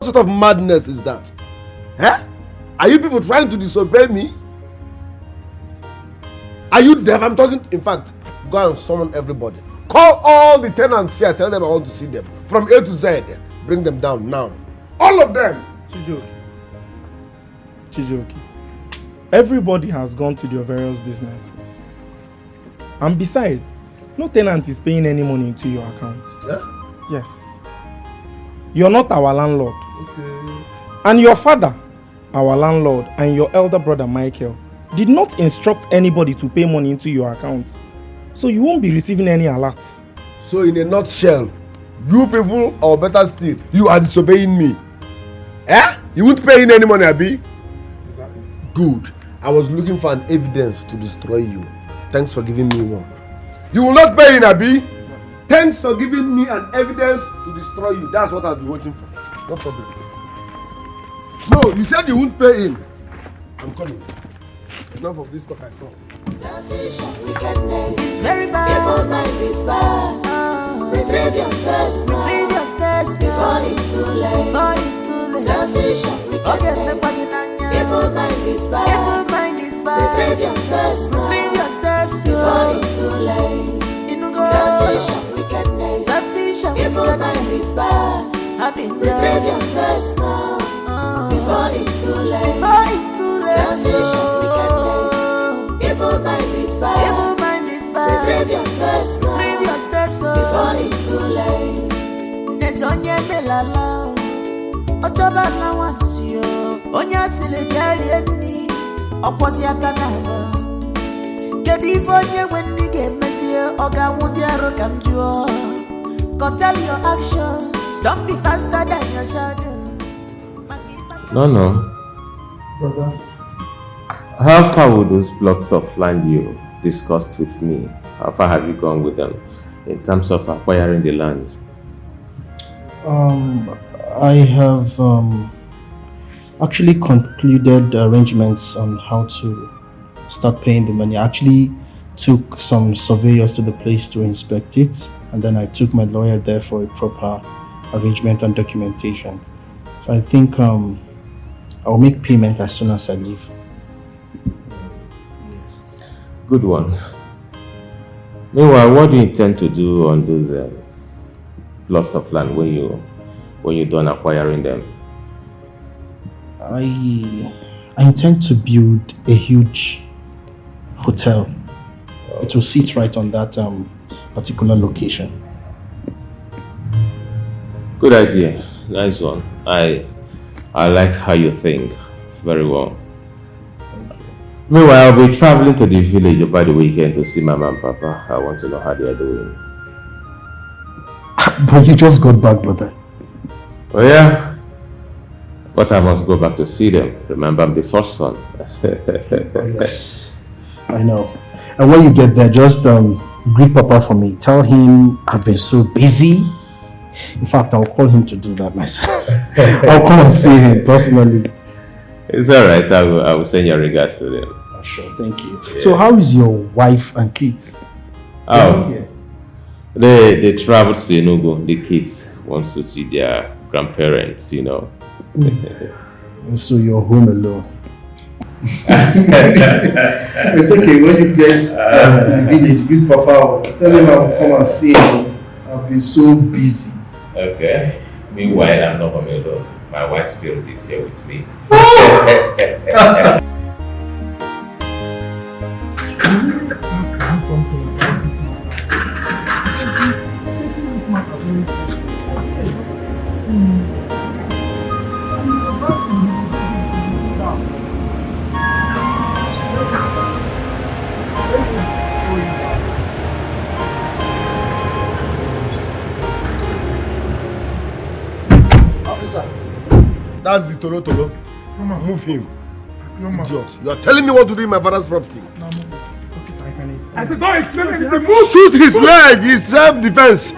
What sort of madness is that? Eh? Are you people trying to disobey me? Are you deaf? I'm talking. In fact, go and summon everybody. Call all the tenants here. Tell them I want to see them. From A to Z. Bring them down now. All of them. Chijoki. Everybody has gone to their various businesses. And besides, no tenant is paying any money into your account. Yeah? Yes. You're not our landlord. Okay. And your father, our landlord, and your elder brother Michael did not instruct anybody to pay money into your account. So you won't be receiving any alerts. So in a nutshell, you people, or better still, you are disobeying me. Eh? You won't pay in any money, Abi? Exactly. Good. I was looking for an evidence to destroy you. Thanks for giving me one. You will not pay in, Abi? Thanks for giving me an evidence to destroy you. That's what I've been waiting for. No problem. No, you said you won't pay in. I'm coming. Enough of this talk I saw. Selfish wickedness is very bad. Evil mind is bad. Retrieve your steps now. Retrieve your steps before it's too late. Selfish wickedness. Evil mind is bad. Evil mind is bad. Retrieve your steps now. Retrieve your steps before it's too late. Selfish wickedness. Evil mind is bad. Retrieve your steps now. Before it's too late. Selfish wickedness. Evil mind is bad. Evil mind is bad. Retrieve your steps now. Retrieve your steps before it's too late. Nesonye belala. Ochoba na wasio. Onya sile biali eni. Okwosi akanala. Kedi vonye weni gemesi. Oga muzi arokamjuo. Control your actions. Don't be faster than your shadow. No. Brother. How far would those plots of land you discussed with me, how far have you gone with them in terms of acquiring the lands? I have actually concluded arrangements on how to start paying the money. I actually took some surveyors to the place to inspect it, and then I took my lawyer there for a proper arrangement and documentation. So I think I'll make payment as soon as I leave. Good one. Meanwhile, what do you intend to do on those plots of land when you're done acquiring them? I intend to build a huge hotel. It will sit right on that particular location. Good idea. Nice one. I like how you think. Very well. Meanwhile, I'll be traveling to the village over the weekend to see my mom and papa. I want to know how they are doing. But you just got back, brother. Oh yeah? But I must go back to see them. Remember, I'm the first son. Yes, I know. And when you get there, just greet papa for me. Tell him I've been so busy. In fact, I'll call him to do that myself. I'll come and see him personally. It's alright. I will send your regards to them. Sure, thank you. Yeah. So how is your wife and kids? Oh, yeah. They traveled to Enugu. The kids wants to see their grandparents, you know. So you're home alone. It's okay. When you get to the village, greet papa. Tell him I will come and see him. I've been so busy. Okay. Meanwhile, I'm not home alone. My wife's spirit is here with me. That's the Tolo. Move him. Idiot. You are telling me what to do in my father's property. I said, don't explain anything. Shoot his leg. It's self-defense.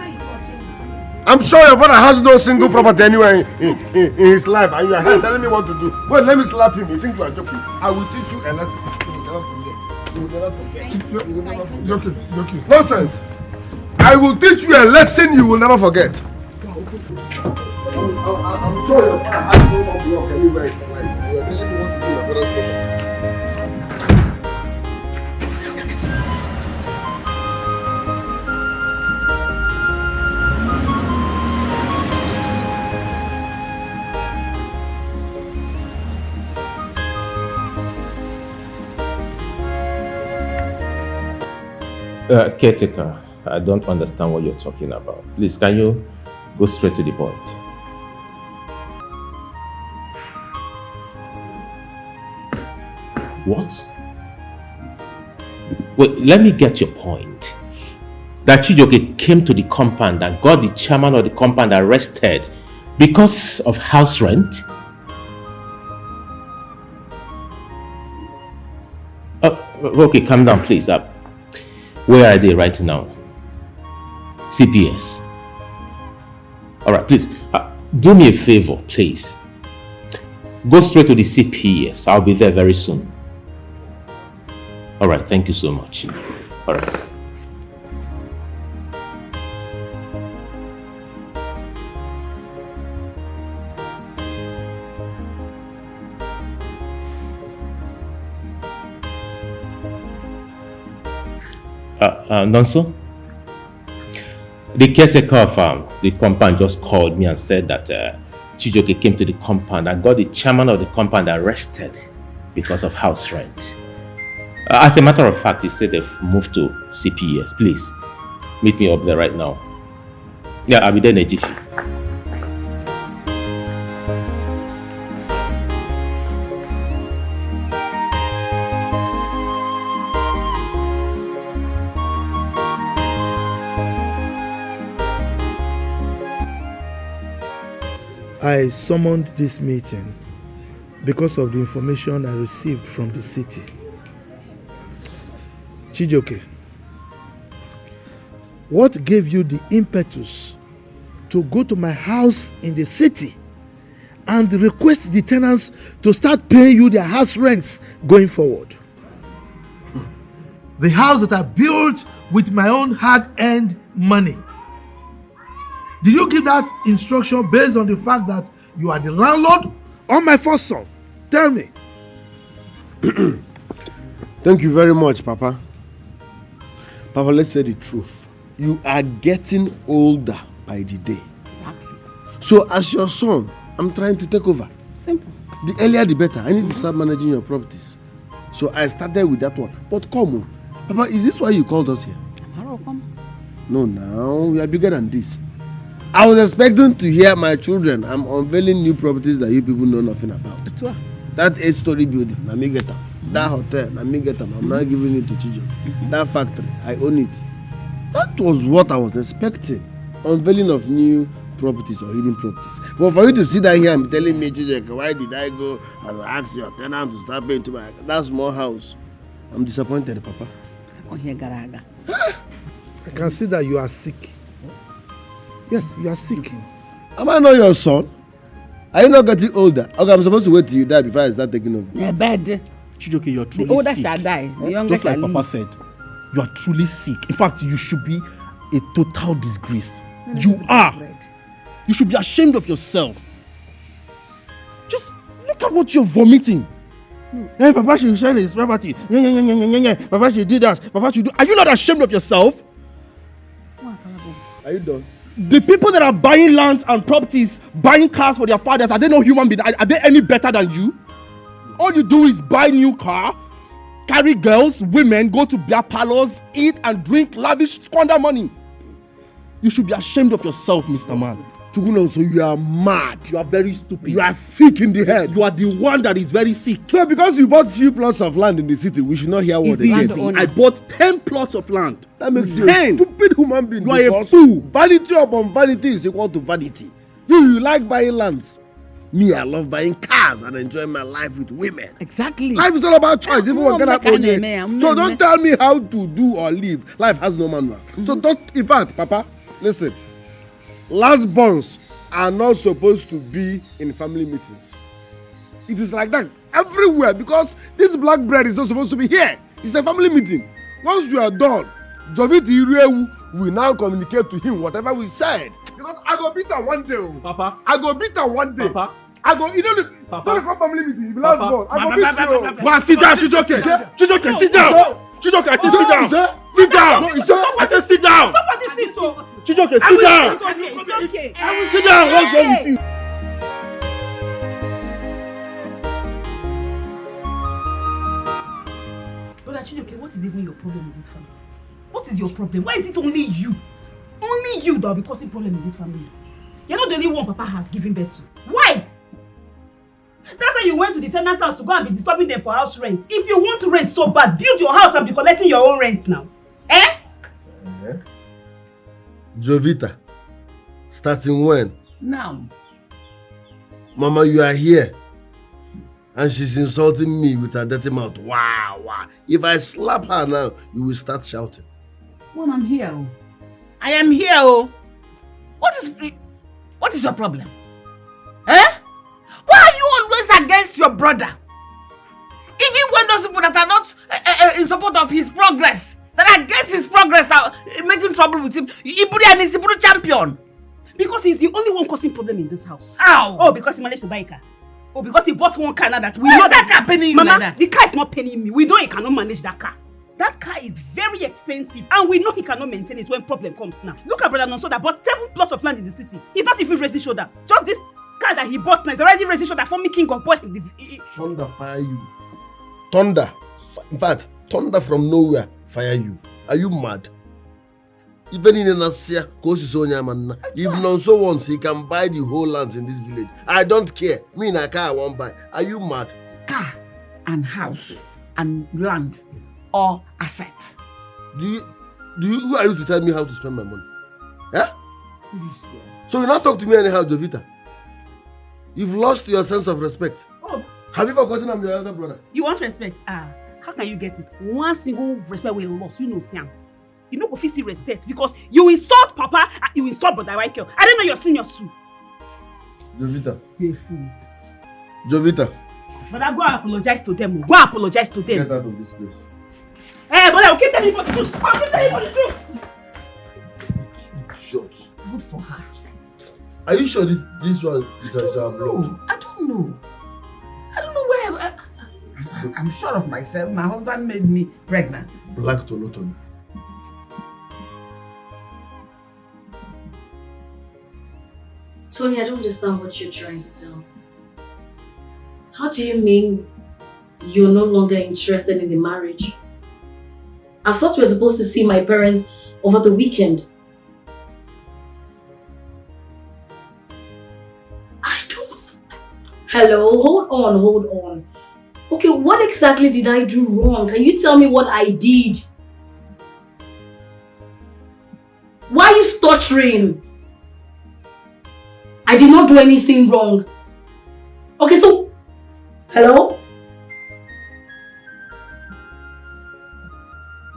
I'm sure your father has no single property anywhere in his life, and you are here telling me what to do. Wait, let me slap him. You think you are joking? I will teach you a lesson. You will never forget. Joking. Nonsense. I will teach you a lesson you will never forget. I'm sure your father has no one block anywhere in his life. And you're telling me what to do in my father's property. Caretaker, I don't understand what you're talking about. Please, can you go straight to the point? What? Wait, let me get your point. That Chijioke came to the compound and got the chairman of the compound arrested because of house rent? Okay, calm down, please. Where are they right now? CPS. Alright, please. Do me a favor, please. Go straight to the CPS. I'll be there very soon. Alright, thank you so much. Alright. Nonso, the caretaker of the compound just called me and said that Chijioke came to the compound and got the chairman of the compound arrested because of house rent. As a matter of fact, he said they've moved to CPS. Please, meet me up there right now. Yeah, I'll be there in a jiffy. I summoned this meeting because of the information I received from the city. Chijioke, what gave you the impetus to go to my house in the city and request the tenants to start paying you their house rents going forward? The house that I built with my own hard-earned money. Did you give that instruction based on the fact that you are the landlord or my first son? Tell me. Thank you very much, Papa. Papa, let's say the truth. You are getting older by the day. Exactly. So as your son, I'm trying to take over. Simple. The earlier the better. I need to start managing your properties. So I started with that one. But come on. Papa, is this why you called us here? No, now we are bigger than this. I was expecting to hear my children. I'm unveiling new properties that you people know nothing about. That 8-story building, na me get them. That hotel, na me get them. I'm not giving it to Chijioke. That factory, I own it. That was what I was expecting. Unveiling of new properties or hidden properties. But for you to sit down here and telling me, Chijioke, why did I go and ask your tenant to start paying to my that small house? I'm disappointed, Papa. I can see that you are sick. Yes, you are sick. Am I not your son? Are you not getting older? Okay, I'm supposed to wait till you die before I start taking over. Yeah, bad. Chijioke, you're truly The older sick. shall die. The younger Just like shall Papa live. said, you are truly sick. In fact, you should be a total disgrace. You are. You should be ashamed of yourself. Just look at what you're vomiting. Hey, Papa should share his property. Yeah. Papa should do that. Papa should do. Are you not ashamed of yourself? Are you done? The people that are buying lands and properties, buying cars for their fathers, are they not human beings? Are they any better than you? All you do is buy new car, carry girls, women, go to beer parlors, eat and drink, lavish, squander money. You should be ashamed of yourself, Mr. Man. Chuguno, so you are mad. You are very stupid. You are sick in the head. You are the one that is very sick. So because you bought few plots of land in the city, we should not hear what they Easy. get. I bought 10 plots of land. That makes you 10. a stupid human being. You are a because fool. Vanity upon vanity is equal to vanity. You like buying lands. Me, I love buying cars and enjoying my life with women. Exactly. Life is all about choice. Even when so don't tell me how to do or live. Life has no manual. So don't. In fact, Papa, listen. Last borns are not supposed to be in family meetings. It is like that everywhere because this black bread is not supposed to be here. It's a family meeting. Once we are done, Joviti Irewu will now communicate to him whatever we said. Because I go beat her one day. Oh. Papa. I go beat her one day. Papa. I go, you know the Papa. don't come family meeting. You last born. I go beat you. Go and sit down, Chijoke. Chijoke, sit down. Chijoke, I say sit down. Sit down. I say sit down. Stop at this thing, so. Chijoke, sit down. It's okay. I will sit down. What's wrong with you? Brother Chijoke, what is even your problem in this family? What is your problem? Why is it only you? Only you that will be causing problem in this family. You're not the only one Papa has given birth to. Why? That's why you went to the tenant's house to go and be disturbing them for house rent. If you want to rent so bad, build your house and be collecting your own rent now. Eh? Jovita, starting when? Now. Mama, you are here. And she's insulting me with her dirty mouth. Wow, wow. If I slap her now, you will start shouting. Well, I'm here. Oh. I am here. Oh. What is your problem? Eh? Why are you always against your brother? Even when those people that are not in support of his progress, that are against his progress, are making trouble with him, Iburi and his Iburi champion. Because he's the only one causing problem in this house. How? Oh, because he managed to buy a car. Oh, because he bought one car now that we Why know is that car paying you Mama, like that? the car is not paying me. We know he cannot manage that car. That car is very expensive and we know he cannot maintain it when problem comes now. Look at Brother Nonso that bought 7 plots of land in the city. He's not even raising shoulder. Just this car that he bought now is already raising shoulder for me king of boys in the... Thunder fire you. Thunder. In fact, thunder from nowhere fire you. Are you mad? Even in Nasia, if Nonso wants, he can buy the whole lands in this village. I don't care. Me in a car I won't buy. Are you mad? Car and house and land or asset. Who are you to tell me how to spend my money? Yeah? So you not talk to me anyhow, Jovita. You've lost your sense of respect. Oh. Have you forgotten I'm your elder brother? You want respect? How can you get it? One single respect we lost, you know, Siam. You know, go still respect because you insult Papa, you insult Brother Michael. I don't know your senior too. Jovita. You're a fool. Jovita. But I go and apologize to them. Go and apologize to them. Get out of this place. Hey, but I'll keep telling you for the truth. I'll keep telling you for the truth. Shut. Good for her. Are you sure this one is our blood? I don't know. I don't know where. I'm sure of myself. My husband made me pregnant. Black Toloton. Tony, I don't understand what you're trying to tell. How do you mean you're no longer interested in the marriage? I thought we were supposed to see my parents over the weekend. I don't... Hello, hold on. Okay, what exactly did I do wrong? Can you tell me what I did? Why are you stuttering? I did not do anything wrong. Okay, so... Hello?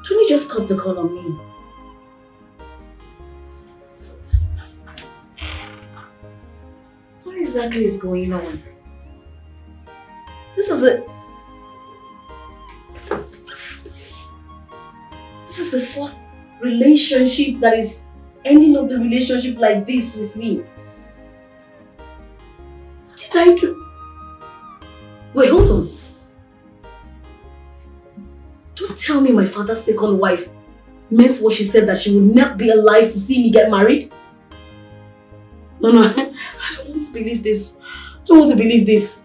Tony just cut the call on me. What exactly is going on? This is the 4th relationship that is ending up the relationship like this with me. What did I do? Wait, hold on. Don't tell me my father's second wife meant what she said, that she would not be alive to see me get married. No, I don't want to believe this. I don't want to believe this.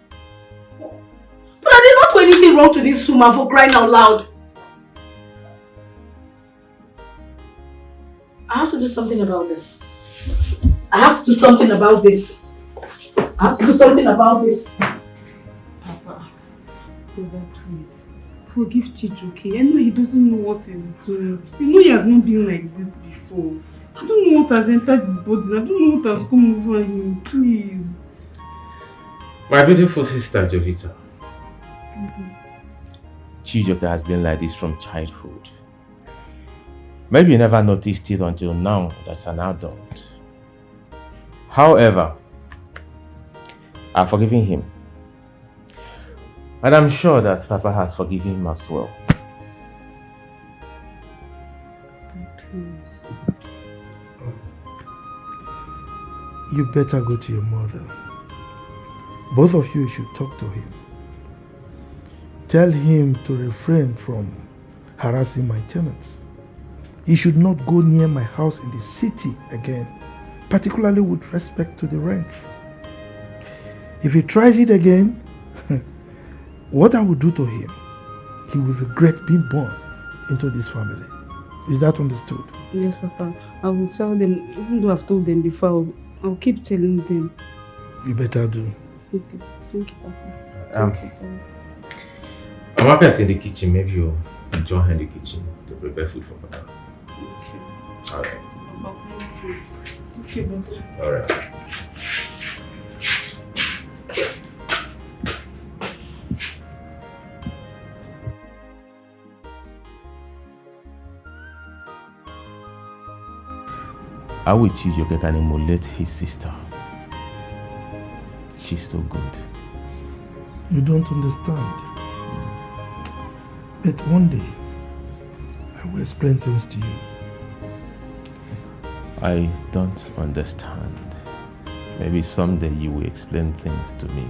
But I did not do anything wrong to this woman, for crying out loud. I have to do something about this. Papa, brother, please. Forgive Chijoke. I know he doesn't know what he's doing. You know he has not been like this before. I don't know what has entered his body. I don't know what has come over him. Please. My beautiful sister, Jovita. Chijoke has been like this from childhood. Maybe you never noticed it until now that's an adult. However, I've forgiven him. And I'm sure that Papa has forgiven him as well. Please. You better go to your mother. Both of you should talk to him. Tell him to refrain from harassing my tenants. He should not go near my house in the city again, particularly with respect to the rents. If he tries it again, what I will do to him, he will regret being born into this family. Is that understood? Yes, Papa. I will tell them, even though I've told them before, I'll keep telling them. You better do. Okay. Thank you, Papa. Thank you, Papa. I'm happy in the kitchen. Maybe you'll join her in the kitchen to prepare food for Papa. Okay. Alright. Papa, thank you. Okay, Papa. Alright. How will Chijoke can emulate his sister? She's so good. You don't understand. But one day, I will explain things to you. I don't understand. Maybe someday you will explain things to me.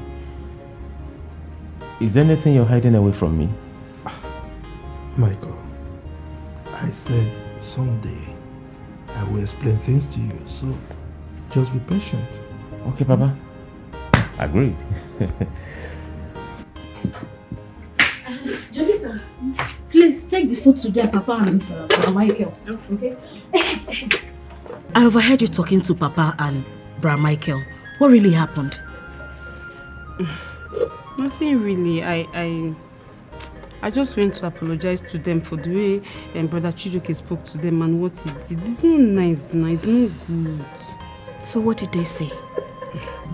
Is there anything you're hiding away from me? Michael, I said someday I will explain things to you, so just be patient. Okay, Papa. Agreed. Jovita, please take the food to them, Papa and Michael. Okay? I overheard you talking to Papa and Bra Michael. What really happened? Nothing really. I just went to apologize to them for the way Brother Chijoke spoke to them and what he did. It's not nice now. It's not good. So what did they say?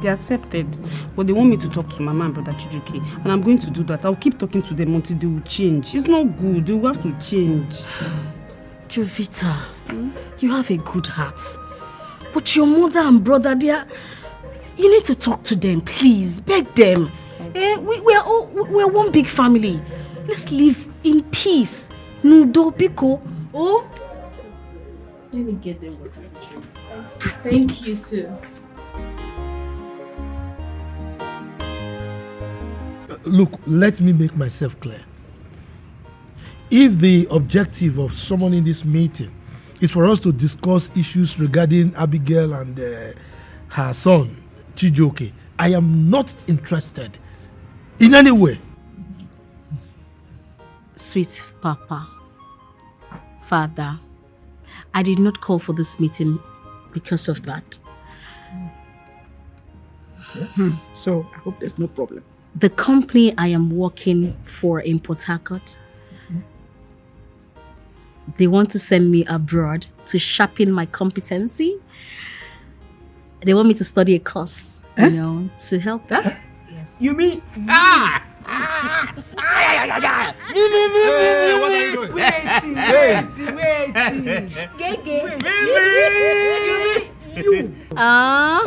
They accepted, but they want me to talk to Mama and Brother Chijoke, and I'm going to do that. I'll keep talking to them until they will change. It's not good. They will have to change. Jovita, you have a good heart. But your mother and brother, you need to talk to them, please. Beg them. We're one big family. Let's live in peace. Nudo, Biko. Oh? Let me get them water to drink. Thank you too. Look, let me make myself clear. If the objective of summoning this meeting is for us to discuss issues regarding Abigail and her son, Chijoke, I am not interested in any way. Sweet Papa, Father, I did not call for this meeting because of that. So I hope there's no problem. The company I am working for in Port Harcourt, they want to send me abroad to sharpen my competency. They want me to study a course, to help them. Yes. You mean? Hey,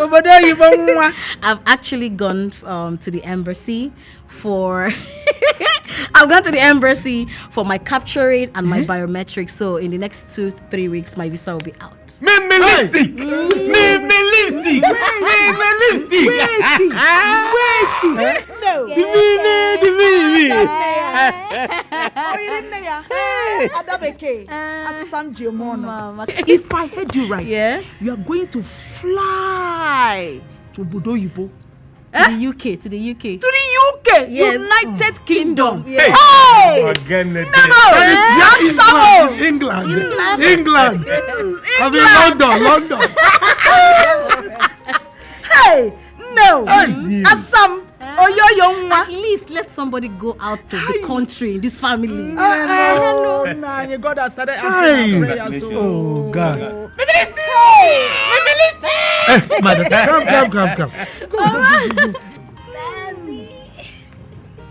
what are you doing? I've actually gone to the embassy for I've gone to the embassy for my capturing and my biometrics. So in the next 2-3 weeks, my visa will be out. Wait. If I heard you right, you are going to fly to Bodoyibo. To the UK. To the UK, Yes. United Kingdom. Yes. Hey! England. I mean London. Hey, no, Assam. At least let somebody go out to the country in this family. You God has started asking prayers. Oh God. Hey, Madam, come.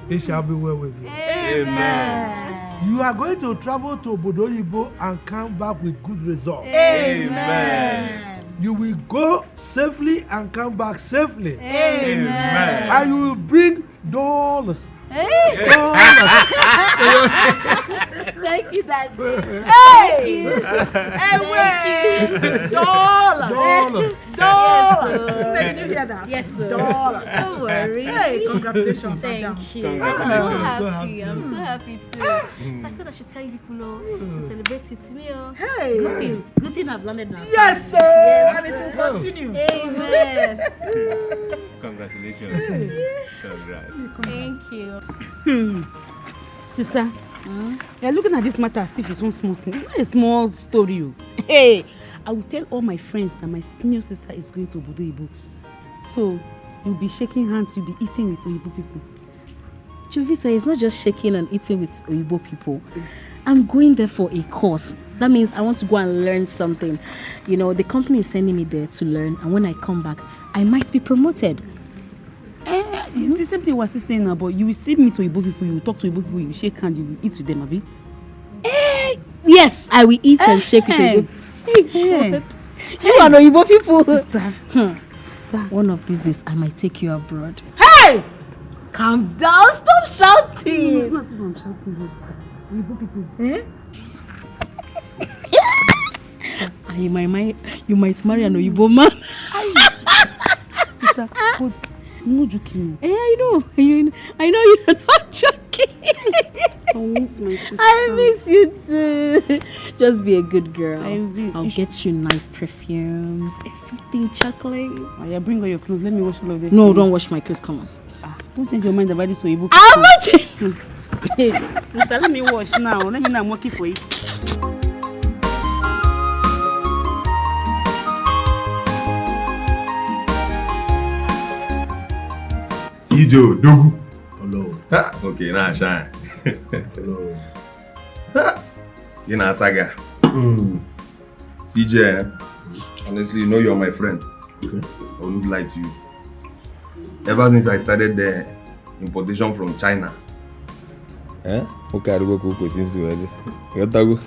It shall be well with you. Amen. You are going to travel to Bodoyibo and come back with good results. Amen. You will go safely and come back safely. Amen. And you will bring dollars. Hey. Thank you, Daddy. Hey! Dollars. Did you hear that? Yes, sir. Dollars. Don't worry. Hey, congratulations. Thank you. Congratulations. I'm so happy too. So I said I should tell you people to celebrate with me. Hey. Good thing I've landed now. Yes, sir. Yes, and it will continue. Amen. Congratulations. Congrats. Thank you. Sister, you're looking at this matter as if it's one small thing. It's not a small story. Hey, I will tell all my friends that my senior sister is going to Obodo Ibo. So, you'll be shaking hands, you'll be eating with Oyibo people. Jovisa, it's not just shaking and eating with Oyibo people. I'm going there for a course. That means I want to go and learn something. You know, the company is sending me there to learn, and when I come back, I might be promoted. It's the same thing I was saying now, but you will still meet Oyibo people, you will talk to Oyibo people, you will shake hands, you will eat with them, Abi? Yes, I will eat and shake with Oyibo. Hey. You are Oyibo people. Sister. One of these days, I might take you abroad. Hey! Calm down, stop shouting. It's not as if I'm shouting here. Oyibo people. And you might marry an Oyibo man. Sister, but I'm not joking. I know you're not joking. I miss my sister. I miss you too. Just be a good girl. I will. I'll get you nice perfumes, everything chocolate. Oh, yeah, bring all your clothes. Let me wash all of them. No, don't wash my clothes. Come on. Don't change your mind about this Oyibo. I'm not changing. Hey, sister, let me wash now. Let me know I'm working for it. Joe, Dogu. Hello. Okay, now shine. Hello. You know, Saga. CJ, honestly, you know you're my friend. Okay. I wouldn't lie to you. Ever since I started the importation from China. Okay, I go since you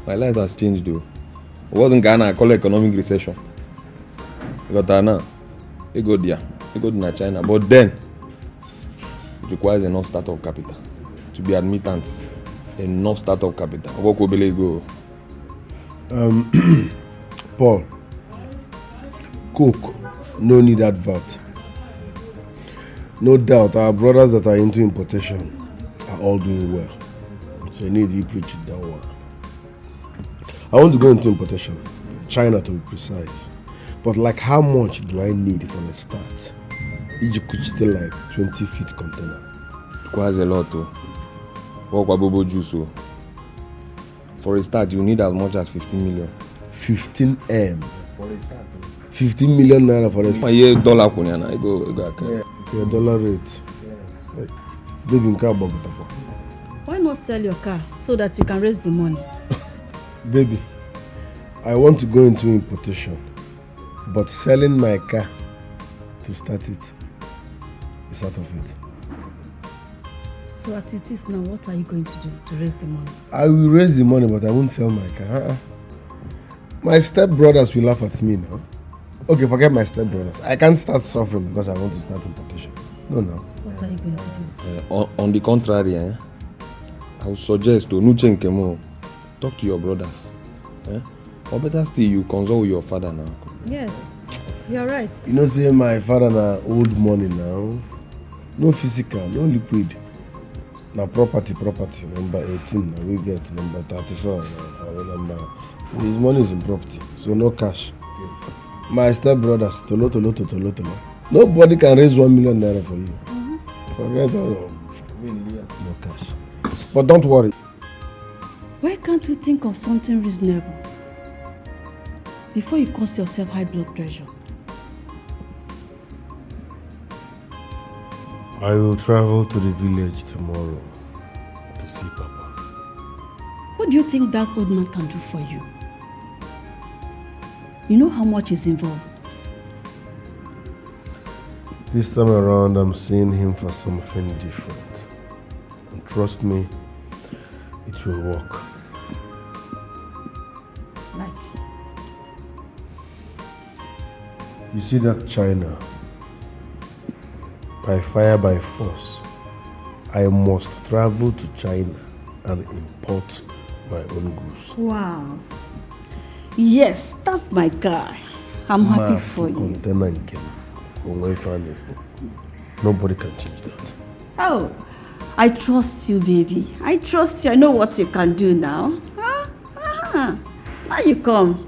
my life has changed though. It wasn't Ghana, I call it economic recession. You got now. You go there. You go to China. But then it requires enough startup capital to be admittant. Enough startup capital. What could go? Paul, Coke, no need advert. No doubt our brothers that are into importation are all doing well. So you need to preach it that one. I want to go into importation, China to be precise. But like how much do I need from the start? Egypt could still like 20 feet container. Requires a lot though. Work with Bobo juice. For a start, you need as much as 15 million. 15 M. For a start. 15 million naira for a start. My dollar kunyana. Go. Your dollar rate. Yeah. Baby, in car bag. Why not sell your car so that you can raise the money? Baby, I want to go into importation, but selling my car to start it is out of it. So at it is now, what are you going to do to raise the money? I will raise the money, but I won't sell my car. My stepbrothers will laugh at me now. Okay, forget my stepbrothers. I can't start suffering because I want to start importation. No. What are you going to do? On the contrary, I would suggest to Nuchen Kemo, talk to your brothers. Or better still, you consult with your father now. Yes, you're right. You know, say my father na old money now. No physical, no liquid. Now property. Number 18, now we get number 34. Number. His money is in property, so no cash. My stepbrothers, tolo. Nobody can raise 1 million naira for you. Forget all. No cash. But don't worry. Why can't you think of something reasonable before you cause yourself high blood pressure? I will travel to the village tomorrow to see Papa. What do you think that old man can do for you? You know how much is involved. This time around, I'm seeing him for something different. And trust me, it will work. Like? You see that China? By fire, by force. I must travel to China and import my own goods. Wow. Yes, that's my guy. I'm happy for you. Nobody can change that. Oh, I trust you, baby. I trust you. I know what you can do now. Huh? Now you come.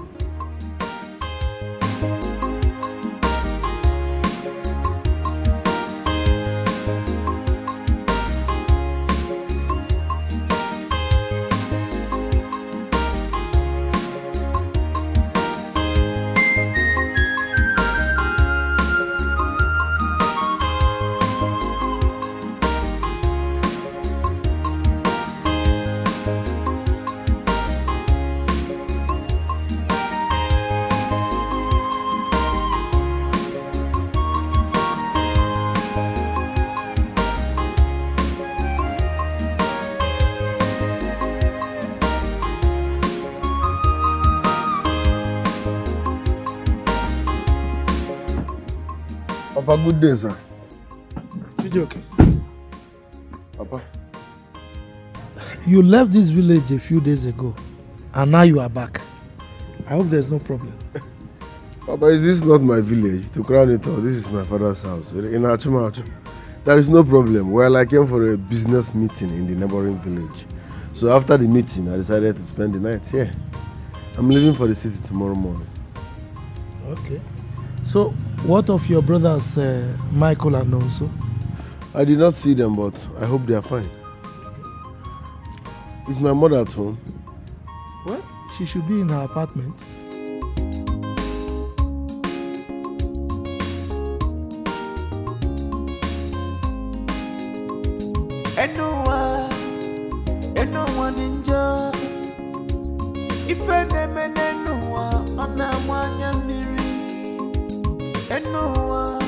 Papa, good day, sir. Chijoke, Papa. you left this village a few days ago, and now you are back. I hope there's no problem. Papa, is this not my village? To crown it all, this is my father's house in Achumachu. There is no problem. Well, I came for a business meeting in the neighboring village. So after the meeting, I decided to spend the night here. I'm leaving for the city tomorrow morning. Okay. So, what of your brothers, Michael and Nonso? I did not see them, but I hope they are fine. Is my mother at home? Well, she should be in her apartment. Anyone enjoy? If anyone on a one miri, anyone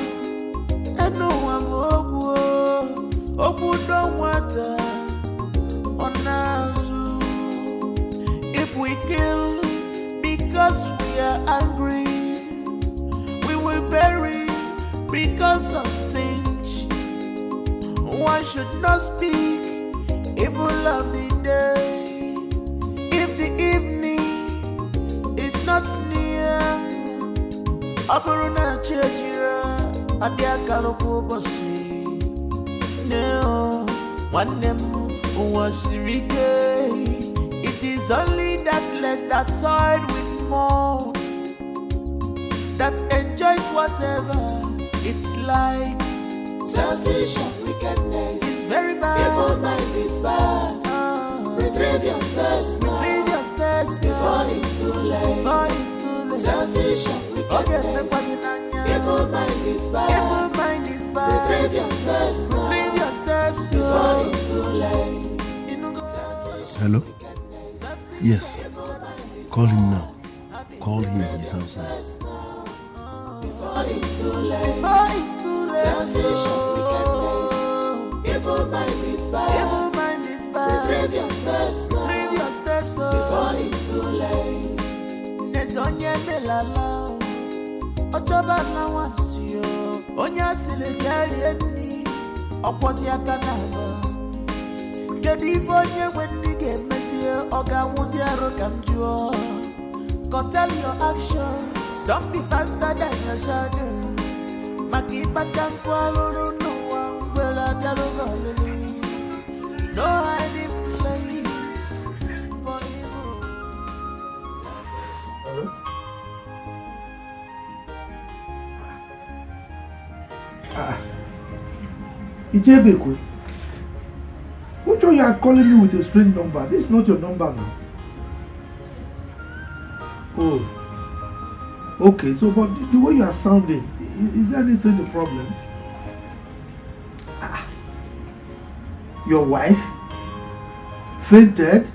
don't water on us. If we kill because we are angry, we will bury because of stench. One should not speak evil of the day if the evening is not near. Aburuna chejira adia kalopo bosi. No, one name was Rike. It is only that leg that side with more that enjoys whatever it likes. Selfish and wickedness is very bad. Evil mind is bad. Retrieve your steps now. Retrieve your steps before it's too late. Before it's too late. Selfish and wickedness. Evil mind is bad. Evil mind is bad. Retrieve your steps now. Retrieve your steps before it's too late. Hello? Yes. Call him now. Call him. He's outside. Before it's too late. Before it's too late. Selfish and wickedness. Evil mind is bad. Evil mind is bad. Retrieve your steps now. Retrieve your steps before it's too late. Nesonye melala. Ochoba na wasio. Onya silikali eni. Okwosi akanaba. Kedi fonye when you get messy. Oga muzi arokamjuo. Go tell your actions. Don't be faster than your shadow. Makipa tankwalu no one will agalogoli. No hiding place for evil. Ijebekwe, which one you are calling me with a strange number? This is not your number now. Oh. Okay, so but the way you are sounding, is there anything the problem? Your wife fainted?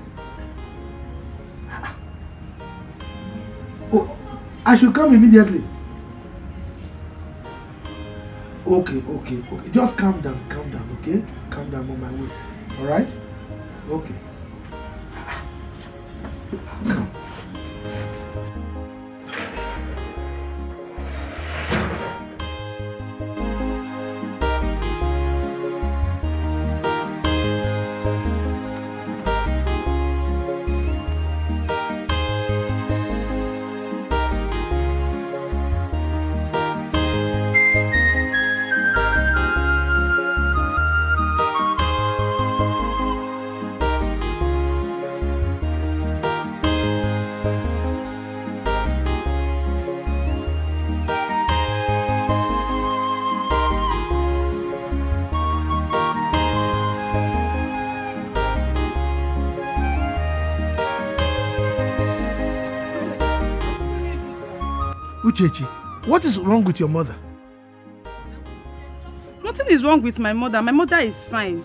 Oh, I should come immediately. Okay. Just calm down, okay? Calm down on my way. Alright? Okay. Come. Uchechi, what is wrong with your mother? Nothing is wrong with my mother. My mother is fine.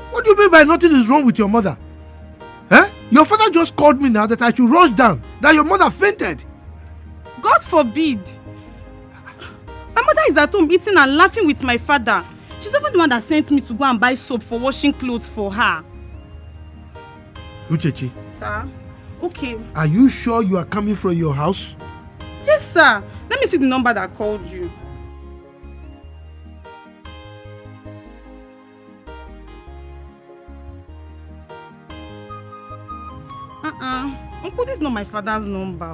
What do you mean by nothing is wrong with your mother? Eh? Your father just called me now that I should rush down, that your mother fainted. God forbid. My mother is at home eating and laughing with my father. She's even the one that sent me to go and buy soap for washing clothes for her. Uchechi. Sir? Okay. Are you sure you are coming from your house? Yes, sir. Let me see the number that called you. Uncle, this is not my father's number.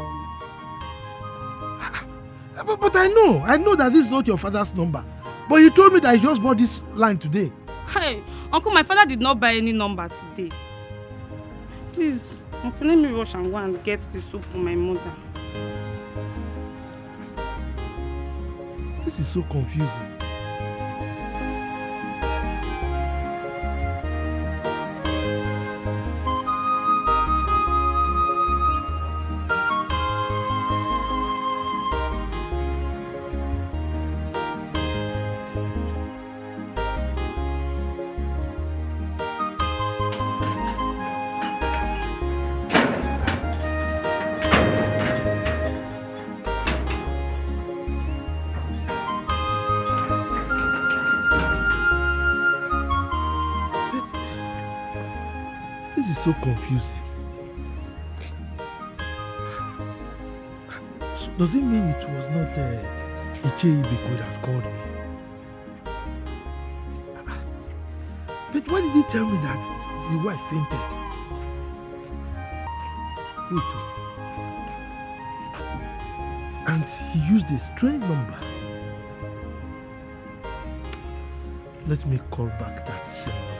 But I know that this is not your father's number. But you told me that he just bought this line today. Hey, Uncle, my father did not buy any number today. Please, Uncle, let me rush and go and get the soup for my mother. This is so confusing. So confusing. So does it mean it was not Ichei Biko that called me? But why did he tell me that his wife fainted? And he used a strange number. Let me call back that same number.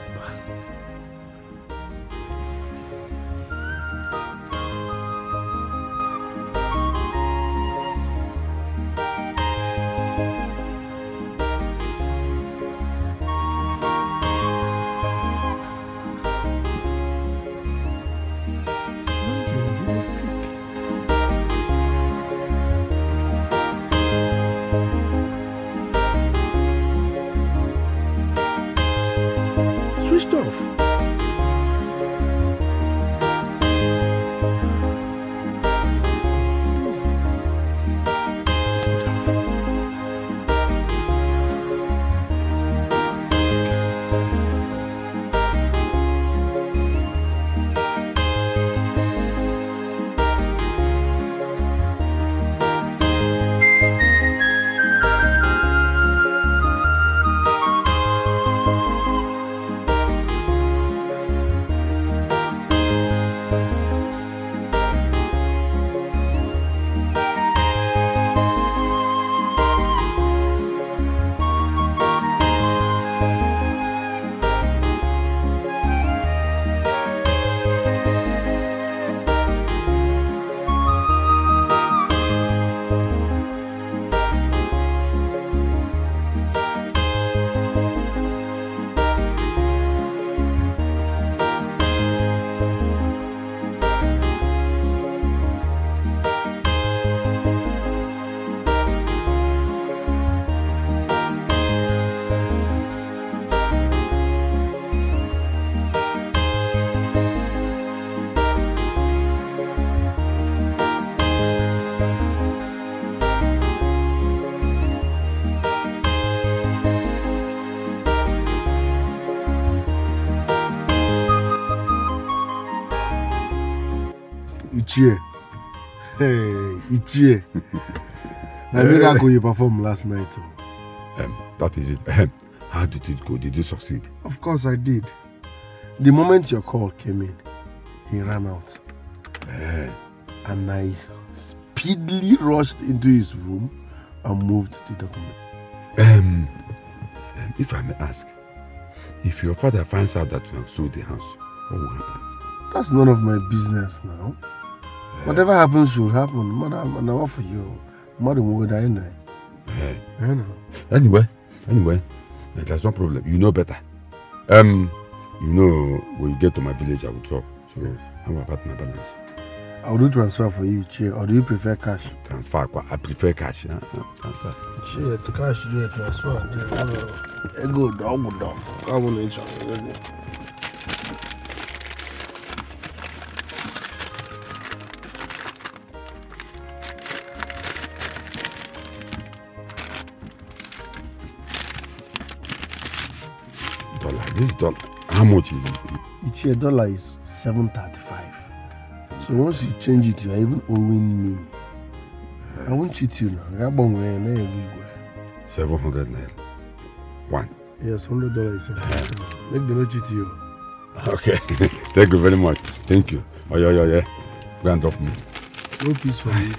Ichie. Hey, Ichie. The miracle you performed last night. That is it. How did it go? Did you succeed? Of course I did. The moment your call came in, he ran out. And I speedily rushed into his room and moved the document. If I may ask, if your father finds out that you have sold the house, what will happen? That's none of my business now. Whatever happens should happen. Mother, I'm not for you. Mother will die anyway. Anyway, there's no problem. You know better. You know, when you get to my village, I will talk. So, how about my balance? I'll do transfer for you, Che, or do you prefer cash? Transfer, I prefer cash. Transfer. Che, to cash, do a transfer. Go down. Come on, each other. This dollar, how much is it? Each $1 is $7.35. So once you change it, you are even owing me. I won't cheat you now. 700 naira. One. Yes, $100 is $7. Make them not cheat you. Okay. Thank you very much. Thank you. Oh, yeah. Go and drop me. No peace for you.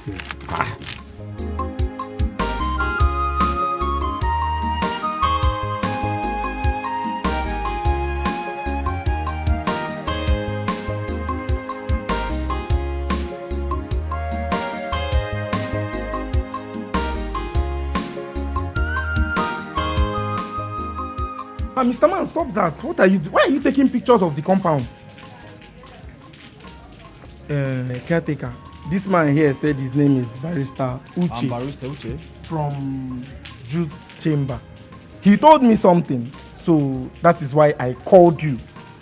Mr. Man, stop that. What are you doing? Why are you taking pictures of the compound? Caretaker. This man here said his name is Barrister Uche. I'm Barrister Uche. From Jude's chamber. He told me something, so that is why I called you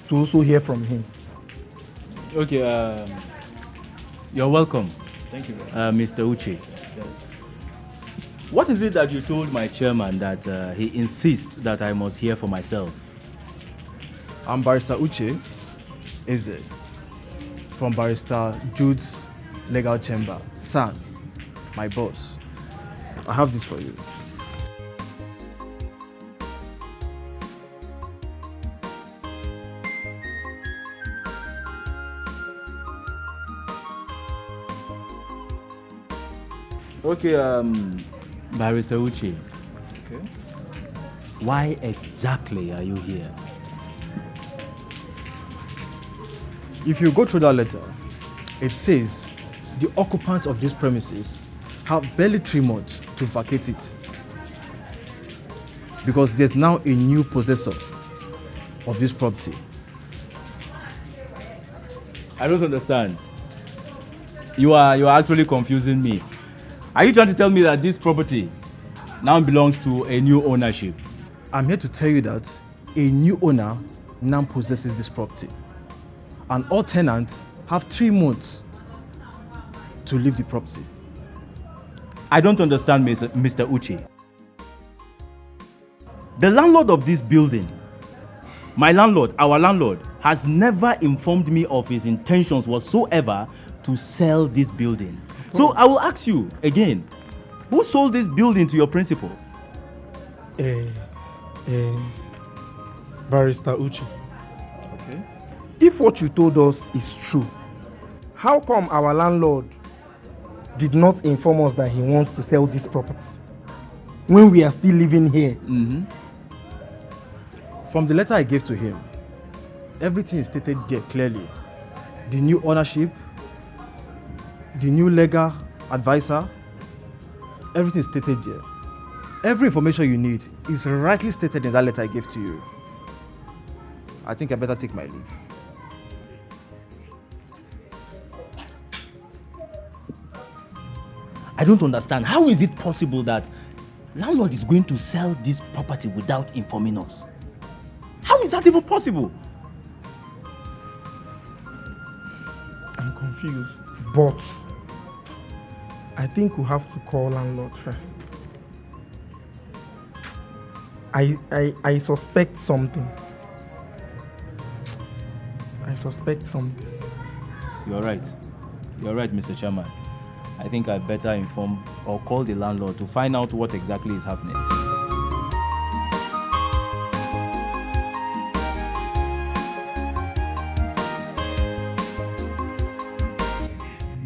to also hear from him. Okay, you're welcome. Thank you, Mr. Uche. What is it that you told my chairman that he insists that I must hear for myself? I'm Barrister Uche, is it? From Barrister Jude's legal chamber. San, my boss. I have this for you. Okay, Barrister Uche. Okay. Why exactly are you here? If you go through that letter, it says the occupants of these premises have barely 3 months to vacate it because there's now a new possessor of this property. I don't understand. You are actually confusing me. Are you trying to tell me that this property now belongs to a new ownership? I'm here to tell you that a new owner now possesses this property. And all tenants have 3 months to leave the property. I don't understand, Mr. Uche. The landlord of this building, my landlord, our landlord, has never informed me of his intentions whatsoever to sell this building. So I will ask you again, who sold this building to your principal? Barrister Uche. Okay. If what you told us is true, how come our landlord did not inform us that he wants to sell this property when we are still living here? Mm-hmm. From the letter I gave to him, everything is stated there clearly. The new ownership, the new legal advisor, everything is stated there. Every information you need is rightly stated in that letter I gave to you. I think I better take my leave. I don't understand. How is it possible that landlord is going to sell this property without informing us? How is that even possible? I'm confused, but I think we have to call landlord first. I suspect something. You're right, Mr. Chairman. I think I better inform or call the landlord to find out what exactly is happening.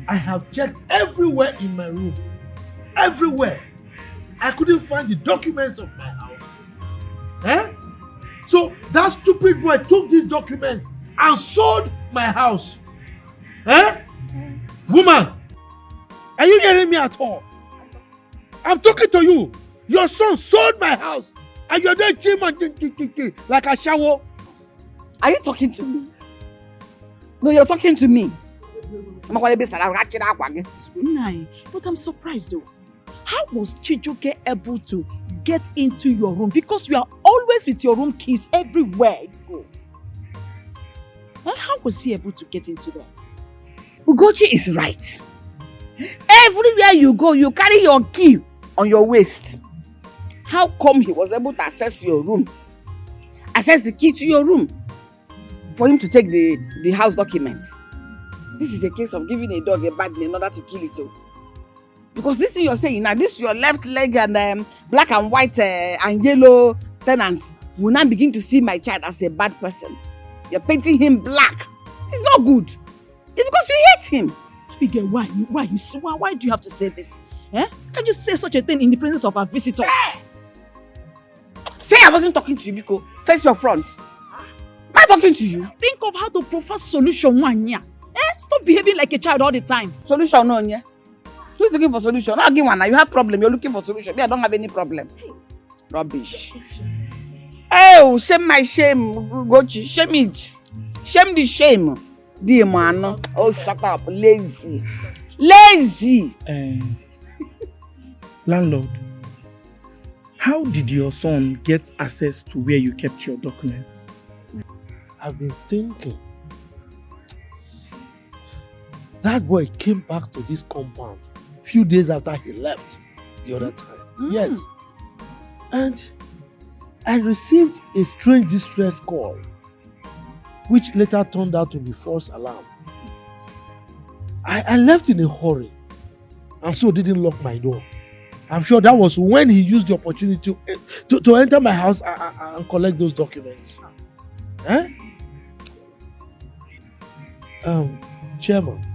I have checked everywhere in my room. Everywhere. I couldn't find the documents of my house. So that stupid boy took these documents and sold my house. Woman, are you hearing me at all? I'm talking to you. Your son sold my house and you're there like a shower. Are you talking to me? No, you're talking to me. But I'm surprised though. How was Chijoke able to get into your room? Because you are always with your room keys everywhere you go. How was he able to get into there? Ugochi is right. Everywhere you go, you carry your key on your waist. How come he was able to access your room? Access the key to your room for him to take the house document. This is a case of giving a dog a bad name in order to kill it. Because this thing you're saying now, this your left leg and black and white and yellow tenants will now begin to see my child as a bad person. You're painting him black. It's not good. It's because you hate him. Abigail, why do you have to say this? Can you say such a thing in the presence of our visitors? Say I wasn't talking to you, Biko. Face your front. Am I talking to you? Think of how to propose solution one year. Stop behaving like a child all the time. Solution no, yeah? Who's looking for solution? Not give one. Now you have problem. You're looking for solution. Me, I don't have any problem. Rubbish. Oh, shame my shame, Gochi. Shame it. Shame the shame. Dear man. Oh, shut up. Lazy. Lazy. Landlord, how did your son get access to where you kept your documents? I've been thinking. That boy came back to this compound a few days after he left the other time. Yes. And I received a strange distress call, which later turned out to be false alarm. I left in a hurry and so didn't lock my door. I'm sure that was when he used the opportunity to enter my house and collect those documents. Chairman,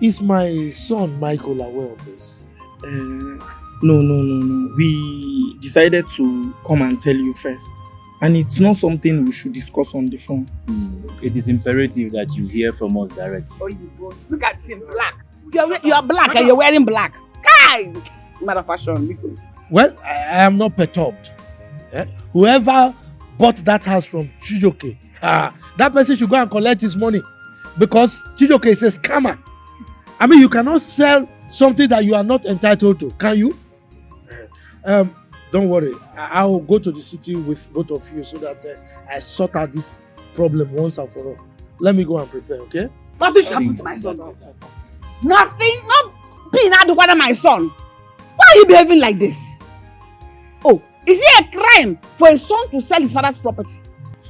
is my son Michael aware of this? No. We decided to come and tell you first. And it's not something we should discuss on the phone. It is imperative that you hear from us directly. Oh, you go. Look at him, black. You are black and you're wearing black. Kai! Matter of fashion. Well, I am not perturbed. Whoever bought that house from Chijoke, that person should go and collect his money. Because Chijoke is a scammer. I mean, you cannot sell something that you are not entitled to, can you? Don't worry. I will go to the city with both of you so that I sort out this problem once and for all. Let me go and prepare, okay? Nothing should happen to my son. Nothing, not being out to my son. Why are you behaving like this? Oh, is it a crime for a son to sell his father's property?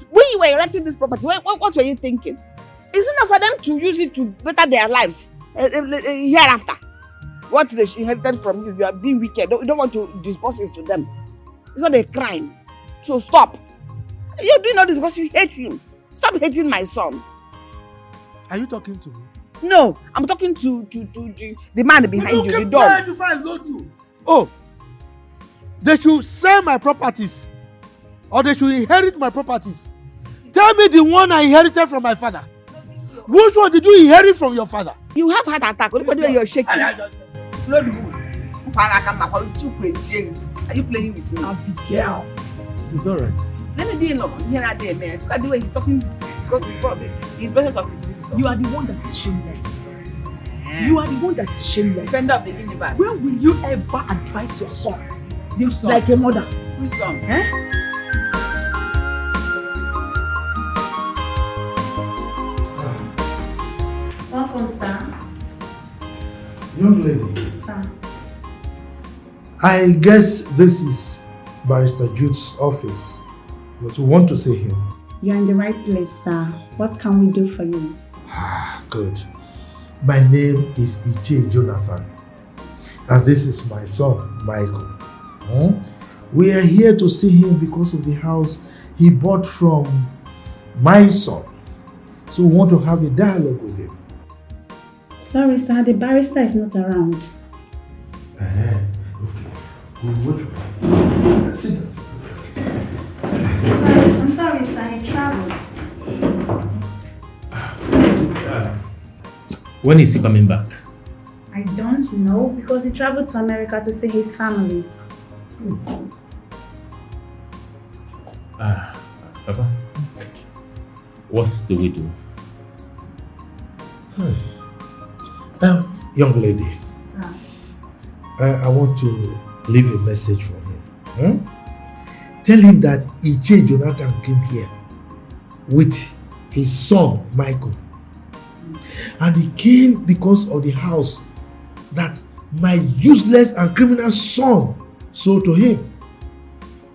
When you were erecting this property, what were you thinking? Is it not for them to use it to better their lives hereafter? What they inherited from you, you are being wicked. You don't want to disburse it to them. It's not a crime. So stop. You're doing all this because you hate him. Stop hating my son. Are you talking to me? No, I'm talking to the man behind you, the dog. Oh, they should sell my properties or they should inherit my properties. Tell me the one I inherited from my father. Which one did you inherit from your father? You have heart attack. Look at the way you're shaking. Are you playing with me? Abigail. It's alright. Let me deal with here and there, man. Look at the way he's talking. Because he's presence of his visitor. You are the one that is shameless. You are the one that is shameless. Defender of the universe. When will you ever advise your son? Which son? Like a mother. Which son? Welcome, sir. Young lady, Sir. I guess this is Barrister Jude's office, but you want to see him. You're in the right place, sir. What can we do for you? Good. My name is Iche Jonathan, and this is my son, Michael. We are here to see him because of the house he bought from my son. So we want to have a dialogue with him. Sorry, sir. The barrister is not around. Okay. We'll sit down. I'm sorry, sir. He traveled. When is he coming back? I don't know because he traveled to America to see his family. Papa, what do we do? Young lady, I want to leave a message for him. Tell him that Iche Jonathan came here with his son Michael, and he came because of the house that my useless and criminal son sold to him.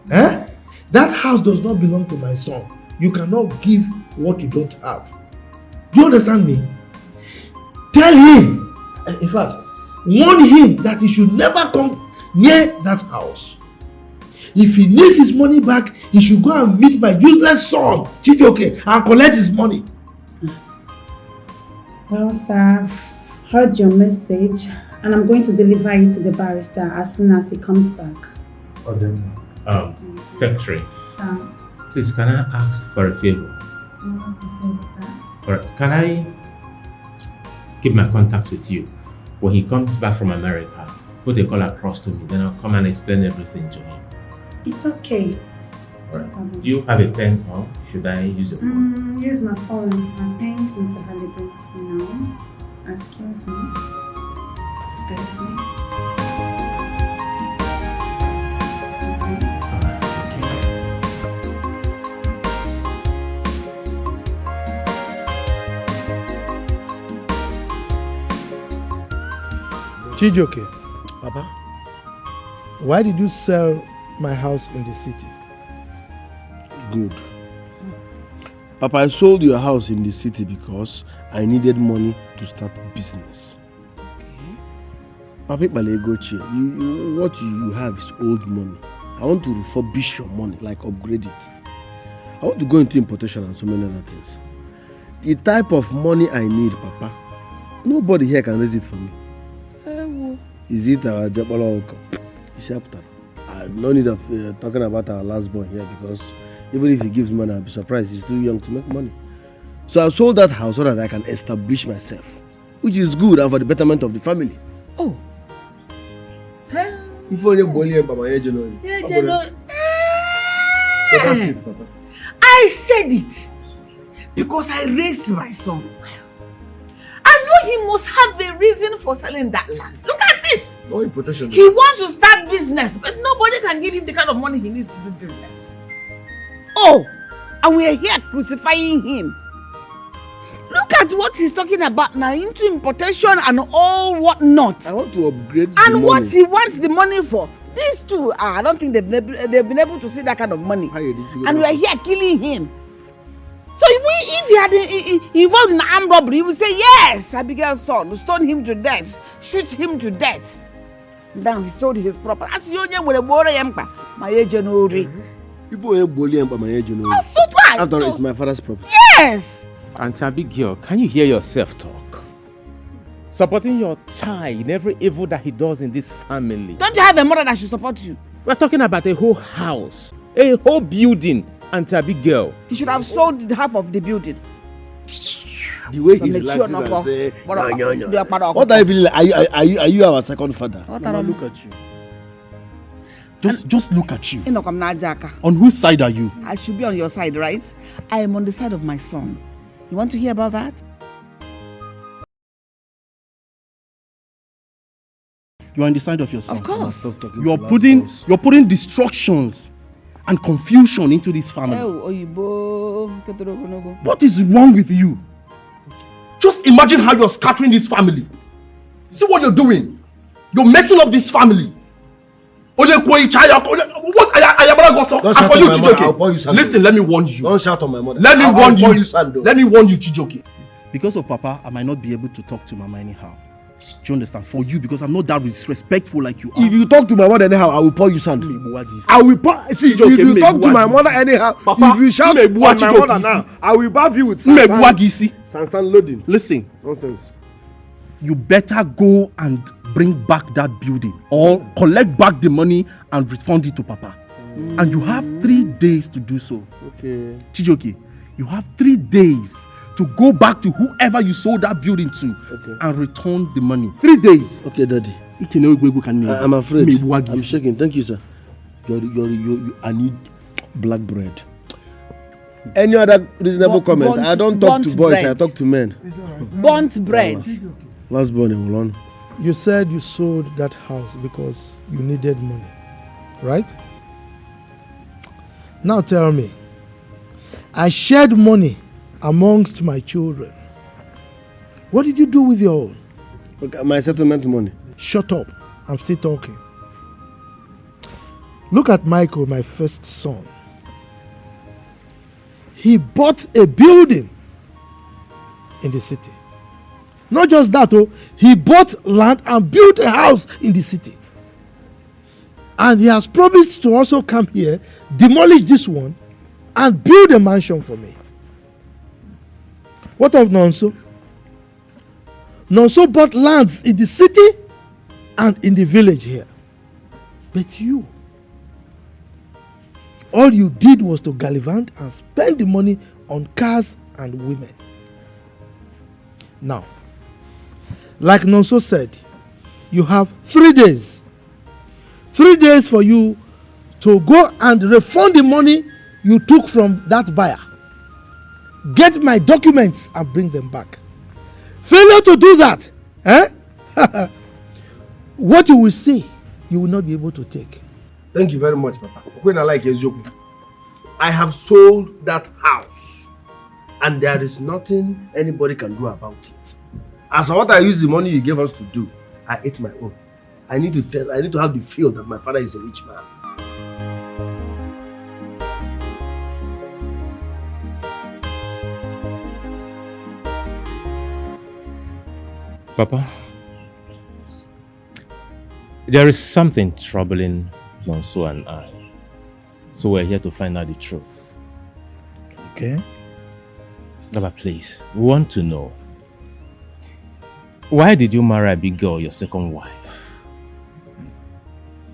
That house does not belong to my son. You cannot give what you don't have. Do you understand me? Tell him, in fact, warn him that he should never come near that house. If he needs his money back, he should go and meet my useless son, Chijoke, and collect his money. Well, sir, I've heard your message, and I'm going to deliver it to the barrister as soon as he comes back. Secretary. Sir. Please, can I ask for a favor? What's the favor, sir? Alright, can I keep my contact with you? When he comes back from America, put a call across to me, then I'll come and explain everything to him. It's okay. Alright. Do you have a pen or should I use a phone? Use my phone. My pen is not available for now. Excuse me. Excuse me. Chijoke, Papa, why did you sell my house in the city? Good. Papa, I sold your house in the city because I needed money to start business. Papa, what you have is old money. I want to refurbish your money, like upgrade it. I want to go into importation and so many other things. The type of money I need, Papa, nobody here can raise it for me. Is it our Jabala chapter? I have no need of talking about our last born here because even if he gives money, I'll be surprised. He's too young to make money. So I sold that house so that I can establish myself, which is good and for the betterment of the family. Oh. If only Bolly and Mama Ejeno. So that's it, Papa. I said it because I raised my son. I know he must have a reason for selling that land. Look at it. No importation. He wants to start business, but nobody can give him the kind of money he needs to do business. Oh, and we are here crucifying him. Look at what he's talking about now, into importation and all whatnot. I want to upgrade and the what money. he wants the money for. These two, I don't think they've been able to see that kind of money. And we are here killing him. So if he had involved in armed robbery, he would say, yes, Abigail's son, stone him to death, shoot him to death. Now he sold his property. That's the only way my agent already. People are bullying by my agent. After all, it's my father's property. Yes! Auntie Abigail, can you hear yourself talk? Supporting your child in every evil that he does in this family. Don't you have a mother that should support you? We're talking about a whole house, a whole building, Auntie Abigail. He should have sold half of the building. The way he relaxes and say, what are you feeling? Are you our second father? Look at you. Just look at you. On On whose side are you? I should be on your side, right? I am on the side of my son. You want to hear about that? You are on the side of your son. Of course. You're putting destructions and confusion into this family. What is wrong with you? Just imagine how you're scattering this family. See what you're doing. You're messing up this family. What? Listen, let me warn you. Don't shout on my mother. Let me warn you. Sando. Let me warn you, Chijoke. Because of Papa, I might not be able to talk to Mama anyhow. Do you understand? For you, because I'm not that disrespectful like you are. If you talk to my mother anyhow, I will pour you sand. I will pour. See, if you talk to my mother anyhow, Papa, if you shout on my mother now, I will bath you with Sansan loading. Listen. Nonsense. You better go and bring back that building or collect back the money and refund it to Papa. And you have 3 days to do so. Okay. Chijoke, you have 3 days to go back to whoever you sold that building to and return the money. 3 days. Okay, Daddy. I'm afraid. I'm shaking. Thank you, sir. I need black bread. Any other reasonable comment? I don't talk to boys, bread. I talk to men. Burnt bread. Last born in Mulon. You said you sold that house because you needed money, right? Now tell me, I shared money amongst my children. What did you do with your own? Okay, my settlement money. Shut up, I'm still talking. Look at Michael, my first son. He bought a building in the city. Not just that, he bought land and built a house in the city. And he has promised to also come here, demolish this one, and build a mansion for me. What of Nonso? Nonso bought lands in the city and in the village here. But you, all you did was to gallivant and spend the money on cars and women. Now, like Nonso said, you have 3 days. 3 days for you to go and refund the money you took from that buyer. Get my documents and bring them back. Failure to do that, what you will see, you will not be able to take. Thank you very much, Papa. When I like Ezoku, I have sold that house, and there is nothing anybody can do about it. As for what I use the money you gave us to do, I ate my own. I need to have the feel that my father is a rich man. Papa, there is something troubling Nonso and I. So we're here to find out the truth. Okay. Papa, please, we want to know, why did you marry a big girl, your second wife?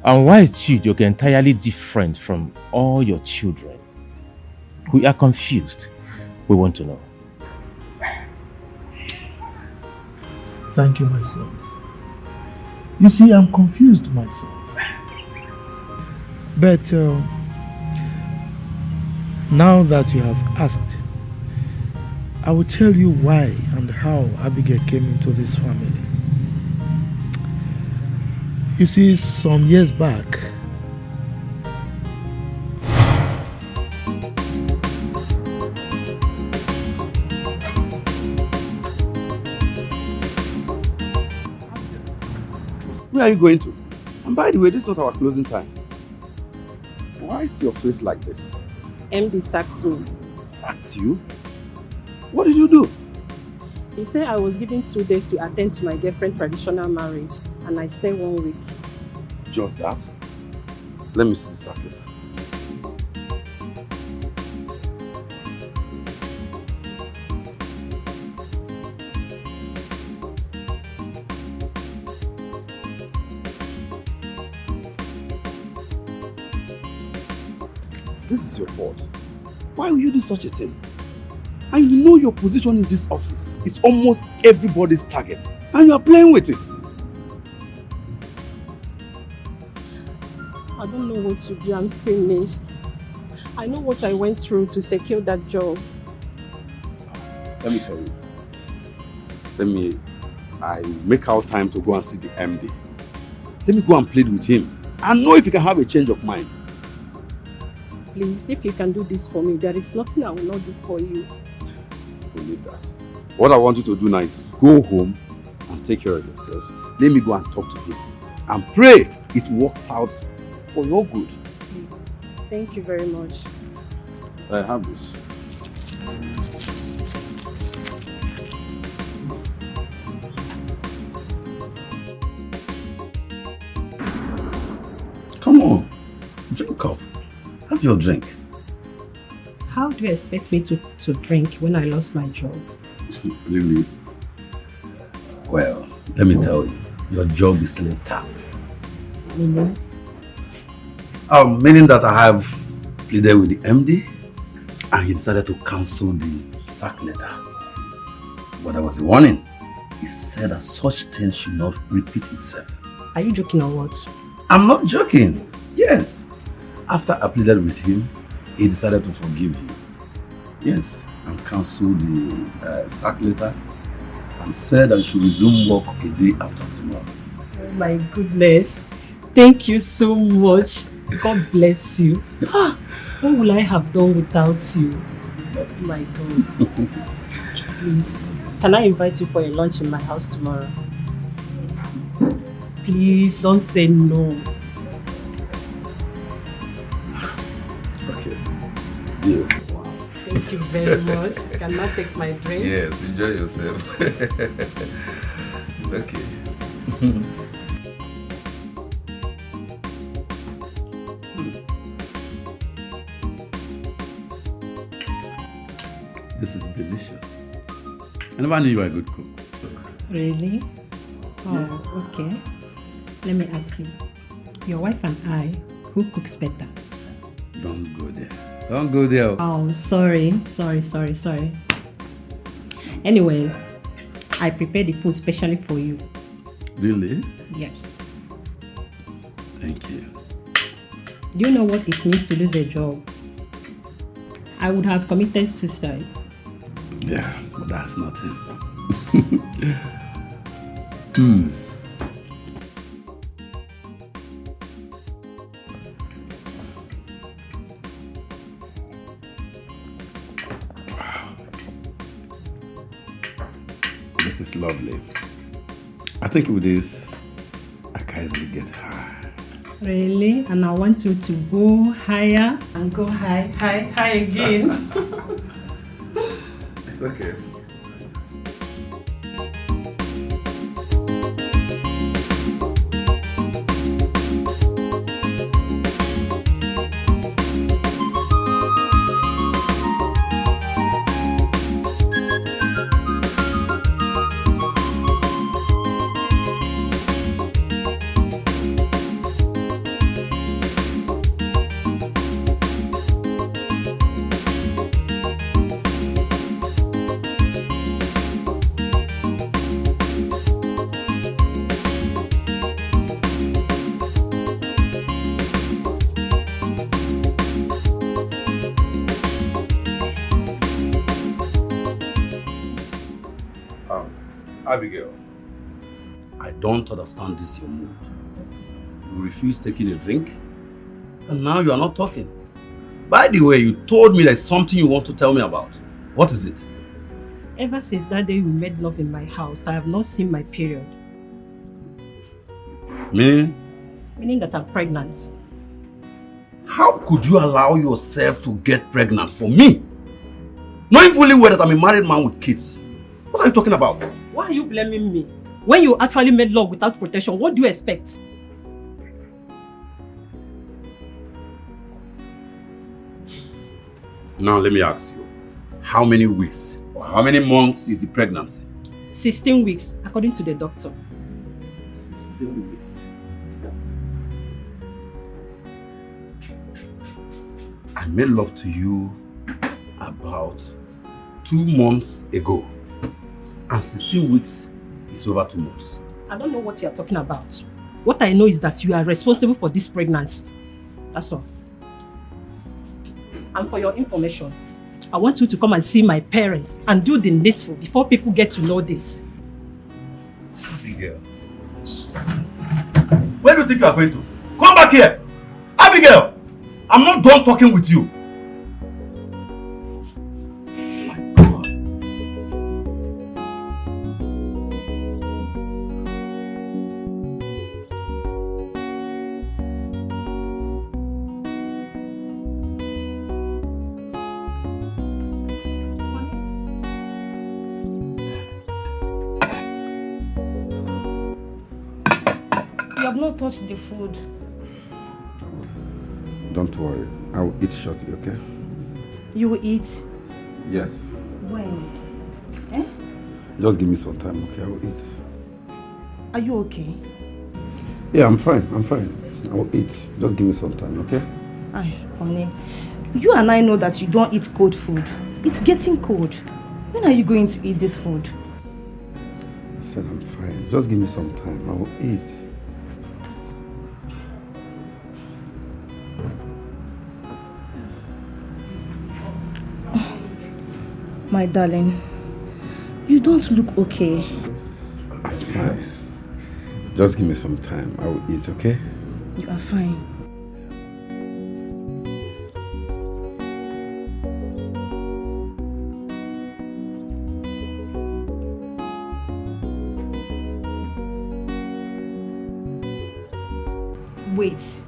And why is Chijoke entirely different from all your children? We are confused. We want to know. Thank you, my sons. You see, I'm confused myself. But now that you have asked, I will tell you why and how Abigail came into this family. You see, some years back, where are you going to? And by the way, this is not our closing time. Why is your face like this? MD sacked me. Sacked you? What did you do? He said I was given 2 days to attend to my girlfriend's traditional marriage, and I stayed 1 week. Just that? Let me see the sack letter. This is your fault. Why will you do such a thing? And you know your position in this office is almost everybody's target, and you are playing with it. I don't know what to do. I'm finished. I know what I went through to secure that job. Let me tell you. I make out time to go and see the MD. Let me go and plead with him and know if he can have a change of mind. Please, if you can do this for me, there is nothing I will not do for you. We need that. What I want you to do now is go home and take care of yourselves. Let me go and talk to him and pray it works out for your good. Please. Thank you very much. I have this. Come on, drink up. Have your drink. How do you expect me to drink when I lost my job? Really? Well, let me tell you, your job is still intact. Meaning? Meaning that I have pleaded with the MD and he decided to cancel the sack letter. But there was a warning. He said that such things should not repeat itself. Are you joking or what? I'm not joking. Yes. After I pleaded with him, he decided to forgive you. Yes, and cancelled the sack letter and said that we should resume work a day after tomorrow. Oh my goodness. Thank you so much. God bless you. What will I have done without you? Oh my God. Please, can I invite you for a lunch in my house tomorrow? Please, don't say no. Okay. Deal. Thank you very much. Can I take my drink? Yes, enjoy yourself. It's okay. This is delicious. I never knew you were a good cook. Really? Oh, okay. Let me ask you. Your wife and I, who cooks better? Don't go there. Don't go there. Oh, sorry. Anyways, I prepared the food specially for you. Really? Yes. Thank you. Do you know what it means to lose a job? I would have committed suicide. Yeah, but that's nothing. This is lovely. I think with this, I can easily get high. Really? And I want you to go higher and go high again. It's okay. Abigail, I don't understand this your mood. You refuse taking a drink, and now you are not talking. By the way, you told me there's something you want to tell me about. What is it? Ever since that day we made love in my house, I have not seen my period. Meaning? Meaning that I'm pregnant. How could you allow yourself to get pregnant for me? Knowing fully well that I'm a married man with kids. What are you talking about? Why are you blaming me? When you actually made love without protection, what do you expect? Now let me ask you, how many weeks or how many months is the pregnancy? 16 weeks, according to the doctor. 16 weeks. I made love to you about 2 months ago. And 16 weeks is over 2 months. I don't know what you are talking about. What I know is that you are responsible for this pregnancy. That's all. And for your information, I want you to come and see my parents and do the needful before people get to know this. Abigail. Where do you think you are going to? Come back here! Abigail! I'm not done talking with you. You have not touched the food. Don't worry. I will eat shortly, okay? You will eat? Yes. When? Eh? Just give me some time, okay? I will eat. Are you okay? Yeah, I'm fine. I will eat. Just give me some time, okay? Aye, honey. You and I know that you don't eat cold food. It's getting cold. When are you going to eat this food? I said I'm fine. Just give me some time. I will eat. My darling, you don't look okay. I'm fine. Just give me some time. I will eat, okay? You are fine. Wait.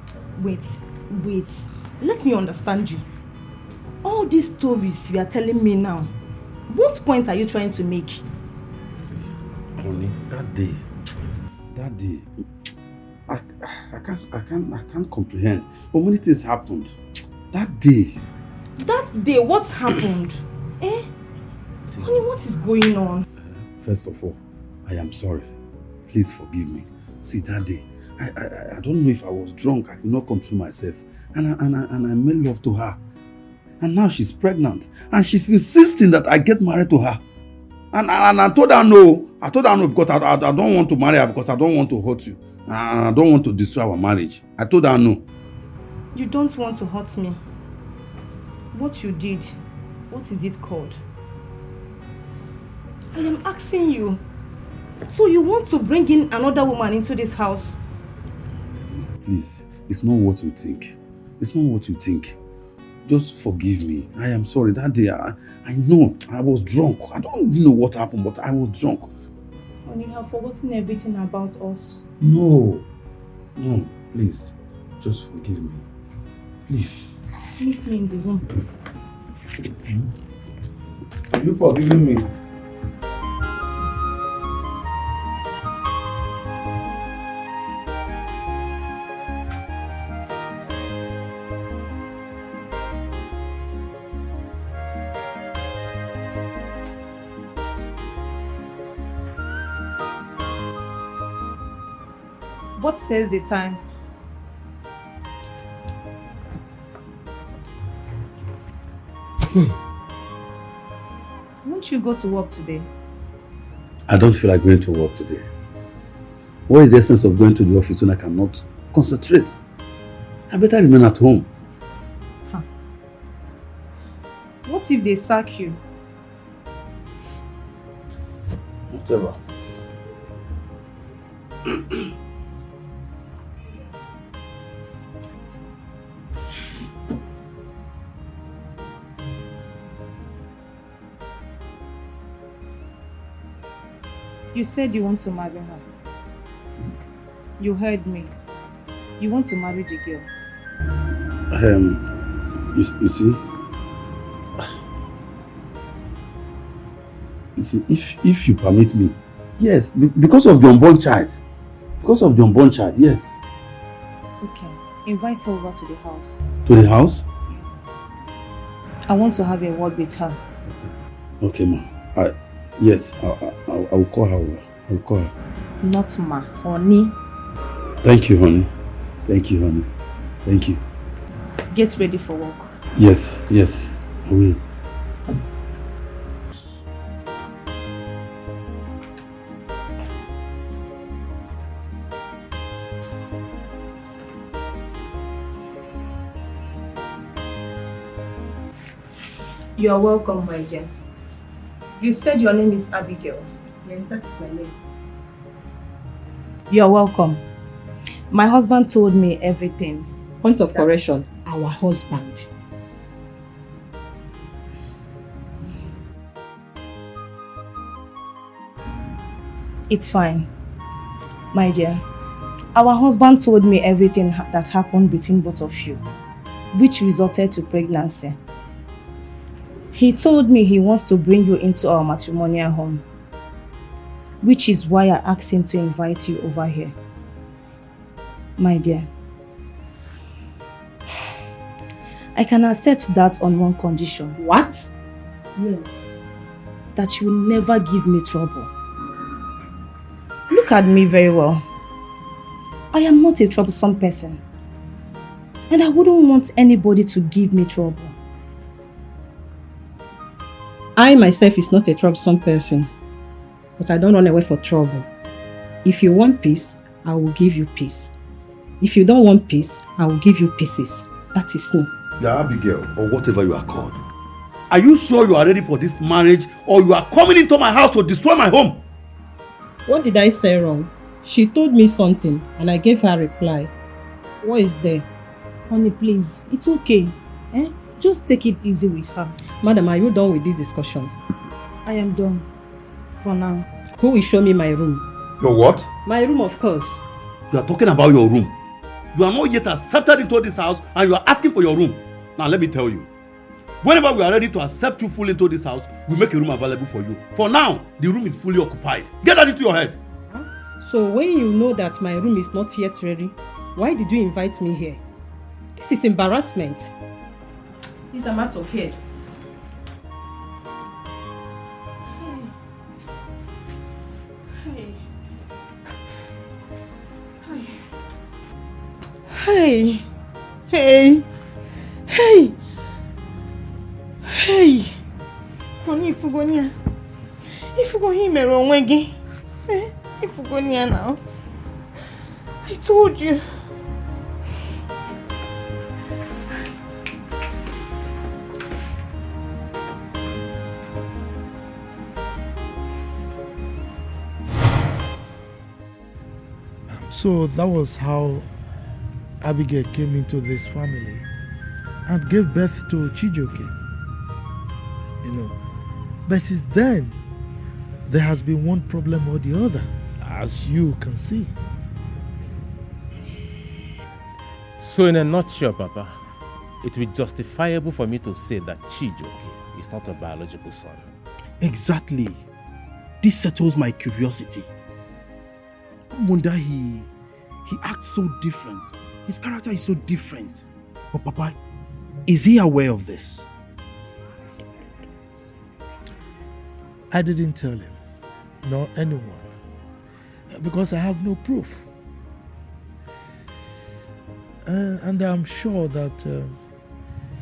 Let me understand you. All these stories you are telling me now, what point are you trying to make? See, honey, that day, I can't comprehend. But many things happened. That day, what happened? Honey, what is going on? First of all, I am sorry. Please forgive me. See, that day, I don't know if I was drunk. I could not control myself. And I made love to her. And now she's pregnant. And she's insisting that I get married to her. And I told her no. I told her no because I don't want to marry her because I don't want to hurt you. And I don't want to destroy our marriage. I told her no. You don't want to hurt me. What you did, what is it called? I am asking you. So you want to bring in another woman into this house? Please, it's not what you think. It's not what you think. Just forgive me. I am sorry. That day, I know I was drunk. I don't even know what happened, but I was drunk. Honey, you have forgotten everything about us. No, please. Just forgive me. Please. Meet me in the room. Are you forgiving me? What says the time? Won't you go to work today? I don't feel like going to work today. What is the essence of going to the office when I cannot concentrate? I better remain at home. What if they sack you? Whatever. You said you want to marry her. You heard me. You want to marry the girl. You see, if you permit me, yes, because of the unborn child. Because of the unborn child, yes. Okay, invite her over to the house. To the house? Yes. I want to have a word with her. Okay, ma. Yes, I will call her over. I will call her. Not ma, honey. Thank you, honey. Thank you, honey. Thank you. Get ready for work. Yes, I will. You are welcome, my dear. You said your name is Abigail. Yes, that is my name. You are welcome. My husband told me everything. Point of correction, our husband. It's fine. My dear, our husband told me everything that happened between both of you, which resulted to pregnancy. He told me he wants to bring you into our matrimonial home, which is why I asked him to invite you over here. My dear, I can accept that on one condition. What? Yes. That you will never give me trouble. Look at me very well. I am not a troublesome person. And I wouldn't want anybody to give me trouble. I myself is not a troublesome person, but I don't run away for trouble. If you want peace, I will give you peace. If you don't want peace, I will give you pieces. That is me. Yeah, Abigail, or whatever you are called. Are you sure you are ready for this marriage, or you are coming into my house to destroy my home? What did I say wrong? She told me something and I gave her a reply. What is there? Honey, please, it's okay. Just take it easy with her. Madam, are you done with this discussion? I am done. For now. Who will show me my room? Your what? My room, of course. You are talking about your room. You are not yet accepted into this house and you are asking for your room. Now let me tell you. Whenever we are ready to accept you fully into this house, we make a room available for you. For now, the room is fully occupied. Get that into your head. So when you know that my room is not yet ready, why did you invite me here? This is embarrassment. It's a matter of head. Hey, hey, hey, hey. Honey, if you go here mere onwe gị. If you go here now. I told you. So that was how Abigail came into this family and gave birth to Chijioke. But since then, there has been one problem or the other, as you can see. So in a nutshell, Papa, it will be justifiable for me to say that Chijioke is not a biological son. Exactly. This settles my curiosity. No wonder he acts so different. His character is so different. But Papa, is he aware of this? I didn't tell him, nor anyone, because I have no proof. And I'm sure that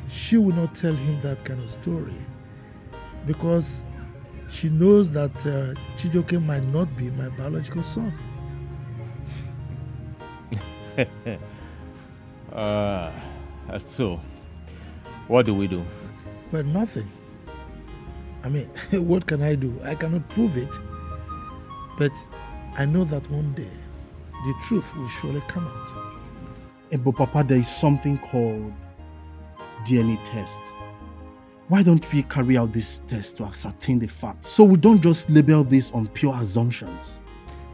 she will not tell him that kind of story, because she knows that Chijioke might not be my biological son. So, what do we do? Well, nothing. I mean, what can I do? I cannot prove it. But I know that one day, the truth will surely come out. But Papa, there is something called DNA test. Why don't we carry out this test to ascertain the facts, so we don't just label this on pure assumptions?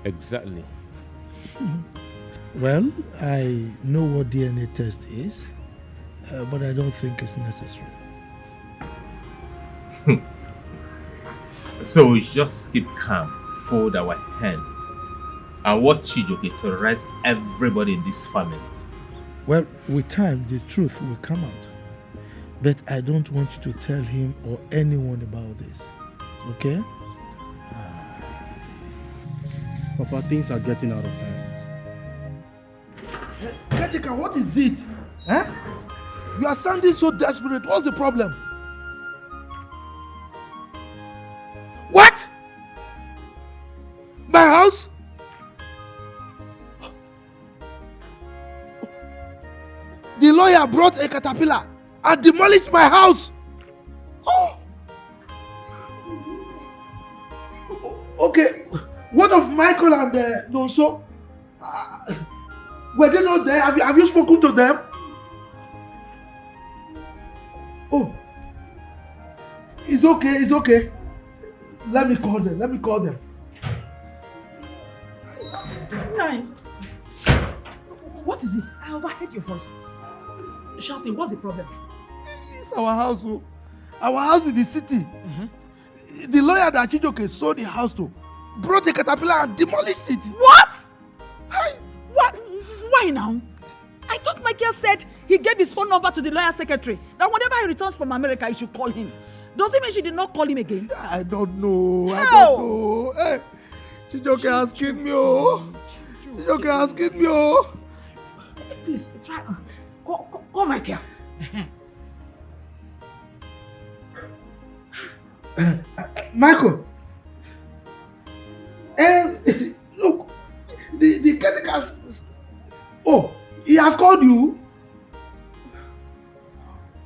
Exactly. Well, I know what DNA test is, but I don't think it's necessary. So we just keep calm, fold our hands, and watch Chijioke terrorize everybody in this family. Well, with time, the truth will come out. But I don't want you to tell him or anyone about this. Okay? Papa, things are getting out of hands. Katika, what is it? You are sounding so desperate. What's the problem? What? My house? The lawyer brought a caterpillar and demolished my house. Oh. Okay. What of Michael and Nonso? Were they not there? Have you spoken to them? Oh. It's okay, it's okay. Let me call them. Nine. What is it? I overheard your voice. Shouting, what's the problem? It's our house. Our house in the city. The lawyer that Chijioke sold the house to brought a caterpillar and demolished it. What? What? Why now? I thought Michael said he gave his phone number to the lawyer secretary. That whenever he returns from America, he should call him. Does it mean she did not call him again? I don't know. How? I don't know. Hey, Chijioke has killed me. Chijioke has killed me. Please, try. Call Michael. Michael. Look, the caretaker. Oh, he has called you.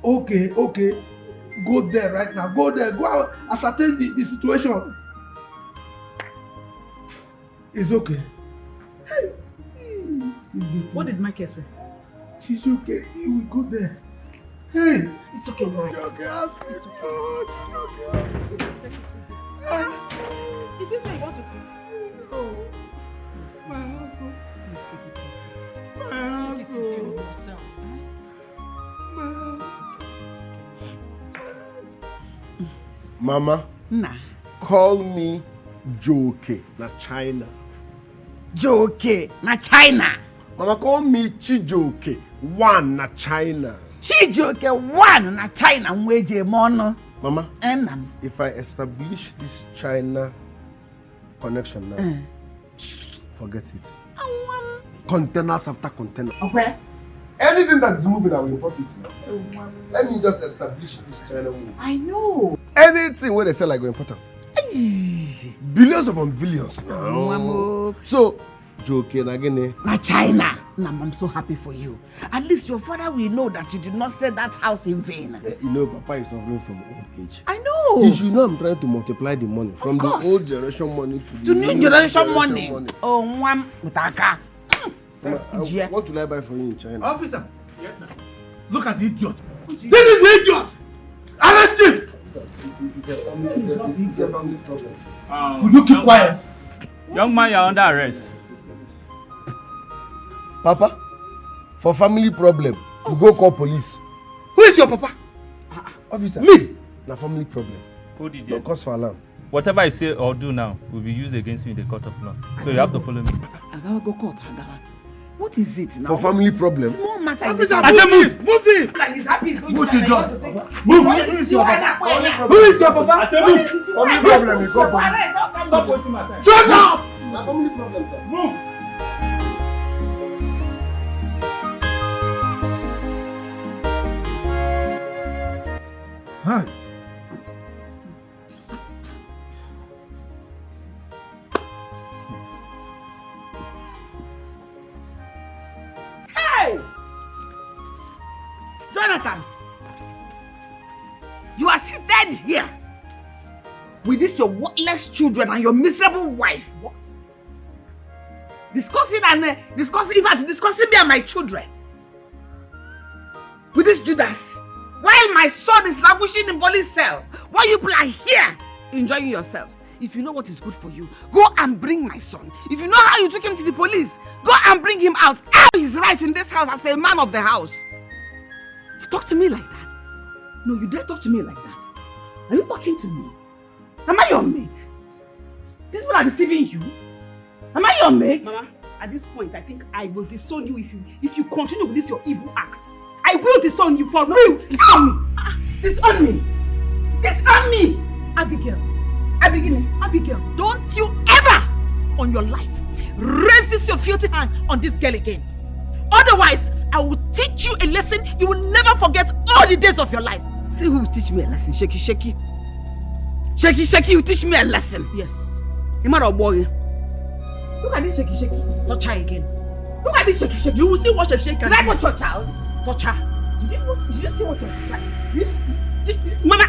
Okay. go there right now. Go there. Go out, ascertain the situation. It's okay. Hey. What did Michael say? She's okay. He will go there. Hey. It's okay, Mama. It's okay. It's okay. Is this where you want to sit? Oh. My hustle. My hustle. Take it easy on yourself. Mama, Nah. call me Joke, na China. Joke, na China. Mama, call me Chijoke, one na China. Chijoke, one na China, mweje mono. Mama, Enam. if I establish this China connection now, forget it. Containers after container. Okay. Anything that is moving, I will import it now. Let me just establish this China move. I know. Anything where they sell, I go import them. Billions upon billions. So, joking again. Na China. Nam, I'm so happy for you. At least your father will know that you did not sell that house in vain. You know, Papa is suffering from old age. I know. You should know I'm trying to multiply the money from the old generation money to the new generation money. Oh, one mutaka. What will I buy for you in China? Officer. Yes, sir. Look at the idiot. This is the idiot. Arrest him. It's a family problem. Will you keep quiet? Young man, you're under arrest. Papa, for family problem, you go call police. Who is your papa? Officer. Me. Na family problem. Hold it No there. cause for alarm. Whatever I say or do now will be used against you in the court of law. So you have to follow me. Agawa go court, Agawa. What is it now? For family problem. Small matter. Officer, move it. Like he's happy. He's going Move to to John. Move. Who is your papa? Who is your papa? Family problem is call police. Stop wasting my time. Shut up. Na family problem, sir. Move. Hi. Hey! Jonathan! You are seated here with this your worthless children and your miserable wife. What? Discussing me and my children. With this Judas. While my son is languishing in police cell. While you people are here enjoying yourselves. If you know what is good for you, go and bring my son. If you know how you took him to the police, go and bring him out. How he's right in this house as a man of the house. You talk to me like that? No, you dare talk to me like that. Are you talking to me? Am I your mate? These people are deceiving you. Am I your mate? Mama, at this point, I think I will disown you if you continue with this your evil acts. I will disown you for real. Disown me. Disown me. Disown me. Abigail. Abigail, don't you ever on your life raise this your filthy hand on this girl again. Otherwise, I will teach you a lesson you will never forget all the days of your life. See who will teach me a lesson? Shaky. Shaky, you teach me a lesson. Yes. You matter boy. Look at this shaky. Touch her again. Look at this shaky. You will see what shaky can do. Did I touch your child? Touch her. Did you see what you're like? This mama.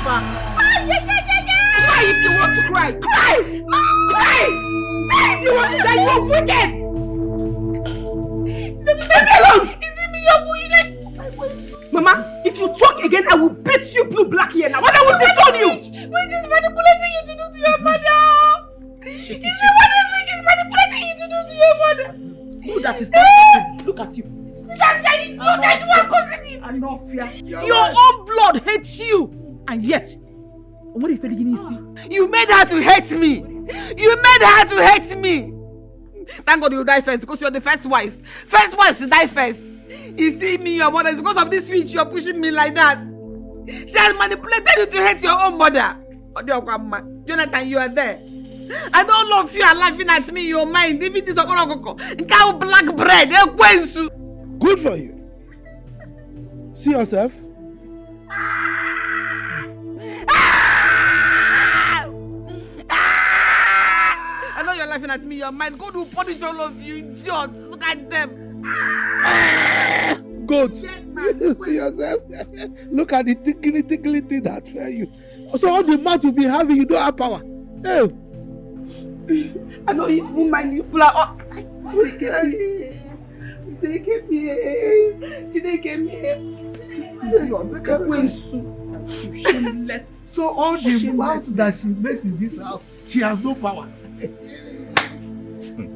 Cry if you want to cry. Cry! Cry if you want to die. You are wicked. Leave me alone. Is it me your bullshit? Mama, if you talk again, I will beat you blue black here now. What I will disown you. What is manipulating you to do to your mother? Is it what is manipulating you to do to your mother? Who that is that? Look at you. Your own blood hates you, and yet, what if you made her to hate me? You made her to hate me. Thank God you die first because you're the first wife. First wife to die first. You see me, your mother, because of this switch you're pushing me like that. She has manipulated you to hate your own mother. Jonathan, you are there. I don't love you are laughing at me in your mind. Even this cow black bread. Good for you. See yourself. I know you're laughing at me in your mind. God will punish all of you idiots. Look at them. goat. You see yourself? Look at the tickly thing that fell you. So all the mouth you be having, you don't have power. Hey. I know you won't mind you full of. Shameless. So all the mouth that she makes in this house, she has no power.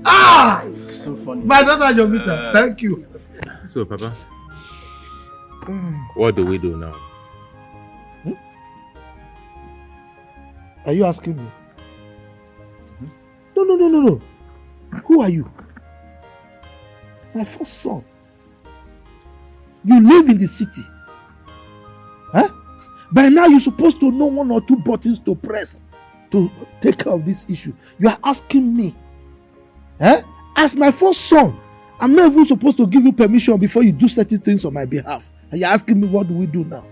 Ah! So funny. My daughter Jovita, thank you. So, Papa, what do we do now? Are you asking me? No. Who are you? My first son. You live in the city. Huh? By now you're supposed to know one or two buttons to press to take care of this issue. You are asking me. Huh? As my first son, I'm not even supposed to give you permission before you do certain things on my behalf. And you're asking me what do we do now?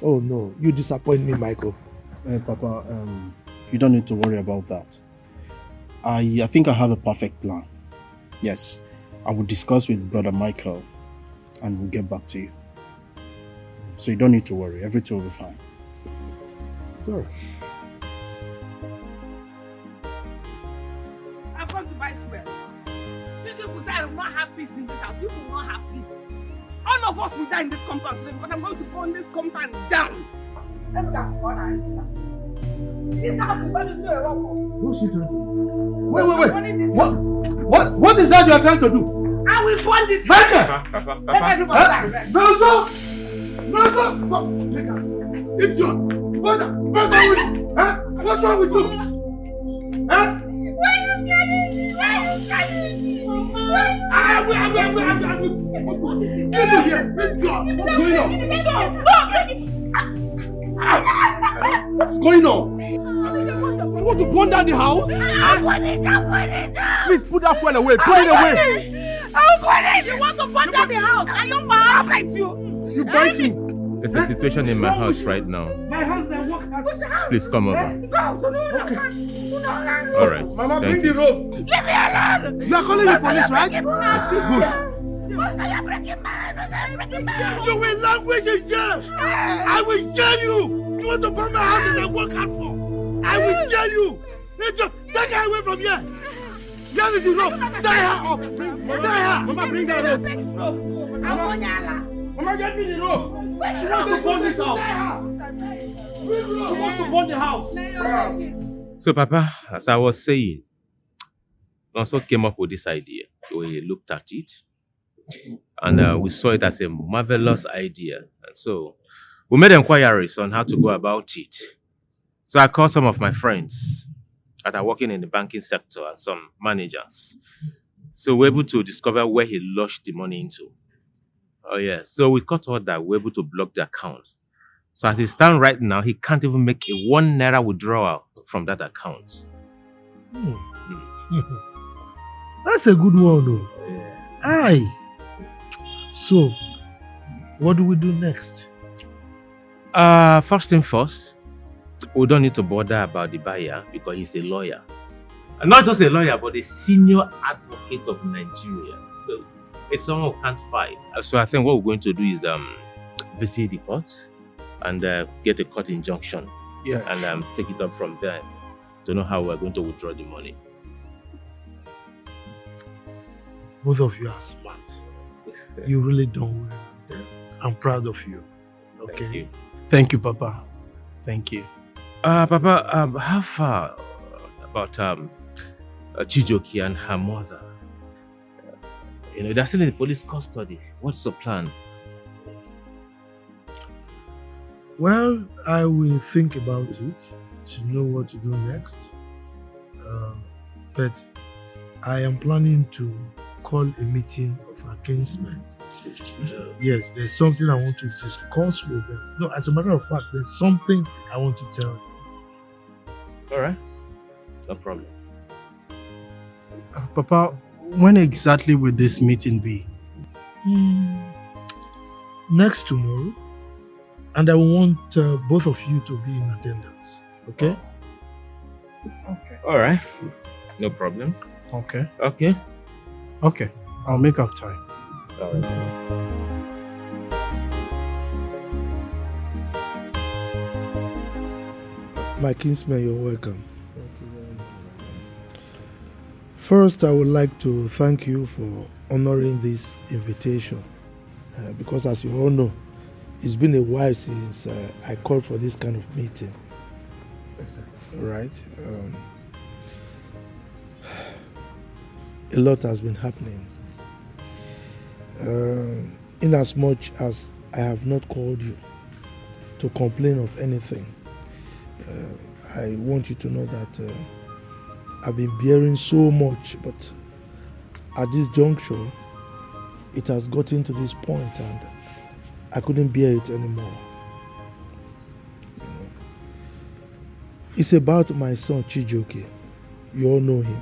Oh no, you disappoint me, Michael. Papa, you don't need to worry about that. I think I have a perfect plan. Yes, I will discuss with Brother Michael and we'll get back to you. So you don't need to worry, everything will be fine. Sorry. I've come to buy fuel. Since people say I will not have peace in this house, you will not have peace. All of us will die in this compound today because I'm going to burn this compound down. This house is going to do a rock. What's she trying to do? Wait. What is that you are trying to do? I will burn this Michael! Let everybody die. No, idiot! What's wrong with you? Huh? Why are you scaring me? Get me here! Idiot! What's going on? What's going on? You want to burn down the house? I'll burn it. Please put that fuel away. Put it away. I'll burn it. You want to burn down the house? I don't bite you. You bite me. There's a situation in my house right now. My house then walk out. Please come over. Go. All right. Mama, Thank bring you. the rope. Leave me alone. You are calling the police, right? Yes. Good. You will language in jail. I will jail you. You want to burn my house and then work out for? I will jail you. Take her away from here. Here is the rope. Tie her up. Tie her. Mama, bring that rope. Mama, get me the rope. She wants to burn this house. She wants to burn the house. So, Papa, as I was saying, we also came up with this idea. We looked at it, and we saw it as a marvelous idea. And so, we made inquiries on how to go about it. So, I called some of my friends that are working in the banking sector and some managers. So, we're able to discover where he lodged the money into. Oh, yeah. So, we got out that we're able to block the account. So, as it stands right now, he can't even make a 1 naira withdrawal from that account. That's a good one, though. Aye. So, what do we do next? First thing first, we don't need to bother about the buyer because he's a lawyer. And not just a lawyer, but a senior advocate of Nigeria. So, it's someone who can't fight. So, I think what we're going to do is visit the court and get a court injunction. Yeah. And take it up from there to know how we're going to withdraw the money. Both of you are smart. You really done well. I'm proud of you. Okay. Thank you, Papa. Thank you. Papa, how far about Chijoki and her mother? They're still in the police custody. What's the plan? Well, I will think about it to know what to do next. But I am planning to call a meeting of our kinsmen. Yes, there's something I want to discuss with them. No, as a matter of fact, there's something I want to tell you. All right. No problem. Papa, when exactly will this meeting be? Next tomorrow. And I want both of you to be in attendance. Okay? Okay. All right. No problem. Okay. Okay. Okay. I'll make up time. All right. My kinsman, you're welcome. First, I would like to thank you for honoring this invitation because, as you all know, it's been a while since I called for this kind of meeting. Right? A lot has been happening. In as much as I have not called you to complain of anything, I want you to know that I've been bearing so much, but at this juncture, it has gotten to this point and I couldn't bear it anymore. It's about my son Chijoke. You all know him.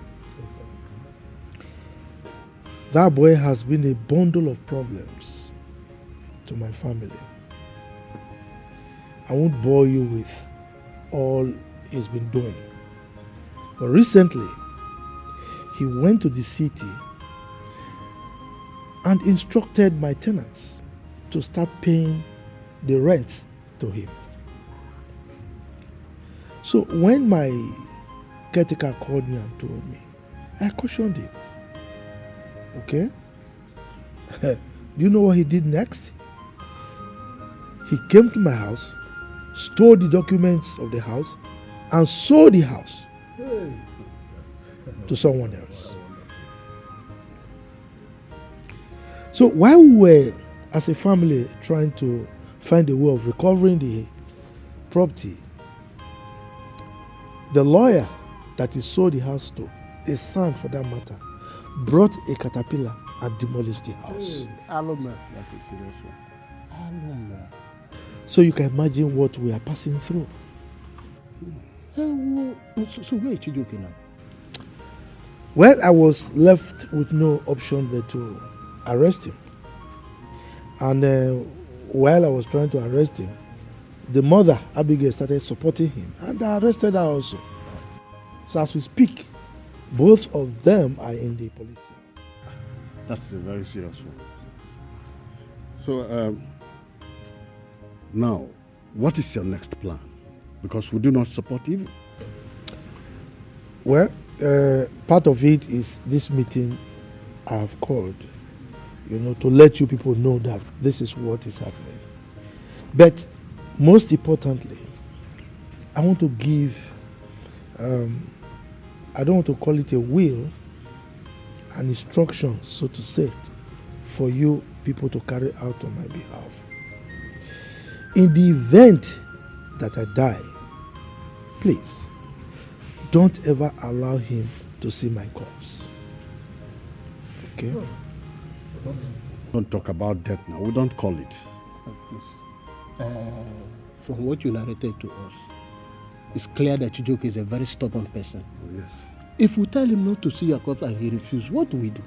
That boy has been a bundle of problems to my family. I won't bore you with all he's been doing. But recently, he went to the city and instructed my tenants to start paying the rent to him. So when my caretaker called me and told me, I cautioned him. Okay? Do you know what he did next? He came to my house, stole the documents of the house, and sold the house to someone else. So while we were, as a family, trying to find a way of recovering the property, the lawyer that he sold the house to, his son for that matter, brought a caterpillar and demolished the house. That's a serious one. So you can imagine what we are passing through. So where is Chijoke now? Well, I was left with no option but to arrest him. And while I was trying to arrest him, the mother, Abigail, started supporting him, and I arrested her also. So as we speak, both of them are in the police cell. That's a very serious one. So, now, what is your next plan? Because we do not support evil. Well, part of it is this meeting I have called, to let you people know that this is what is happening. But most importantly, I want to give, I don't want to call it a will, an instruction, so to say, for you people to carry out on my behalf. In the event that I die, please, don't ever allow him to see my corpse. Okay? Don't talk about death now. We don't call it. From what you narrated to us, it's clear that Chijoke is a very stubborn person. Oh, yes. If we tell him not to see your corpse and he refuses, what do we do?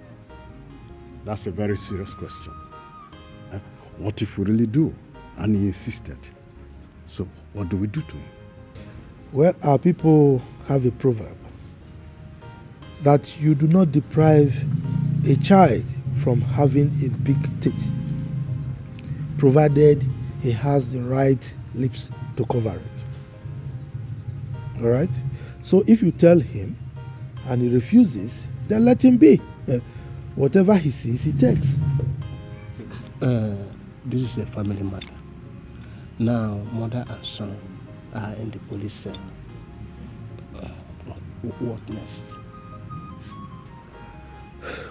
That's a very serious question. What if we really do? And he insisted. So what do we do to him? Well, our people have a proverb that you do not deprive a child from having a big teeth, provided he has the right lips to cover it. All right? So if you tell him and he refuses, then let him be. Whatever he sees, he takes. This is a family matter. Now, mother and son are in the police cell. What next?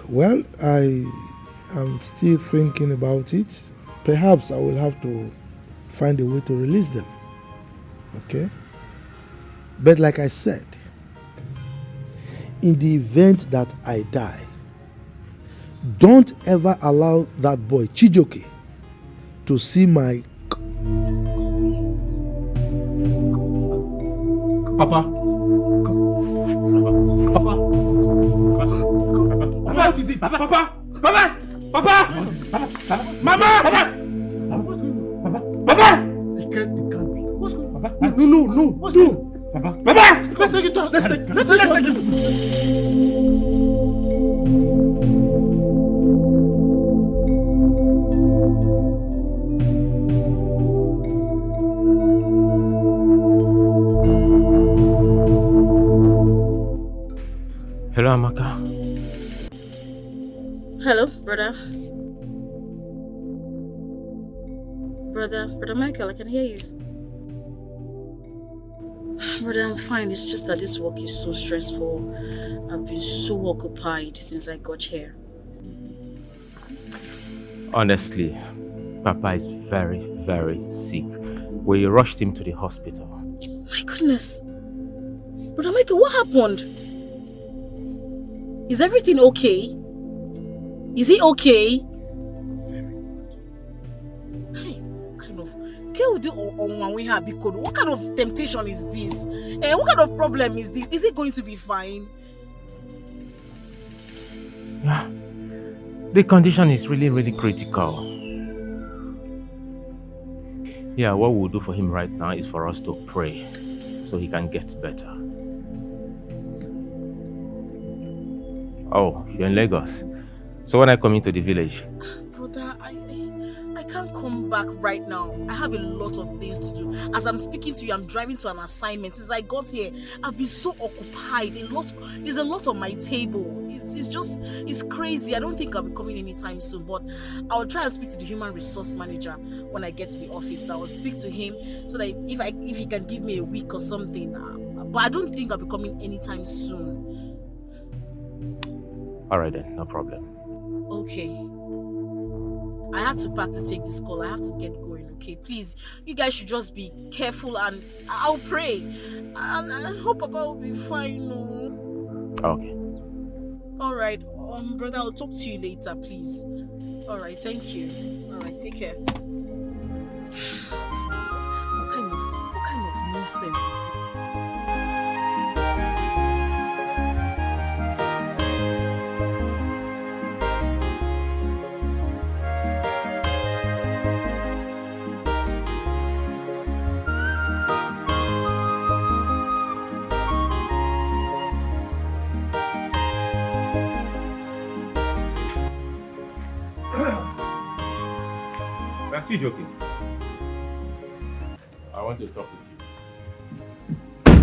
Well, I am still thinking about it. Perhaps I will have to find a way to release them. Okay? But like I said, in the event that I die, don't ever allow that boy, Chijoke, to see my... Papa. Papa. What is it? Papa. Papa. Papa. Papa. Mama. Papa. Papa. It can't be. What's going on? Papa. No. Papa. Papa. Let's take it down. Let's take it. Amaka. Hello, brother. Brother Michael, I can hear you. Brother, I'm fine. It's just that this work is so stressful. I've been so occupied since I got here. Honestly, Papa is very, very sick. We rushed him to the hospital. My goodness. Brother Michael, what happened? Is everything okay? Is he okay? What kind of temptation is this? What kind of problem is this? Is it going to be fine? Yeah. The condition is really, really critical. Yeah, what we'll do for him right now is for us to pray so he can get better. Oh, you're in Lagos. So when I come into the village? Brother, I can't come back right now. I have a lot of things to do. As I'm speaking to you, I'm driving to an assignment. Since I got here, I've been so occupied. There's a lot on my table. It's crazy. I don't think I'll be coming anytime soon, but I'll try and speak to the human resource manager when I get to the office. I'll speak to him so that if he can give me a week or something. But I don't think I'll be coming anytime soon. All right then, no problem. Okay. I have to pack to take this call. I have to get going, okay? Please, you guys should just be careful and I'll pray. And I hope Papa will be fine, no? Okay. Alright, brother, I'll talk to you later, please. Alright, thank you. Alright, take care. What kind of nonsense is this? Are you joking? I want to talk with you.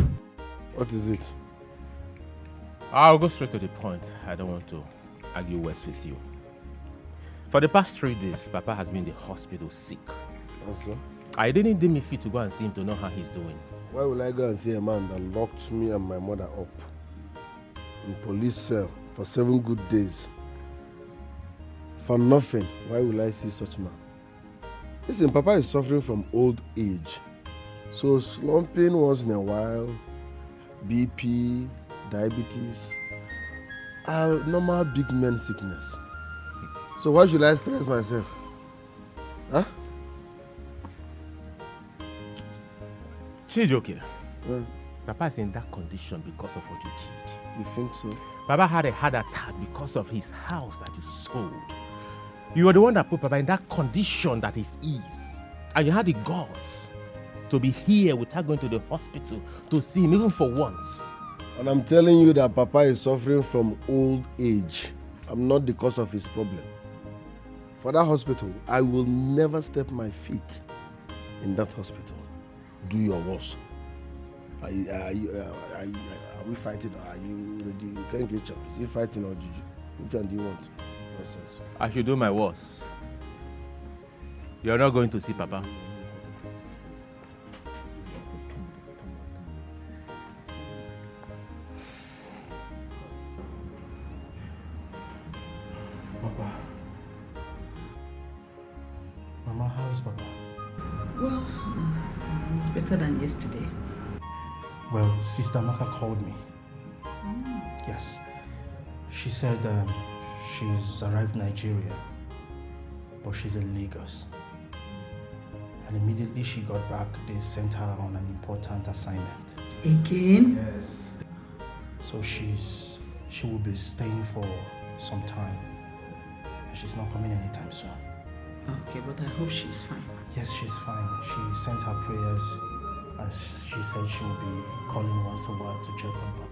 What is it? I'll go straight to the point. I don't want to argue words with you. For the past 3 days, Papa has been in the hospital sick. Okay. I didn't deem me fit to go and see him to know how he's doing. Why will I go and see a man that locked me and my mother up in police cell for 7 good days? For nothing. Why will I see such man? Listen, Papa is suffering from old age. So slumping once in a while, BP, diabetes, are normal big man sickness. So why should I stress myself? Huh? Chijoke, Papa is in that condition because of what you did. You think so? Papa had a heart attack because of his house that you sold. You were the one that put Papa in that condition that is ease. And you had the guts to be here without going to the hospital to see him even for once. And I'm telling you that Papa is suffering from old age. I'm not the cause of his problem. For that hospital, I will never step my feet in that hospital. Do your worst. Are we fighting or are you ready? You can't get up. Is he fighting or juju? Which one do you want? Nonsense. I should do my worst. You're not going to see Papa. Papa. Mama, how is Papa? Well, it's better than yesterday. Well, Sister Maka called me. Yes. She said she's arrived in Nigeria, but she's in Lagos. And immediately she got back, they sent her on an important assignment. Again? Yes. So she will be staying for some time. And she's not coming anytime soon. Okay, but I hope she's fine. Yes, she's fine. She sent her prayers, and she said she will be calling once in a while to check on Papa.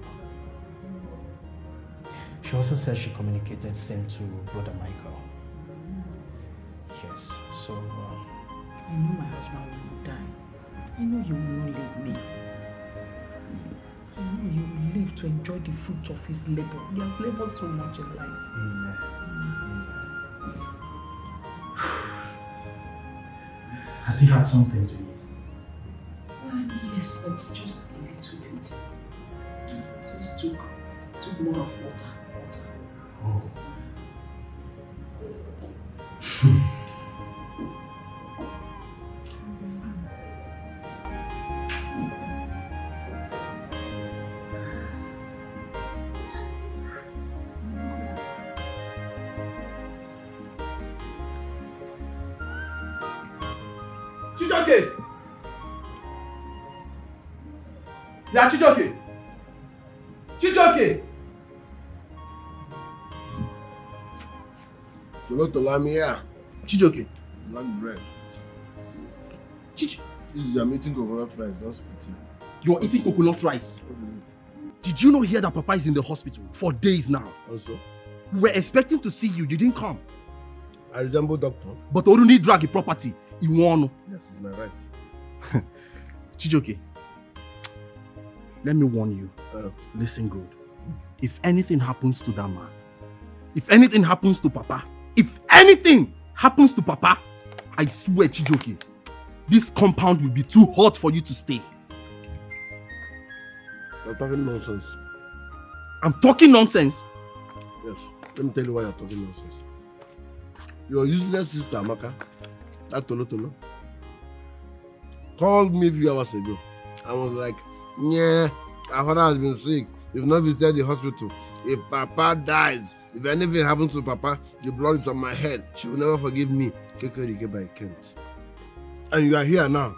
She also said she communicated same to Brother Michael. Yes, so... I know my husband will not die. I know he will not leave me. I know now you will live to enjoy the fruit of his labor. He has labored so much in life. Amen. Has he had something to eat? Yes, but just a little bit. Just took more of water. Oh. Chijoke! Yeah, Chijoke! Chijoke! Tolotolamiya. Chijoke. Black bread. This is I'm eating coconut rice, don't spit it. You're eating coconut rice? Did you not hear that Papa is in the hospital for days now? Also? We were expecting to see you, you didn't come. I resemble doctor. But Oruni drag a property. You won. Yes, it's my rice. Chijoke, let me warn you. Listen good. If anything happens to that man, if anything happens to Papa, if anything happens to Papa, I swear, Chijoke, this compound will be too hot for you to stay. You're talking nonsense. I'm talking nonsense? Yes. Let me tell you why you're talking nonsense. Your useless sister, Amaka, that Tolo, called me a few hours ago. I was like, yeah, our father has been sick. We've not visited the hospital. If Papa dies, if anything happens to Papa, the blood is on my head. She will never forgive me. I can't. And you are here now.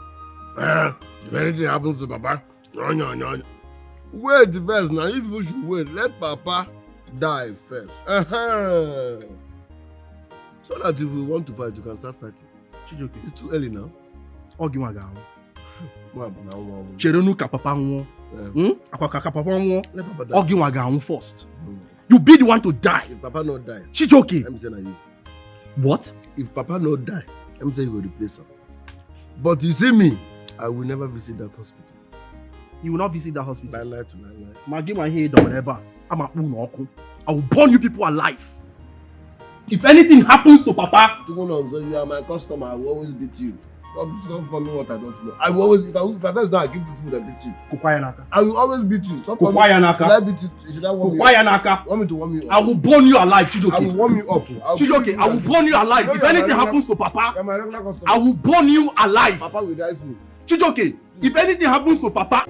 If anything happens to Papa, no. Wait first now. You people should wait. Let Papa die first. So that if we want to fight, you can start fighting. Chijoke, it's too early now. Cheronu ka Papa nwo. Akwaka Papa nwo. Oginwa ga nwo first. You be the one to die. If Papa not die, Chijoke. I'm saying you. What? If Papa not die, I'm saying you will replace him. But you see me, I will never visit that hospital. You will not visit that hospital? I lie to lie. Magi my head or whatever. I will burn you people alive. If anything happens to Papa, you are my customer. I will always beat you. Stop for me what I don't know. I will always, if I first I give you food, I beat you. I will always beat you. Stop for me. Should I beat you? Should I warm you up? Want me to warm you up? I will burn you alive, Chijoke. I will warm you up. Chijoke, I will burn you alive. If anything happens to Papa, I will burn you alive. Papa will die soon. Chijoke, if anything happens to Papa,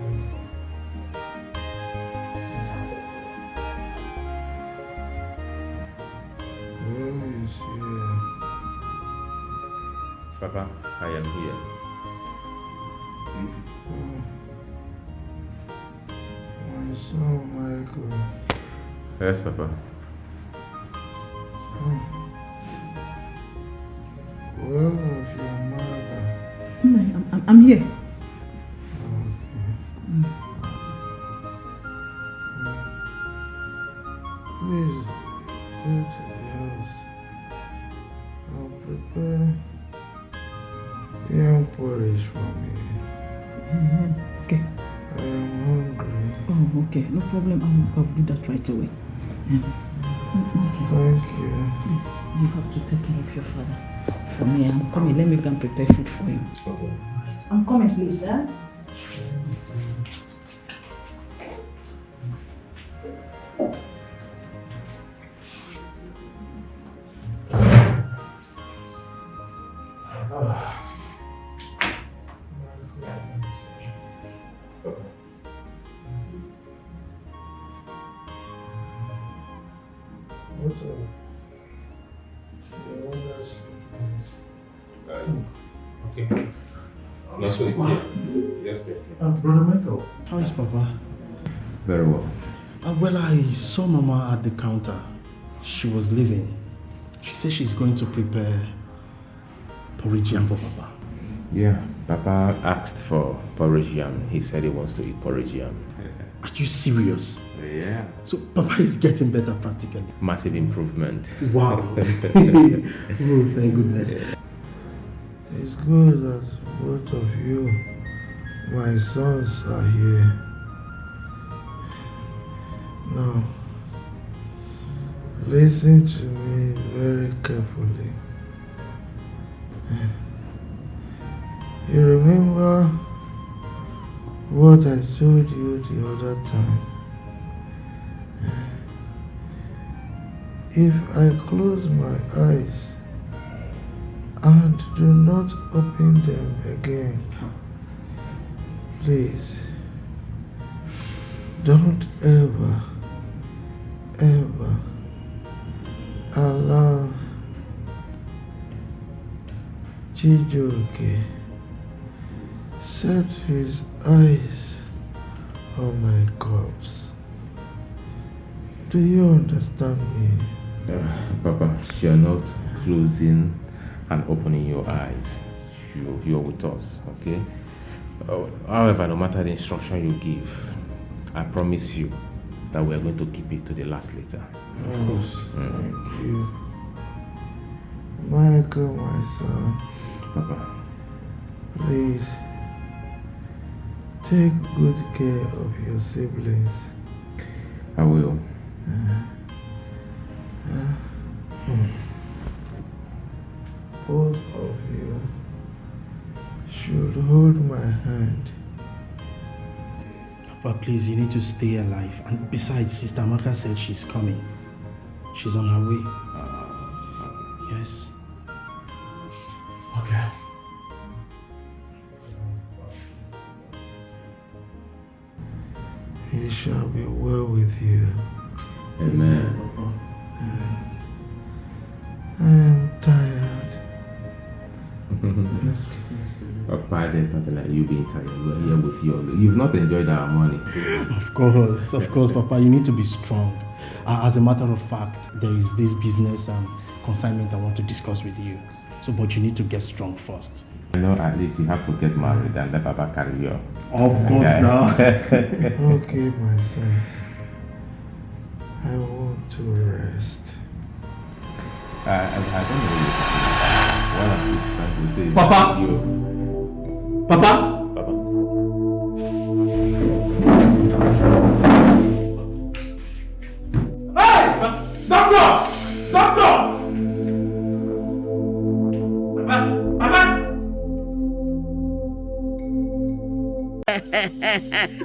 Papa, I am here. My son, Michael. Yes, Papa. Where was your mother? I'm here. Please go to the house. I'll prepare young porridge for me. Okay. I am hungry. Oh, okay. No problem. I'll do that right away. Thank you. Yes, you have to take care of your father. For me, I'm coming. Let me go and prepare food for him. Okay. Right. I'm coming, please, sir. Okay. So it's here. Yes, Brother Michael, how is Papa? Very well. Well, I saw Mama at the counter. She was leaving. She said she's going to prepare porridge yam for Papa. Yeah, Papa asked for porridge yam. He said he wants to eat porridge yam. Are you serious? Yeah. So Papa is getting better practically. Massive improvement. Wow. Oh, thank goodness. It's good that both of you, my sons, are here. Now, listen to me very carefully. You remember what I told you the other time? If I close my eyes and do not open them again, please don't ever allow Chijioke set his eyes on my corpse. Do you understand me? Papa, you're not closing and opening your eyes. You're with us, okay? However, no matter the instruction you give, I promise you that we're going to keep it to the last letter. Of course. Thank you. Michael, my son. Papa. Please, take good care of your siblings. I will. Both of you should hold my hand. Papa, please, you need to stay alive. And besides, Sister Amaka said she's coming. She's on her way. Yes. Okay. It shall be well with you. Amen. I am tired. Papa, there's nothing like you being tired. We're here with you. You've not enjoyed our money. Of course, Papa, you need to be strong. As a matter of fact, there is this business consignment I want to discuss with you. So, but you need to get strong first. You know, at least you have to get married and let Papa carry you. Of course, now. Okay, my sons. I want to rest. I don't know what I'm trying to say. Papa! Papa! Hey! Stop!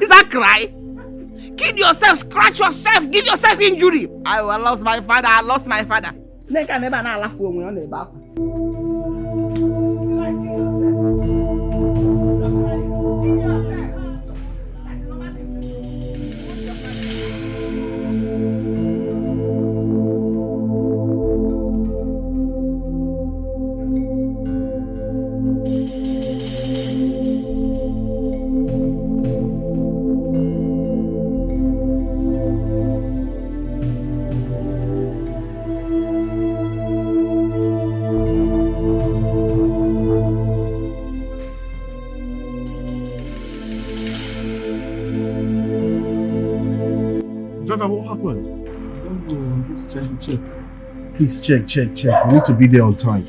Is that cry? Kill yourself, scratch yourself, give yourself injury. I lost my father. Neka never na laugh when we on the back. Driver, what happened? Check. Please check. We need to be there on time.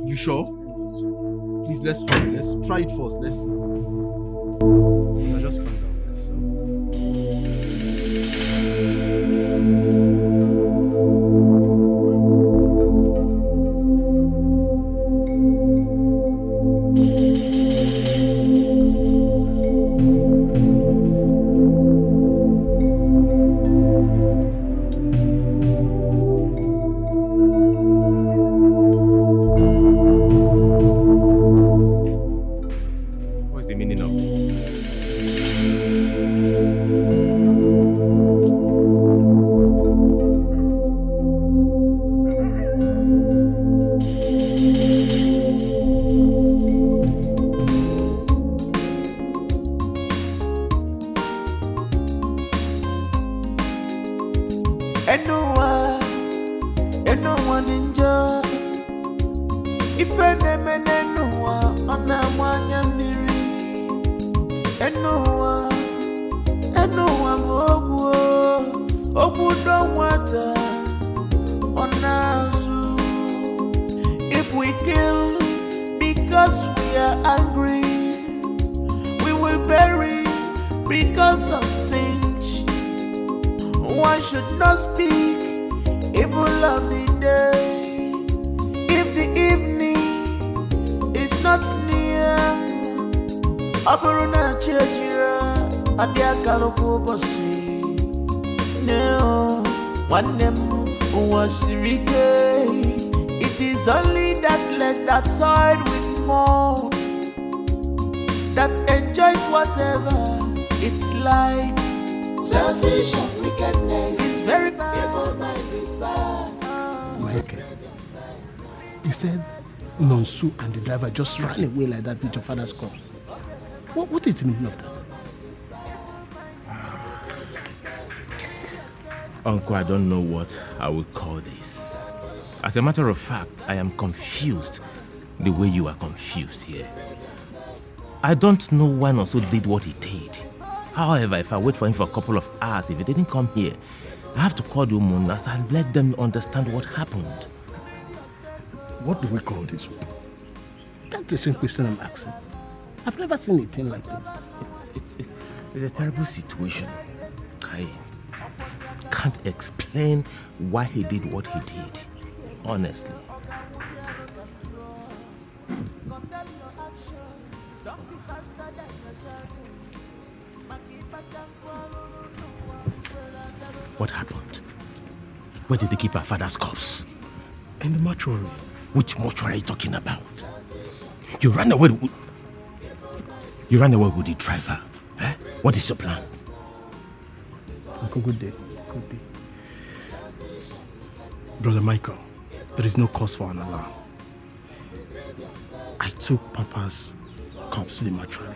You sure? Please, let's hurry. Let's try it first. Let's see. Now just calm down. If we kill because we are angry, bury because of stench. One should not speak evil of the day if the evening is not near. Aburuna chejira adia bossy. No, one them was regay. It is only that leg that soiled with mold that enjoys whatever it likes. Selfish and wickedness is very bad. Evil mind is bad. Maheke, you said Nonsu and the driver just ran away like that with your father's car. What is the meaning of that? Uncle, I don't know what I would call this. As a matter of fact, I am confused the way you are confused here. I don't know why Nonso did what he did. However, if I wait for him for a couple of hours, if he didn't come here, I have to call the Umunas and let them understand what happened. What do we call this? That's the same question I'm asking. I've never seen a thing like this. It's a terrible situation. I can't explain why he did what he did, honestly. What happened? Where did they keep our father's corpse? In the mortuary. Which mortuary are you talking about? You ran away with the driver. Eh? What is your plan? Uncle, good day. Good day. Brother Michael, there is no cause for an alarm. I took Papa's corpse to the mortuary.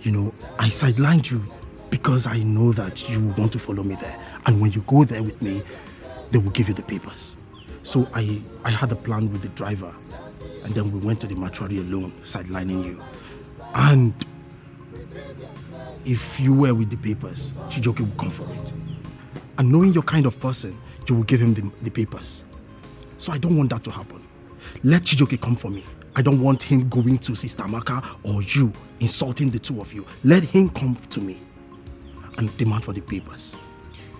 You know, I sidelined you because I know that you want to follow me there. And when you go there with me, they will give you the papers. So I had a plan with the driver. And then we went to the mortuary alone, sidelining you. And if you were with the papers, Chijoke will come for it. And knowing your kind of person, you will give him the papers. So I don't want that to happen. Let Chijoke come for me. I don't want him going to Sister Amaka or you, insulting the two of you. Let him come to me and demand for the papers.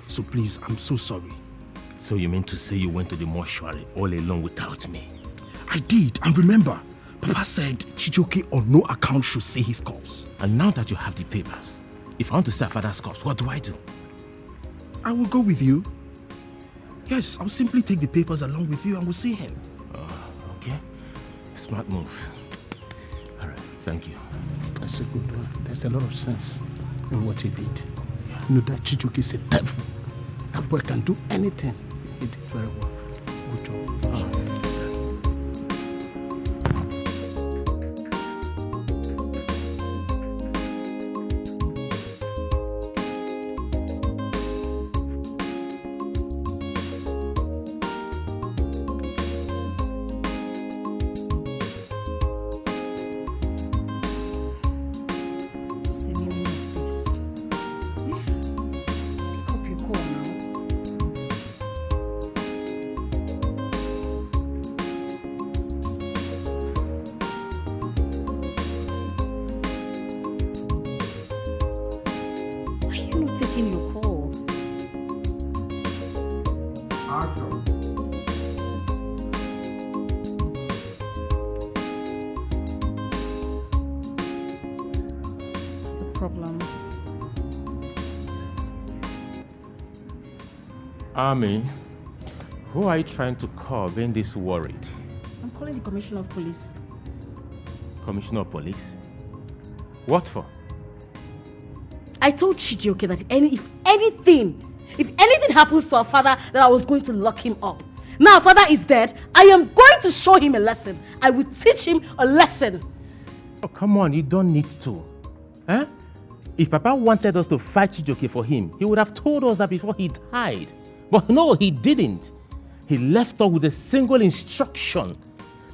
So please, I'm so sorry. So you mean to say you went to the mortuary all alone without me? I did, and remember, Papa said Chijoke on no account should see his corpse. And now that you have the papers, if I want to see our father's corpse, what do I do? I will go with you. Yes, I'll simply take the papers along with you and we'll see him. Okay. Smart move. All right, thank you. That's a good one. There's a lot of sense in what he did. You know that Chijoke is a devil. That boy can do anything. He did very well. Good job. Army, who are you trying to call being this worried? I'm calling the Commissioner of Police. Commissioner of Police? What for? I told Chijioke that if anything happens to our father, that I was going to lock him up. Now our father is dead, I am going to show him a lesson. I will teach him a lesson. Oh, come on, you don't need to. Huh? If Papa wanted us to fight Chijioke for him, he would have told us that before he died. But no, he didn't. He left us with a single instruction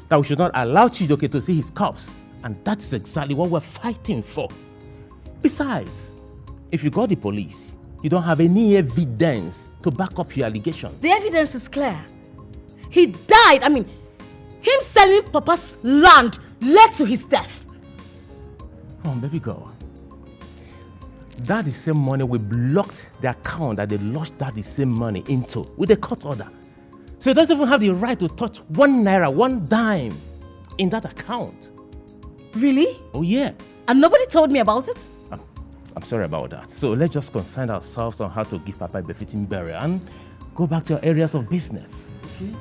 that we should not allow Chijioke to see his corpse. And that's exactly what we're fighting for. Besides, if you got the police, you don't have any evidence to back up your allegation. The evidence is clear. He died. Him selling Papa's land led to his death. Come on, baby girl. That the same money we blocked the account that they lodged that the same money into with a court order. So he doesn't even have the right to touch 1 naira, 1 dime in that account. Really? Oh yeah. And nobody told me about it? I'm sorry about that. So let's just concern ourselves on how to give Papa a befitting burial and go back to our areas of business. Okay?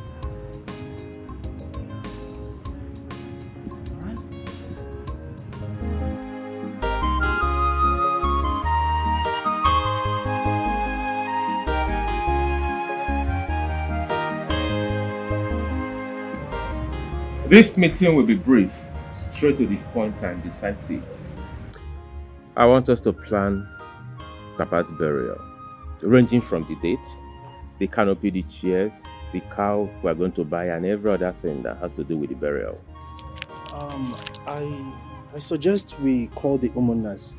This meeting will be brief, straight to the point and decisive. I want us to plan Papa's burial, ranging from the date, the canopy, the chairs, the cow we are going to buy, and every other thing that has to do with the burial. I suggest we call the homeowners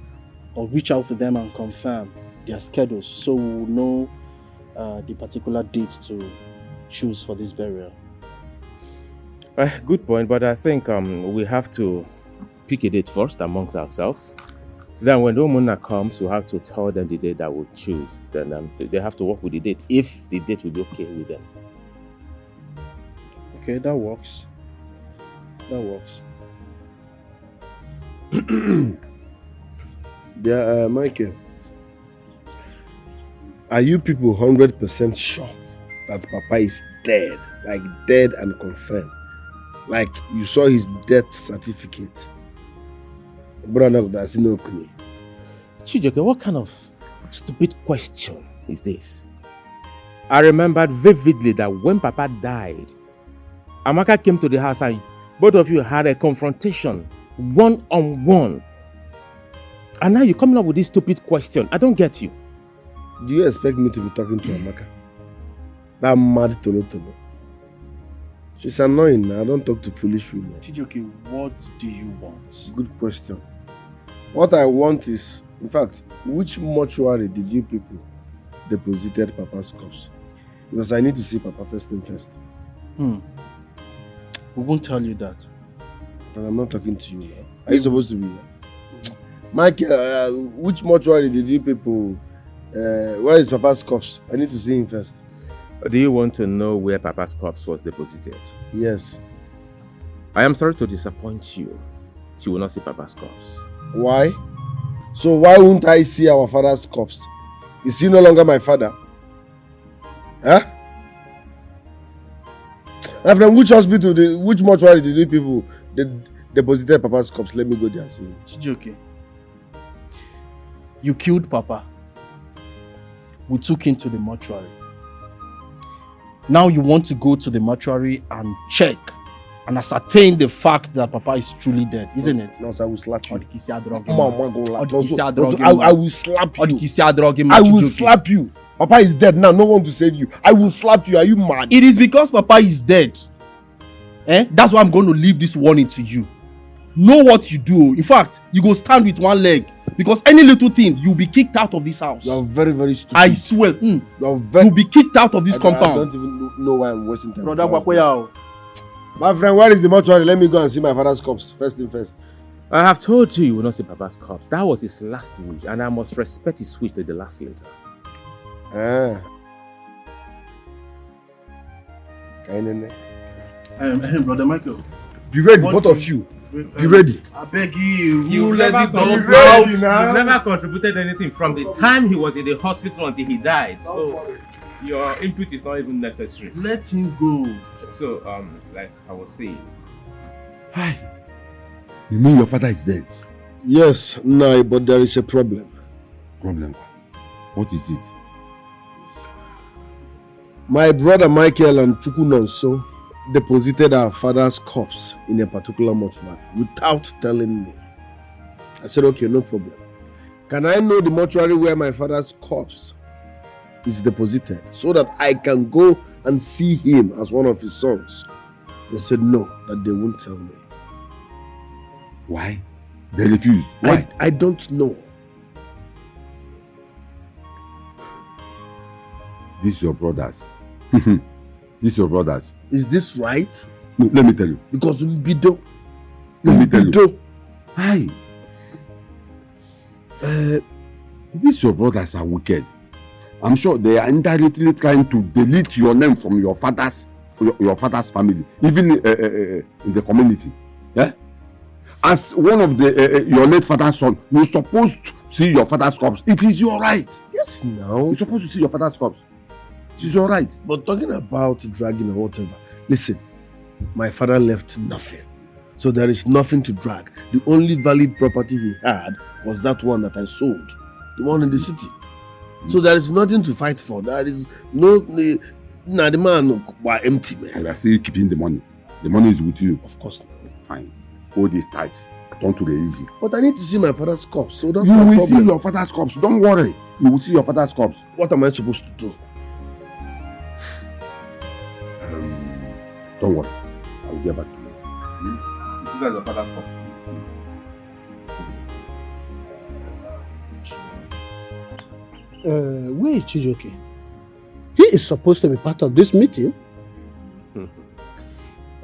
or reach out to them and confirm their schedules so we'll know the particular date to choose for this burial. Good point, but I think we have to pick a date first amongst ourselves. Then when the homeowner comes, we'll have to tell them the date that we'll choose. Then they have to work with the date, if the date will be okay with them. Okay, that works. That works. Yeah, Michael. Are you people 100% sure that Papa is dead? Like dead and confirmed? Like you saw his death certificate? Brother, that's no clue. Chijoke, what kind of stupid question is this? I remembered vividly that when Papa died, Amaka came to the house and both of you had a confrontation, one-on-one. And now you're coming up with this stupid question. I don't get you. Do you expect me to be talking to Amaka? That mad tolo. She's annoying. I don't talk to foolish women. Chijoke, what do you want? Good question. What I want is, in fact, which mortuary did you people deposited Papa's corpse? Because I need to see Papa first thing first. We won't tell you that. And I'm not talking to you now. Are you supposed to be here? Michael, which mortuary did you people... where is Papa's corpse? I need to see him first. Do you want to know where Papa's corpse was deposited? Yes. I am sorry to disappoint you. You will not see Papa's corpse. Why? So why won't I see our father's corpse? Is he no longer my father? Huh? And from which hospital, which mortuary did you people deposited Papa's corpse? Let me go there and see him. Chijoke, you killed Papa. We took him to the mortuary. Now you want to go to the mortuary and check and ascertain the fact that Papa is truly dead, isn't it? No, I will slap you. I will slap you. I will slap you. Papa is dead now, no one to save you. I will slap you. Are you mad? It is because Papa is dead. That's why I'm going to leave this warning to you. Know what you do. In fact, you go stand with one leg. Because any little thing, you'll be kicked out of this house. You are very, very stupid. I swear. You'll be kicked out of this compound. I don't even know why I'm wasting time. Brother Wakoyao. My friend, where is the mortuary? Let me go and see my father's corpse. First thing first. I have told you will not see Papa's corpse. That was his last wish, and I must respect his wish to the last letter. Brother Michael. Be ready, both of you. Be ready. I beg you. You let never the dogs out. You've never contributed anything from the time he was in the hospital until he died. So your input is not even necessary. Let him go. So, like I was saying. Hi. You mean your father is dead? Yes, no, but there is a problem. Problem? What is it? My brother Michael and Chukunonso deposited our father's corpse in a particular mortuary without telling me. I said, okay, no problem. Can I know the mortuary where my father's corpse is deposited so that I can go and see him as one of his sons? They said no, that they won't tell me. Why? They refused. Why? I don't know. These your brothers. These your brothers. Is this right? No, let me tell you. Because Mbido. Let me tell you. Hi. These your brothers are wicked. I'm sure they are indirectly trying to delete your name from your father's family, even in the community. Yeah? As one of your late father's son, you're supposed to see your father's corpse. It is your right. Yes, now. You're supposed to see your father's corpse. It is your right. But talking about dragging or whatever, listen, my father left nothing. So there is nothing to drag. The only valid property he had was that one that I sold. The one in the city. So there is nothing to fight for. There is no... the man was empty, man. And I are still keeping the money. The money is with you. Of course not. Fine. Hold this tight. Don't do the easy. But I need to see my father's corpse. So that's you my will problem. see your father's corpse. Don't worry. You will see your father's corpse. What am I supposed to do? Don't worry. I will get back to you. You see that your father's corpse. Where is Chijoke? He is supposed to be part of this meeting.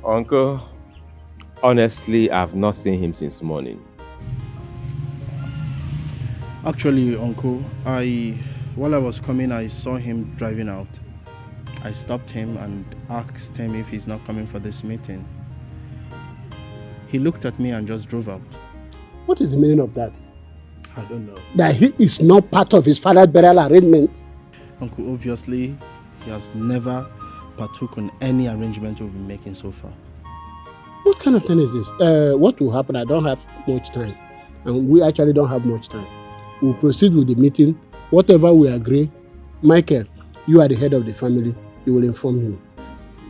Uncle, honestly, I've not seen him since morning. Actually, Uncle, while I was coming, I saw him driving out. I stopped him and asked him if he's not coming for this meeting. He looked at me and just drove out. What is the meaning of that? I don't know. That he is not part of his father's burial arrangement? Uncle, obviously, he has never partook in any arrangement we've been making so far. What kind of thing is this? What will happen? I don't have much time. And we actually don't have much time. We'll proceed with the meeting. Whatever we agree, Michael, you are the head of the family. You will inform him.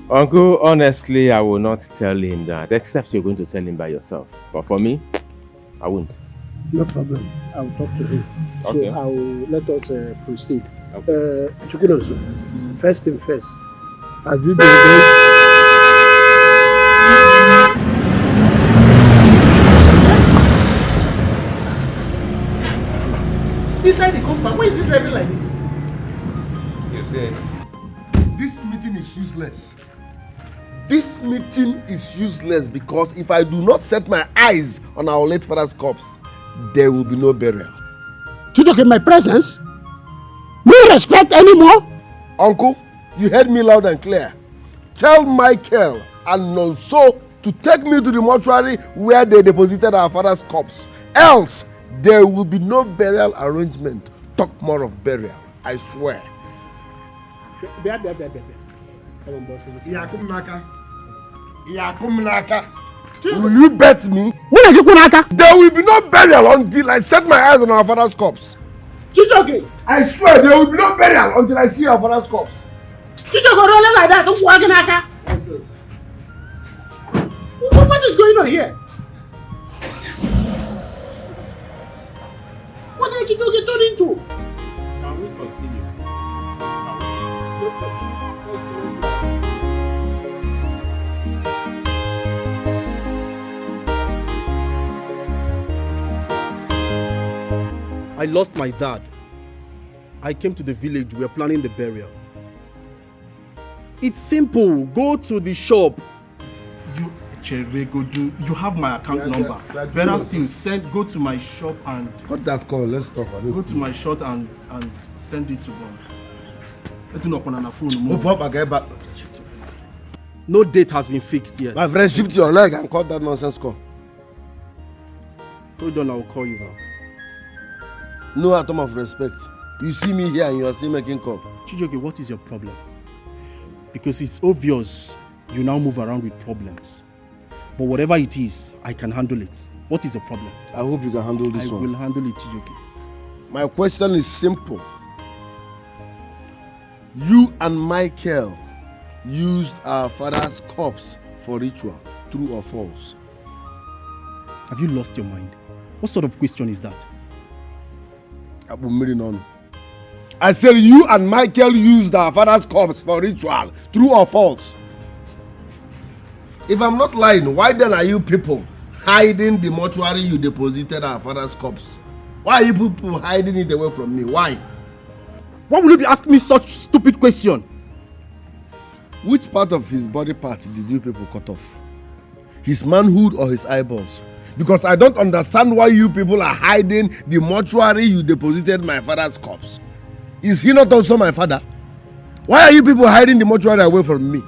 Uncle, honestly, I will not tell him that, except you're going to tell him by yourself. But for me, I won't. No problem. I'll talk to him. Okay. So let us proceed. Chukwudoso, first thing first. Have you been going? Inside the compound, why is he driving like this? You see. This meeting is useless. This meeting is useless because if I do not set my eyes on our late father's corpse, there will be no burial. Chijoke, in my presence? No respect anymore? Uncle, you heard me loud and clear. Tell Michael and Nonso to take me to the mortuary where they deposited our father's corpse. Else, there will be no burial arrangement. Talk more of burial, I swear. Will you bet me? There will be no burial until I set my eyes on our father's corpse. Chijoke! I swear there will be no burial until I see our father's corpse. Chijoke, rolling like that, don't walk in Aka. Nonsense. What is going on here? What did Chijoke turn into? Can we continue? I lost my dad. I came to the village, we are planning the burial. It's simple, go to the shop. You have my account number. Better still, go to my shop and... Cut that call, let's talk. Go to my shop and send it to them. No date has been fixed yet. My friend, shift your leg and cut that nonsense call. Hold on, I will call you back. No atom of respect. You see me here and you are still making call. Chijoke, what is your problem? Because it's obvious you now move around with problems. But whatever it is, I can handle it. What is the problem? I hope you can handle this one. I will handle it, Chijoke. My question is simple. You and Michael used our father's corpse for ritual. True or false? Have you lost your mind? What sort of question is that? I said you and Michael used our father's corpse for ritual. True or false? If I'm not lying, why then are you people hiding the mortuary you deposited our father's corpse? Why are you people hiding it away from me? Why? Why would you be asking me such stupid question? Which part of his body part did you people cut off? His manhood or his eyeballs? Because I don't understand why you people are hiding the mortuary you deposited my father's corpse. Is he not also my father? Why are you people hiding the mortuary away from me?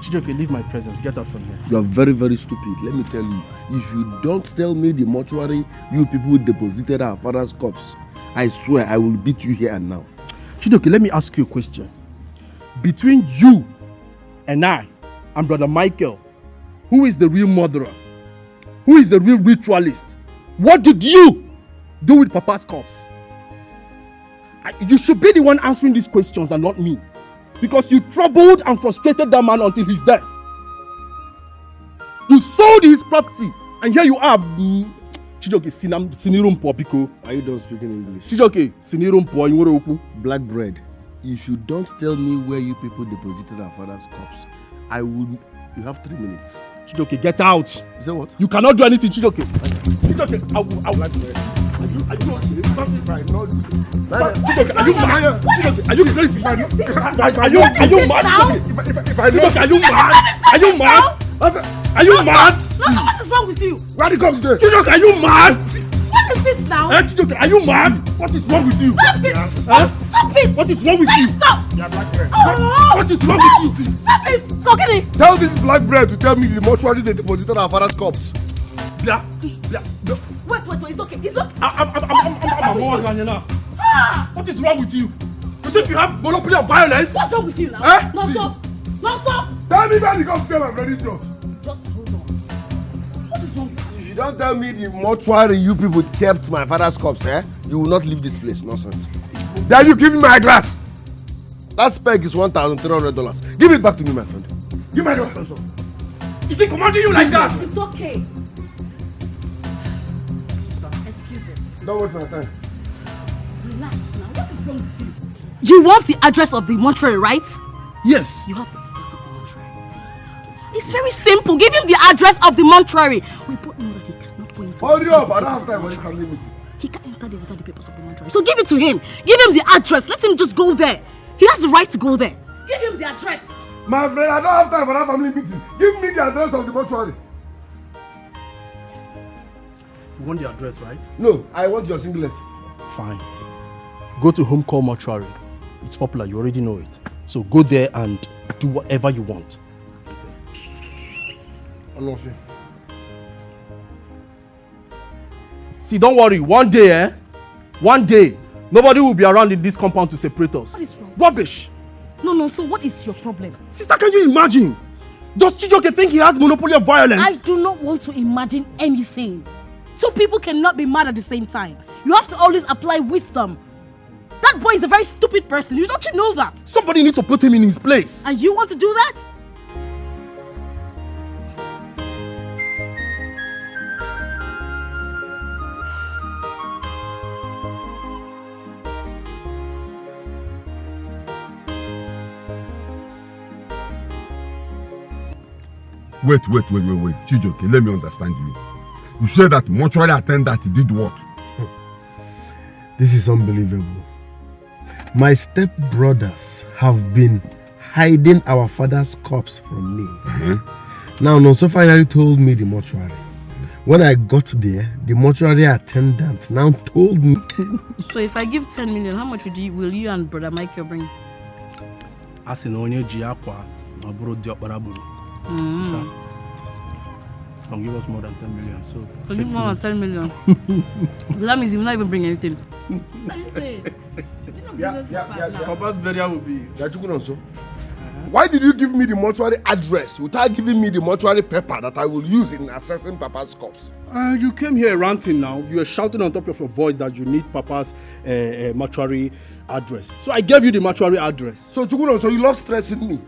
Chijoke, leave my presence. Get out from here. You are very, very stupid. Let me tell you. If you don't tell me the mortuary you people deposited our father's corpse, I swear I will beat you here and now. Chijoke, let me ask you a question. Between you and I and Brother Michael, who is the real murderer? Who is the real ritualist? What did you do with Papa's corpse? You should be the one answering these questions and not me. Because you troubled and frustrated that man until his death. You sold his property and here you are. Chijoke, sinirumpo biko. Are you done speaking English? Chijoke, sinirumpo inwere Black bread. If you don't tell me where you people deposited our father's corpse, I will. You have 3 minutes. Chijoke, get out. Is that what? You cannot do anything, Chijoke. Chijoke, I will like to. Are you mad? Chijoke, are you mad? Chijoke, are you crazy? Are you mad? Chijoke, are you mad? Are you mad? Are you mad? Nonso, what is wrong with you? Where the cops there? Chijoke, are you mad? What is this now? Chijoke, are you mad? What is wrong with you? Stop it! Stop it! What is wrong with you? Stop! What is wrong with you? Stop it! Kokini! Tell this black bread to tell me the mortuary they deposited our father's corpse. Yeah. Wait, it's okay. It's okay. I'm more than now. What is wrong with you? You think you have monopoly of violence? What's wrong with you now? Eh? Nonso! Tell me where the cops came and ready to. Just hold on. What is wrong with you? If you don't tell me the mortuary you people kept my father's corpse, you will not leave this place. Nonsense. Then you give me my glass. That spec is $1,300. Give it back to me, my friend. Give my glass, Nonso. Is he commanding you like that? It's okay. Excuse us. Don't waste my time. Relax now. What is wrong with you? You want the address of the mortuary, right? Yes. You have the address of the mortuary. It's very simple. Give him the address of the mortuary. We both know that he cannot go into. Hurry up! I don't have time for this family meeting. He can't enter there without the papers of the mortuary. So give it to him. Give him the address. Let him just go there. He has the right to go there. Give him the address. My friend, I don't have time for that family meeting. Give me the address of the mortuary. You want the address, right? No, I want your singlet. Fine. Go to Home Call Mortuary. It's popular, you already know it. So go there and do whatever you want. I love you. See, don't worry. One day, nobody will be around in this compound to separate us. What is wrong? Rubbish. No, so what is your problem? Sister, can you imagine? Does Chijoke think he has monopoly of violence? I do not want to imagine anything. Two people cannot be mad at the same time. You have to always apply wisdom. That boy is a very stupid person. Don't you know that? Somebody needs to put him in his place. And you want to do that? Wait. Chijoke, let me understand you. You said that mortuary attendant did what? This is unbelievable. My stepbrothers have been hiding our father's corpse from me. Now, Nonso finally told me the mortuary. When I got there, the mortuary attendant now told me. So if I give 10 million, how much will you and Brother Michael bring? Sister, can give us more than 10 million. So give more than 10 million. So that means you will not even bring anything. Papa's burial will be. Why did you give me the mortuary address without giving me the mortuary paper that I will use in assessing Papa's corpse? You came here ranting now. You were shouting on top of your voice that you need Papa's mortuary address. So I gave you the mortuary address. So you love stressing me.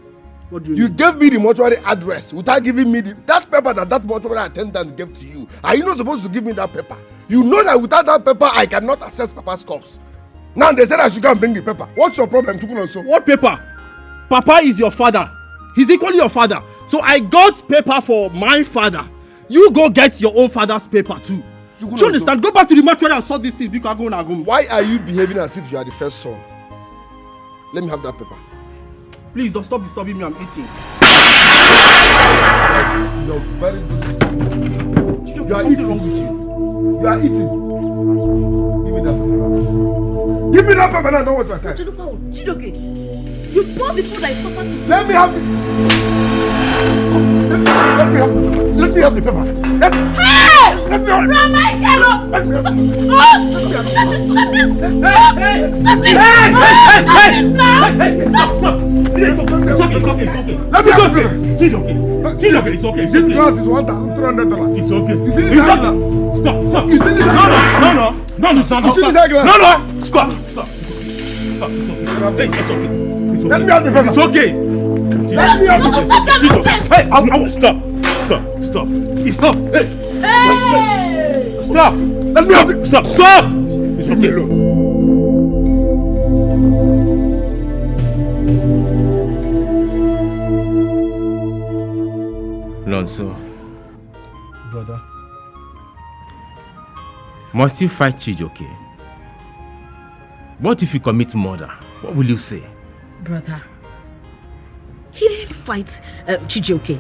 What do you gave me the mortuary address without giving me that paper that mortuary attendant gave to you. Are you not supposed to give me that paper? You know that without that paper, I cannot assess Papa's corpse. Now they said I should go and bring the paper. What's your problem, Chukunonso? What paper? Papa is your father. He's equally your father. So I got paper for my father. You go get your own father's paper too. Do you understand? Go back to the mortuary and sort this thing. Why are you behaving as if you are the first son? Let me have that paper. Please don't stop disturbing me. I'm eating. You're very good. You are something eating. wrong with you. You are eating. Give me that pepper. Give me that pepper now. Don't waste my time. Chidoke, you bought the food I suffered to. Let me have the. Let me have the pepper. Let me have the pepper. Hey! Let me have. Run, Michael! Let me have. Stop this! Stop it! Let me have the. It's okay. This glass is $1,300. It's okay. You see this glass? Stop. You see this glass? No, You see this glass? Stop. Hey, it's okay. Let me have the pepper. It's okay. Let me have the pepper. Hey, I stop. Stop. Hey. Stop. Let me have the. Stop. It's okay. Lonzo, Brother. must you fight Chijoke? What if you commit murder? What will you say? Brother, he didn't fight Chijoke.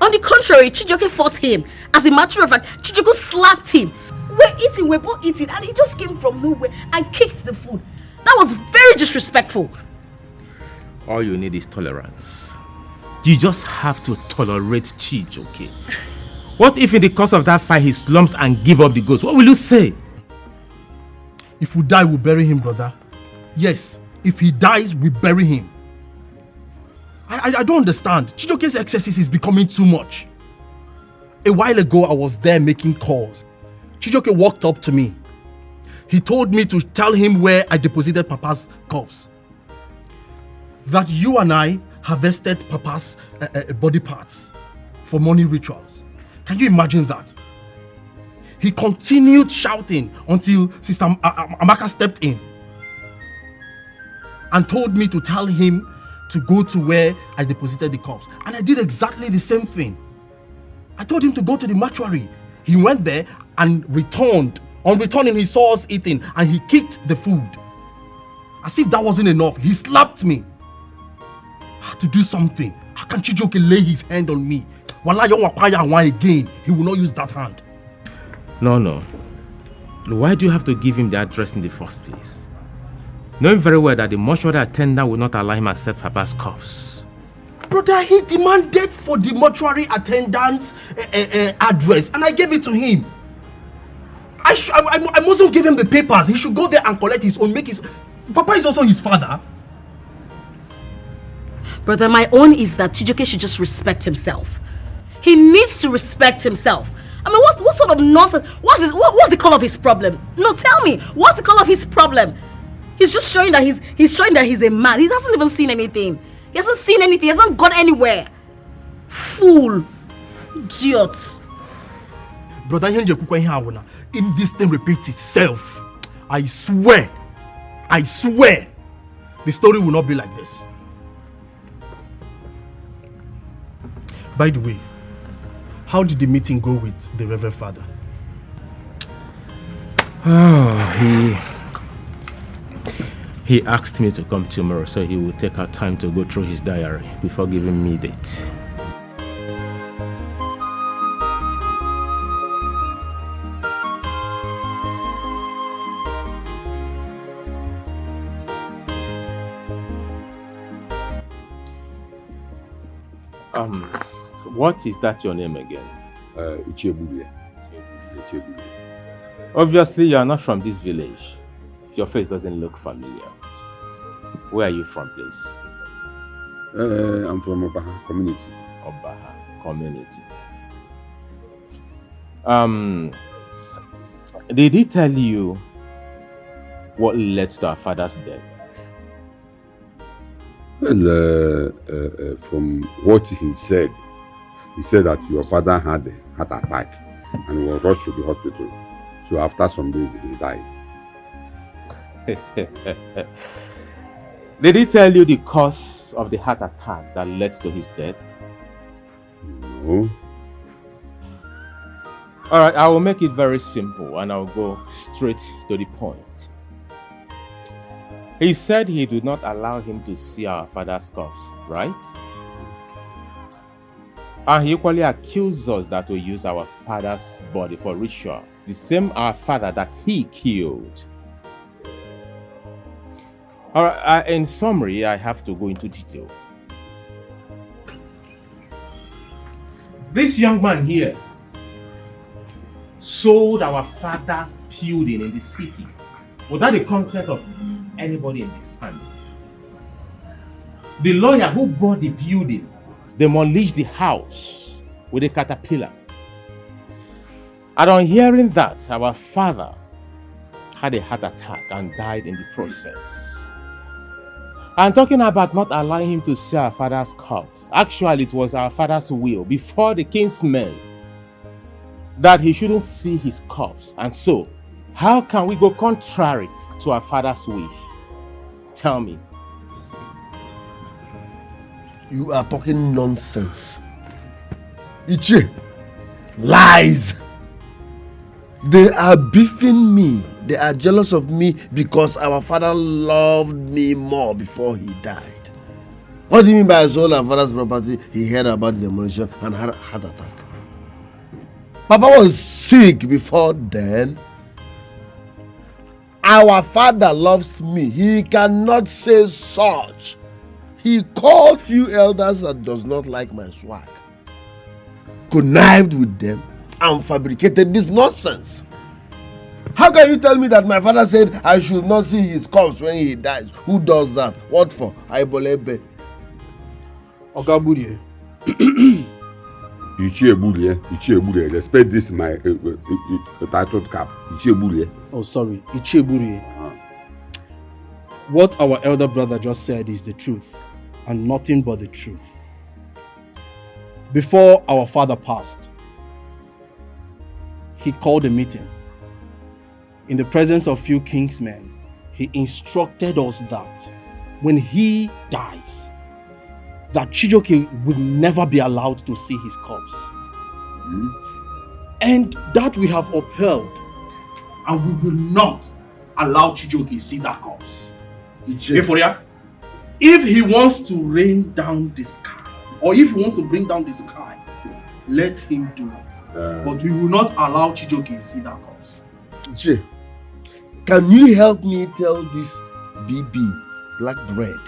On the contrary, Chijoke fought him. As a matter of fact, Chijoke slapped him. We're both eating, and he just came from nowhere and kicked the food. That was very disrespectful. All you need is tolerance. You just have to tolerate Chijoke. What if in the course of that fight he slumps and give up the ghost? What will you say? If we die, we'll bury him, brother. Yes, if he dies, we bury him. I don't understand. Chijoke's excesses is becoming too much. A while ago, I was there making calls. Chijoke walked up to me. He told me to tell him where I deposited Papa's corpse. That you and I harvested Papa's body parts for money rituals. Can you imagine that? He continued shouting until Sister Amaka stepped in and told me to tell him to go to where I deposited the corpse. And I did exactly the same thing. I told him to go to the mortuary. He went there and returned. On returning, he saw us eating and he kicked the food. As if that wasn't enough, he slapped me. I had to do something. How can Chijoke lay his hand on me? Again, he will not use that hand. No. Why do you have to give him the address in the first place? Knowing very well that the mortuary attendant will not allow him accept Papa's corpse. Brother, he demanded for the mortuary attendant's address and I gave it to him. I mustn't give him the papers. He should go there and collect his own, make his... Papa is also his father. Brother, my own is that Chijoke should just respect himself. He needs to respect himself. I mean, what sort of nonsense? What's the call of his problem? No, tell me, what's the call of his problem? He's just showing that he's a man. He hasn't even seen anything. He hasn't seen anything. He hasn't gone anywhere. Fool. Idiot. Brother, if this thing repeats itself, I swear, the story will not be like this. By the way, how did the meeting go with the Reverend Father? He asked me to come tomorrow, so he will take our time to go through his diary before giving me a date. What is that your name again? Ichebulie. Obviously, you are not from this village. Your face doesn't look familiar. Where are you from, please? I'm from Obaha community. Obaha community. Did he tell you what led to our father's death? Well, from what he said that your father had a heart attack and was rushed to the hospital. So after some days, he died. Did he tell you the cause of the heart attack that led to his death? No. Alright, I will make it very simple and I'll go straight to the point. He said he did not allow him to see our father's corpse, right? And he equally accused us that we use our father's body for ritual. The same our father that he killed. Alright, in summary, I have to go into details. This young man here sold our father's building in the city without the consent of anybody in this family. The lawyer who bought the building demolished the house with a caterpillar. And on hearing that, our father had a heart attack and died in the process. I'm talking about not allowing him to see our father's corpse. Actually, it was our father's will before the king's men that he shouldn't see his corpse. And so, how can we go contrary to our father's wish? Tell me. You are talking nonsense. Ichie, lies. They are beefing me. They are jealous of me because our father loved me more before he died. What do you mean by sold our father's property? He heard about the demolition and had a heart attack. Papa was sick before then. Our father loves me. He cannot say such. He called few elders that does not like my swag, connived with them, and fabricated this nonsense. How can you tell me that my father said I should not see his corpse when he dies? Who does that? What for? Aibolebe. Ogaburie. Ichieburie. Respect this my titled cap. Ichieburie. Oh, sorry. Ichieburie. What our elder brother just said is the truth, and nothing but the truth. Before our father passed, he called a meeting. In the presence of few kingsmen, he instructed us that when he dies, that Chijioke will never be allowed to see his corpse. And that we have upheld, and we will not allow Chijioke to see that corpse. If he wants to rain down the sky, or if he wants to bring down the sky, let him do it. But we will not allow Chijioke to see that corpse. Che, can you help me tell this BB Black Bread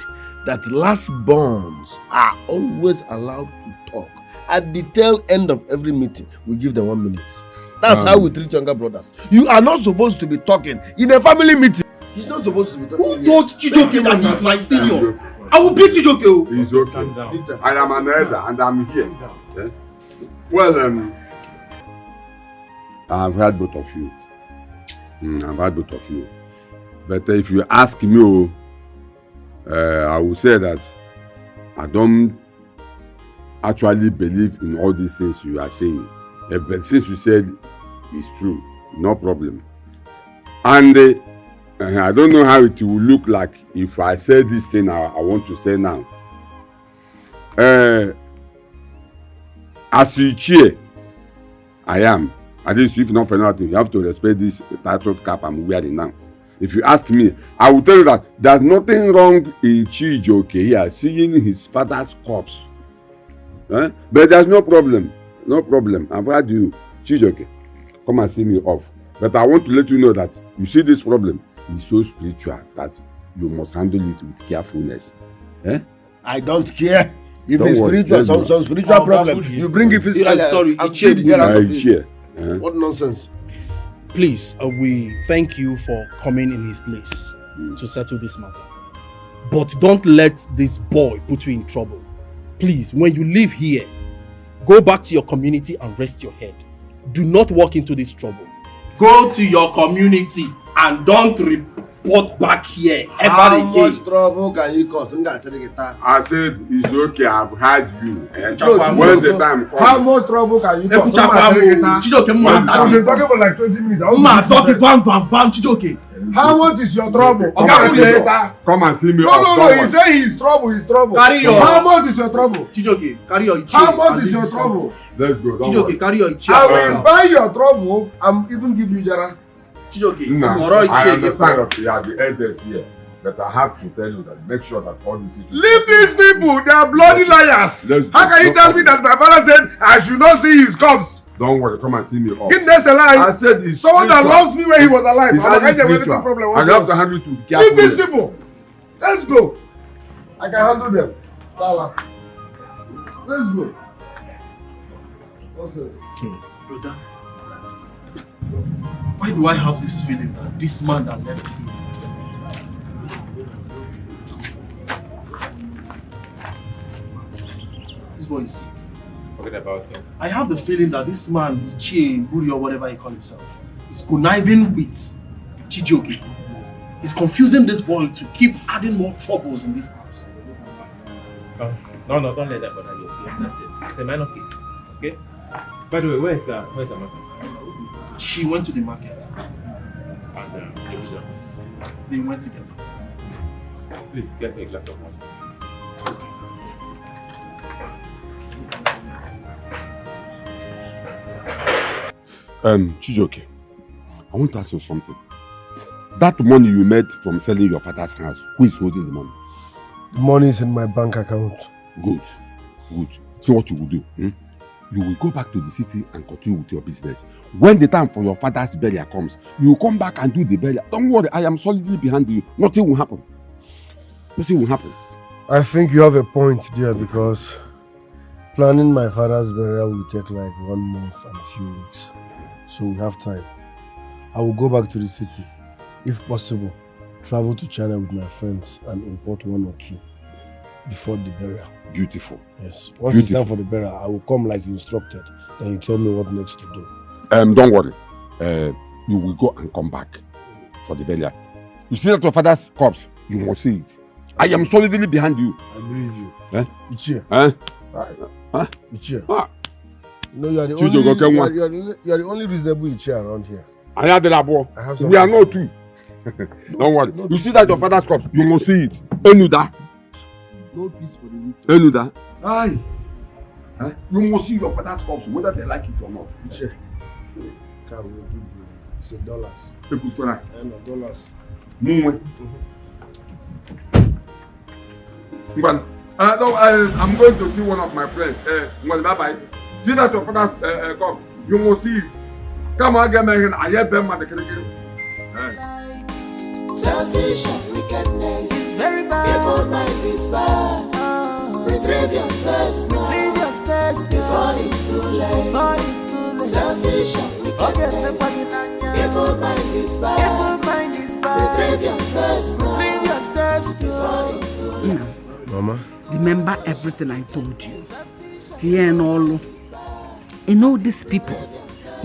that last borns are always allowed to talk? At the tail end of every meeting, we give them 1 minute. That's how we treat younger brothers. You are not supposed to be talking in a family meeting. He's not supposed to be talking. Who told Chijioke that he's my senior? I will beat Chijioke. He's okay. I am an elder and I'm here. Okay? Well, I've heard both of you. But if you ask me, I will say that I don't actually believe in all these things you are saying. But since you said it's true, no problem. And I don't know how it will look like if I say this thing I want to say now. As you cheer, I am. At least if not for nothing, you have to respect this titled cap I'm wearing now. If you ask me, I will tell you that there's nothing wrong in Chijioke here seeing his father's corpse. But there's no problem. No problem. I've heard you, Chijioke, come and see me off. But I want to let you know that you see this problem is so spiritual that you must handle it with carefulness. I don't care. If Don't it's worry, spiritual, some spiritual problem, you bring it physically. Sorry, What nonsense? Please, we thank you for coming in his place to settle this matter. But don't let this boy put you in trouble. Please, when you leave here, go back to your community and rest your head. Do not walk into this trouble. Go to your community and don't report back here ever How again. much trouble can you cause? I said it's okay, I've heard you. When the time comes. How much trouble can you cause? You've been talking for like 20 minutes. How much is your trouble? Come and see me. No, he said his trouble. Carry your. How much is your trouble? Chijoke, carry your. How much is your trouble? Let's go. Chijoke, carry your. I will buy your trouble and even give you Jara. Chijoke, I understand that you are the elders here. But I have to tell you that make sure that all this is... Leave these people! They are bloody liars! How can you tell me that my father said I should not see his corpse? Don't worry, come and see me off. Goodness alive! I said it's someone that spiritual. loves me when he was alive. It's I'm not highly going to spiritual. problem. And you have to handle it with careful. Leave these people! Let's go! I can handle them. Tala. Let's go. What's it? Brother, why do I have this feeling that this man that left him? This boy is sick. Forget about him. I have the feeling that this man, Ichie, Buri or whatever he calls himself, is conniving with Chijioke. He's confusing this boy to keep adding more troubles in this house. No, don't let that bother you. Yeah, that's it. It's a minor case. Okay? By the way, where's Amaka? She went to the market. And They went together. please get me a glass of water. Chijioke, I want to ask you something. That money you made from selling your father's house, who is holding the money? The money is in my bank account. Good. See what you will do. You will go back to the city and continue with your business. When the time for your father's burial comes, you will come back and do the burial. Don't worry, I am solidly behind you. Nothing will happen. I think you have a point there because planning my father's burial will take like 1 month and a few weeks. So we have time. I will go back to the city. If possible, travel to China with my friends and import 1 or 2 before the burial. Beautiful. Yes. Once it's time for the burial, I will come like you instructed. Then you tell me what next to do. Don't worry. You will go and come back for the burial. You see that your father's corpse, you must see it. I am solidly behind you. I believe you. Ichie. Ichie. Ah. No, you are the only reasonable Ichie around here. We are not two. Don't worry. You see that your father's corpse, you must see it. Enuda. No peace for the weak. Enuda. Aye. You must see your father's corpse, whether they like it or not. Ichie. It's $1. $1. I'm going to see one of my friends. Bye-bye. See that your father's corpse, you must see it. Come on, get me here. I hear them at the cricket. Selfish and wickedness is very bad. Evil mind is bad. Retrieve your steps now. Before it's too late. Selfish and wickedness. Evil mind is bad. Retrieve your steps now. Before it's too late. Mama, remember everything I told you. Tia and all. You know these people,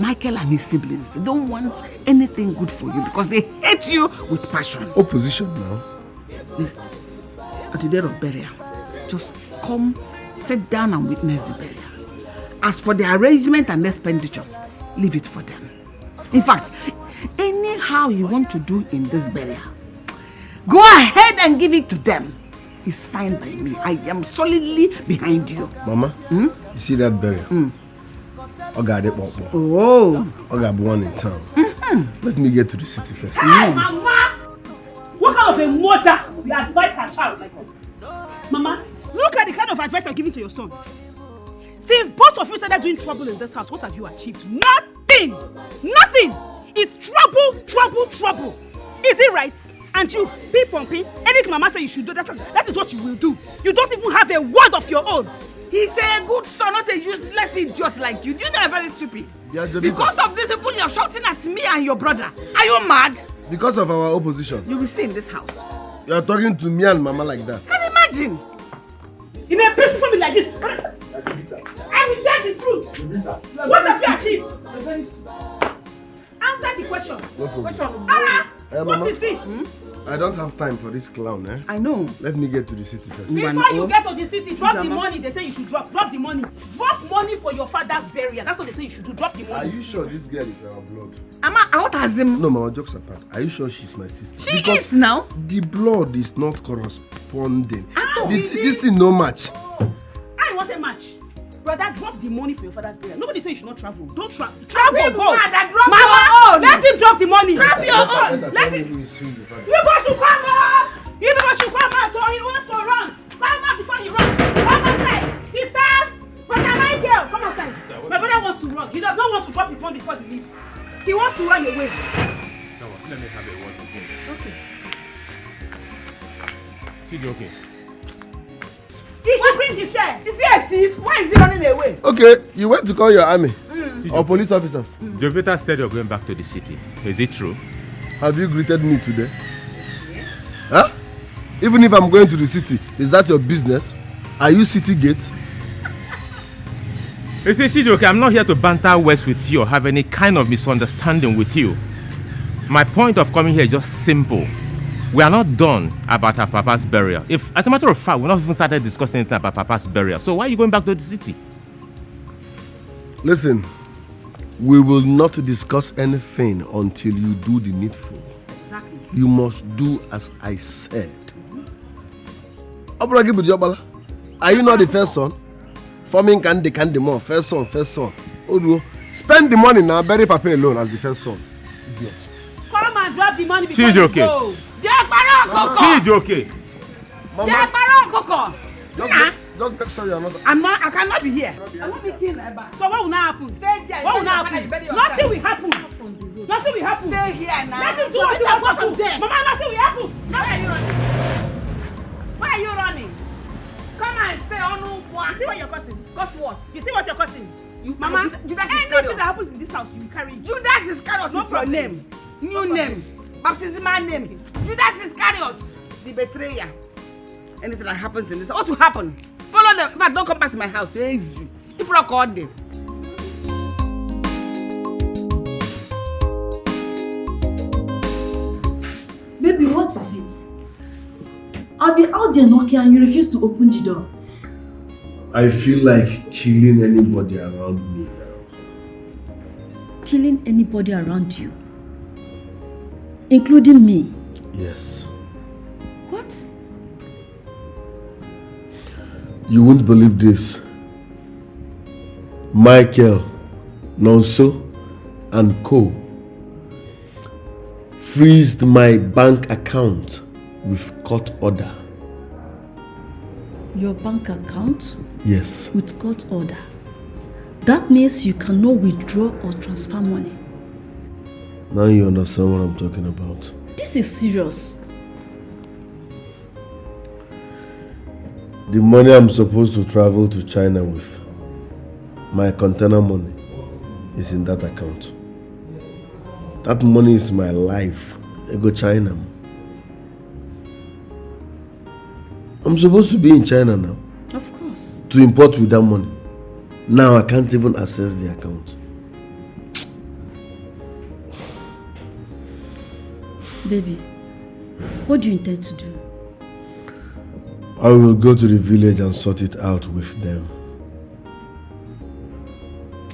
Michael and his siblings, they don't want anything good for you because they hate you with passion. Opposition now. This, at the day of burial, just come, sit down and witness the burial. As for the arrangement and expenditure, leave it for them. In fact, anyhow you want to do in this burial, go ahead and give it to them. It's fine by me. I am solidly behind you. Mama, you see that burial? Oga Oga one in town. Let me get to the city first. Hey, Mama! What kind of a mother will advise her child like this? Mama, look at the kind of advice you're giving to your son. Since both of you started doing trouble in this house, what have you achieved? Nothing! Nothing! It's trouble, trouble, trouble. Is it right? And you, pumping, anything Mama says you should do, that is what you will do. You don't even have a word of your own. He's a good son, not a useless idiot like you. You know, very stupid. Because of these people, you're shouting at me and your brother. Are you mad? Because of our opposition. You will see in this house. You are talking to me and Mama like that. Can you imagine? In a peaceful family like this, I will tell the truth. What have you achieved? Answer the question. What is it? I don't have time for this clown, eh? I know. Let me get to the city first. Before you get to the city, drop the money. They say you should drop the money. Drop money for your father's burial. That's what they say you should do. Drop the money. Are you sure this girl is our blood? What has him? No, Mama, jokes apart. Are you sure she's my sister? She is now. The blood is not corresponding. This thing no match. I want a match. Brother, drop the money for your father's burial. Nobody say you should not travel. Don't travel. Travel, go. Mama, let him drop the money. Drop your own. Let him. You guys should come up. he wants to run. Come out before he runs. Come outside. Sister! Brother Michael! Come outside. My brother wants to run. He does not want to drop his mom before he leaves. He wants to run away. No, let me have a word with him. Okay. Chijoke. He should bring his share. Is he a thief? Why is he running away? Okay, you went to call your army or police officers. The operator said you're going back to the city. Is it true? Have you greeted me today? Yes. Huh? Even if I'm going to the city, is that your business? Are you city gate? You see, Chijoke, I'm not here to banter words with you or have any kind of misunderstanding with you. My point of coming here is just simple. We are not done about our papa's burial. If, as a matter of fact, we've not even started discussing anything about papa's burial. So why are you going back to the city? Listen, we will not discuss anything until you do the needful. Exactly. You must do as I said. Are you not the first son? Forming candy more. First son. Oduo. Spend the money now, bury Papa alone as the first son. Idiot. Come and drop the money before Chijoke. you go. Chijoke. Just make sure you're not. I cannot be here. I won't be killed. So what will now happen? Stay there. What will now happen? Nothing will happen. Nothing will happen. Stay here now. Nothing to what will happen. Mama, nothing will happen. Why are you running? Why are you running? Come and stay on one. You see what you're causing? Cause what? You see what you're causing? Mama, Judas anything that happens in this house, you will carry it. Judas Iscariot No is your problem. name. New name. Baptismal name. Judas Iscariot, the betrayer. Anything that happens in this, what will happen? Follow them. If I don't come back to my house, it's easy. If you call them. Baby, what is it? I'll be out there knocking and you refuse to open the door. I feel like killing anybody around me now. Killing anybody around you? Including me? Yes. What? You won't believe this. Michael, Nonso, and Co. freezed my bank account with court order. Your bank account? Yes. With court order. That means you cannot withdraw or transfer money. Now you understand what I'm talking about. This is serious. The money I'm supposed to travel to China with, my container money, is in that account. That money is my life. I go China. I'm supposed to be in China now. Of course. To import with that money. Now I can't even access the account. Baby, what do you intend to do? I will go to the village and sort it out with them.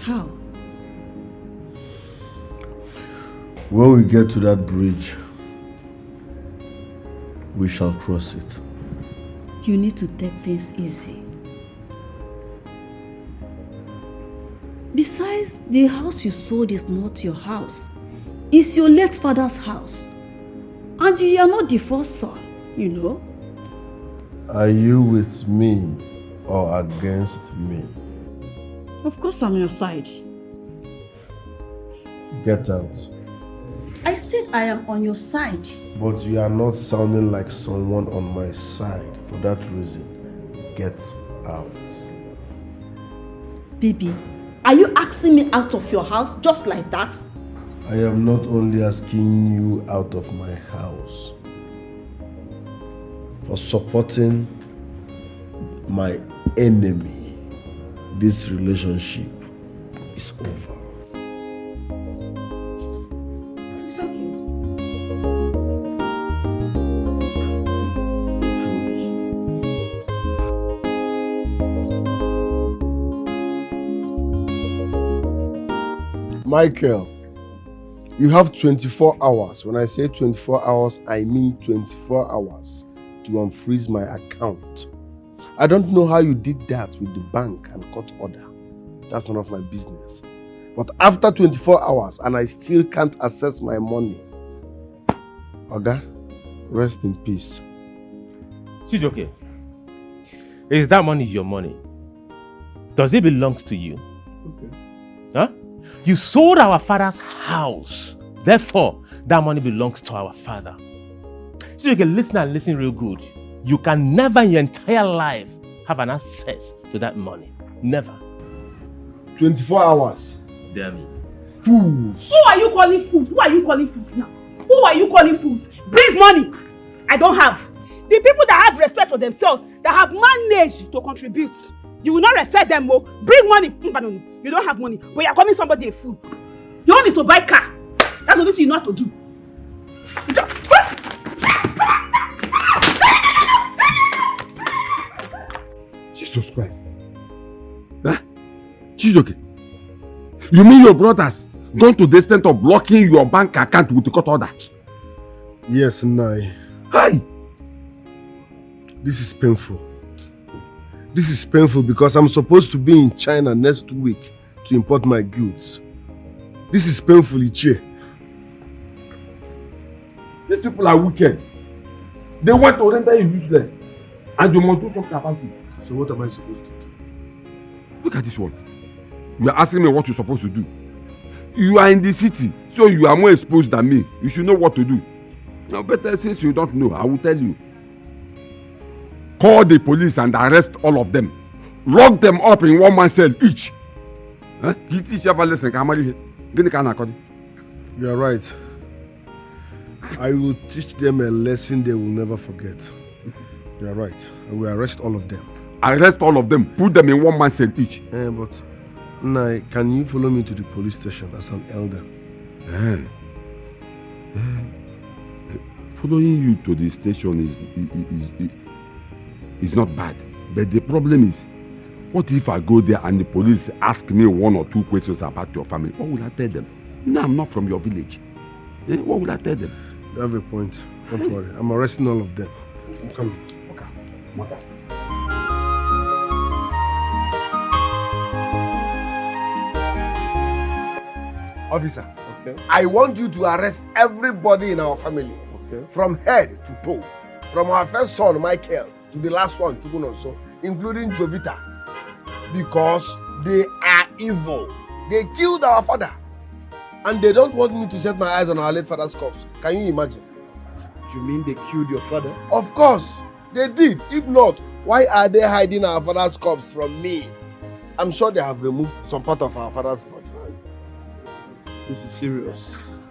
How? When we get to that bridge, we shall cross it. You need to take things easy. Besides, the house you sold is not your house. It's your late father's house. And you are not the first son, you know. Are you with me or against me? Of course I'm on your side. Get out. I said I am on your side. But you are not sounding like someone on my side. For that reason, get out. Baby, are you asking me out of your house just like that? I am not only asking you out of my house for supporting my enemy. This relationship is over. It's okay. Michael, you have 24 hours. When I say 24 hours, I mean 24 hours to unfreeze my account. I don't know how you did that with the bank and court order. That's none of my business. But after 24 hours and I still can't access my money, Oga, rest in peace. Chijoke, is that money your money? Does it belong to you? Okay. Huh? You sold our father's house. Therefore, that money belongs to our father. Chijoke, listen and listen real good. You can never in your entire life have an access to that money. Never. 24 hours. Damn it. Fools. Who are you calling fools? Who are you calling fools now? Who are you calling fools? Bring money. I don't have. The people that have respect for themselves, that have managed to contribute, you will not respect them more. Bring money. No. You don't have money, but you are calling somebody a fool. Your own is to buy car. That's what you know how to do. Jesus Christ. Huh? Chijoke, you mean your brothers gone to the extent of blocking your bank account with the court order? Yes, Nai. Hi. This is painful. This is painful because I'm supposed to be in China next week to import my goods. This is painful, Ichie. These people are wicked. They want to render you useless. And you must do something about it. So what am I supposed to do? Look at this one. You are asking me what you're supposed to do. You are in the city, so you are more exposed than me. You should know what to do. Now, better since you don't know, I will tell you. Call the police and arrest all of them. Lock them up in one man's cell each. Huh? You teach ever lesson. You are right. I will teach them a lesson they will never forget. You are right. I will arrest all of them. Arrest all of them. Put them in one man's cell each. But Nai, can you follow me to the police station as an elder? Following you to the station is not bad. But the problem is, what if I go there and the police ask me one or two questions about your family? What will I tell them? No, I'm not from your village. What will I tell them? You have a point. Don't worry. I'm arresting all of them. I'm coming. Okay. Mother. Officer, okay. I want you to arrest everybody in our family. Okay. From head to toe. From our first son, Michael, to the last one, Chukunonso, including Jovita. Because they are evil. They killed our father. And they don't want me to set my eyes on our late father's corpse. Can you imagine? You mean they killed your father? Of course, they did. If not, why are they hiding our father's corpse from me? I'm sure they have removed some part of our father's body. This is serious.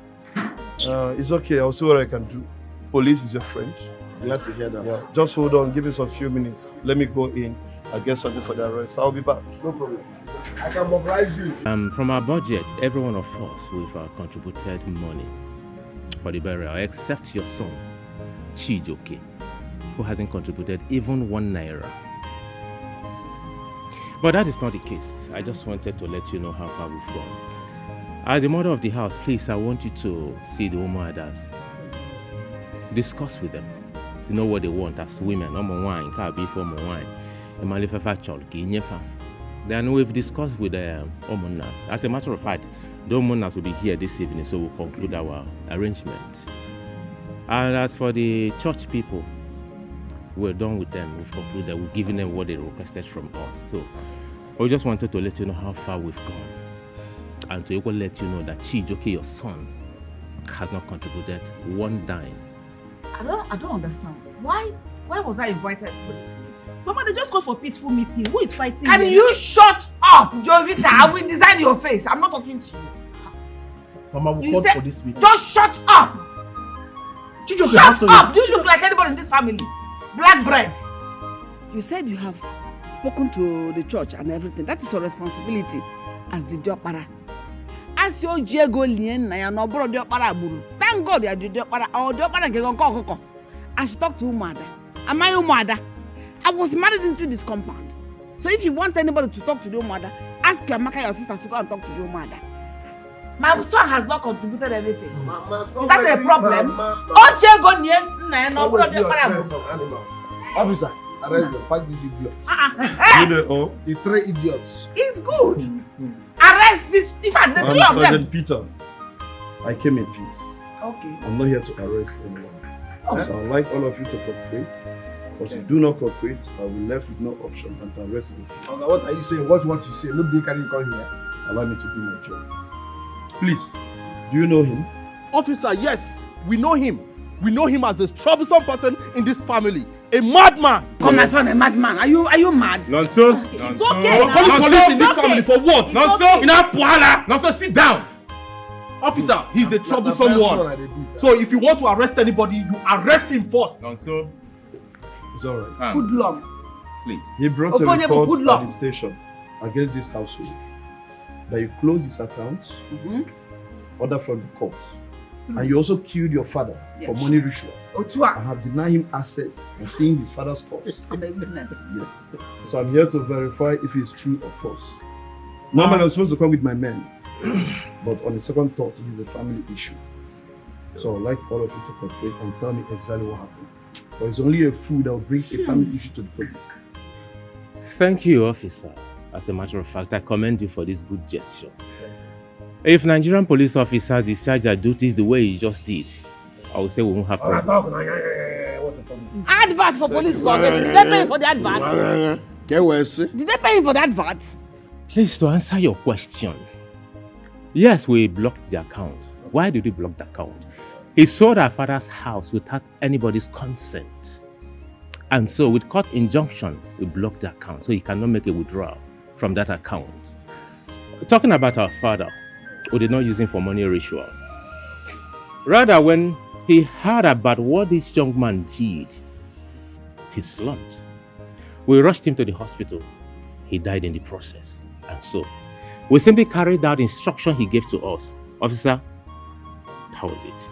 It's okay, I'll see what I can do. Police is your friend. Glad to hear that. Yeah, just hold on, give me some few minutes. Let me go in. I'll get something for the arrest. I'll be back. No problem. I can mobilize you. From our budget, every one of us we've contributed money for the burial, except your son, Chijoke, who hasn't contributed even 1 naira. But that is not the case. I just wanted to let you know how far we've gone. As the mother of the house, please, I want you to see the Umuadas. Discuss with them to know what they want as women. Wine, then we've discussed with the Omonas. As a matter of fact, the Omonas will be here this evening, so we'll conclude our arrangement. And as for the church people, we're done with them. We've concluded. We've given them what they requested from us. So we just wanted to let you know how far we've gone. And to equally let you know that Chijoke, your son, has not contributed 1 dime. I don't understand. Why was I invited for this meeting? Mama, they just called for peaceful meeting. Who is fighting? Can you shut up, Jovita? I will design your face. I'm not talking to you. Mama, we called for this meeting. Just shut up! Shut up! Do you look like anybody in this family? Black bread. You said you have spoken to the church and everything. That is your responsibility as the Diopara. As your Diego Lien, I am not brought Diopara Buru. Thank God you are the Diopara or Diopara Keko. I should talk to Umada. Am I Umada? I was married into this compound. So if you want anybody to talk to your mother, ask your Maka, your sister, to go and talk to your mother. My son has not contributed anything. Is that a problem? Oh, Officer, arrest them. Pack these idiots. The 3 idiots. It's good. Arrest this. In fact, the 3 of them. Sergeant Peter, I came in peace. Okay. I'm not here to arrest anyone. So I'd like all of you to cooperate But if you do not cooperate, I will be left with no option than to arrest you. Okay, what are you saying? What you say? Nobody can come here. Allow me to do my job. Please, do you know him? Officer, yes, we know him. We know him as the troublesome person in this family. A madman. Come, my son, a madman. Are you mad? Not so. It's okay. We're calling police in this family for what? Not so. In our puhala. Not so. Sit down. Officer, he's the troublesome one. So if you want to arrest anybody, you arrest him first. Not so. It's alright. Good luck. Please. He brought a Ofonye, report good at luck. the station against this household that you closed his accounts, order from the court, and you also killed your father for money ritual. I have denied him access from seeing his father's corpse. I'm a witness. Yes. So I'm here to verify if it's true or false. Normally I'm supposed to come with my men, but on the second thought, it is a family issue. So I'd like all of you to cooperate and tell me exactly what happened. But it's only a fool that will bring a family issue to the police. Thank you, officer. As a matter of fact, I commend you for this good gesture. If Nigerian police officers discharge their duties the way you just did, I would say we won't have problems. Advert for police government. Did they pay for the advert? Did they pay for the advert? Please, to answer your question, yes, we blocked the account. Why did we block the account? He sold our father's house without anybody's consent. And so with court injunction, we blocked the account so he cannot make a withdrawal from that account. Talking about our father, we did not use him for money ritual. Rather, when he heard about what this young man did, he slumped. We rushed him to the hospital. He died in the process. And so, we simply carried out the instruction he gave to us. Officer, that was it.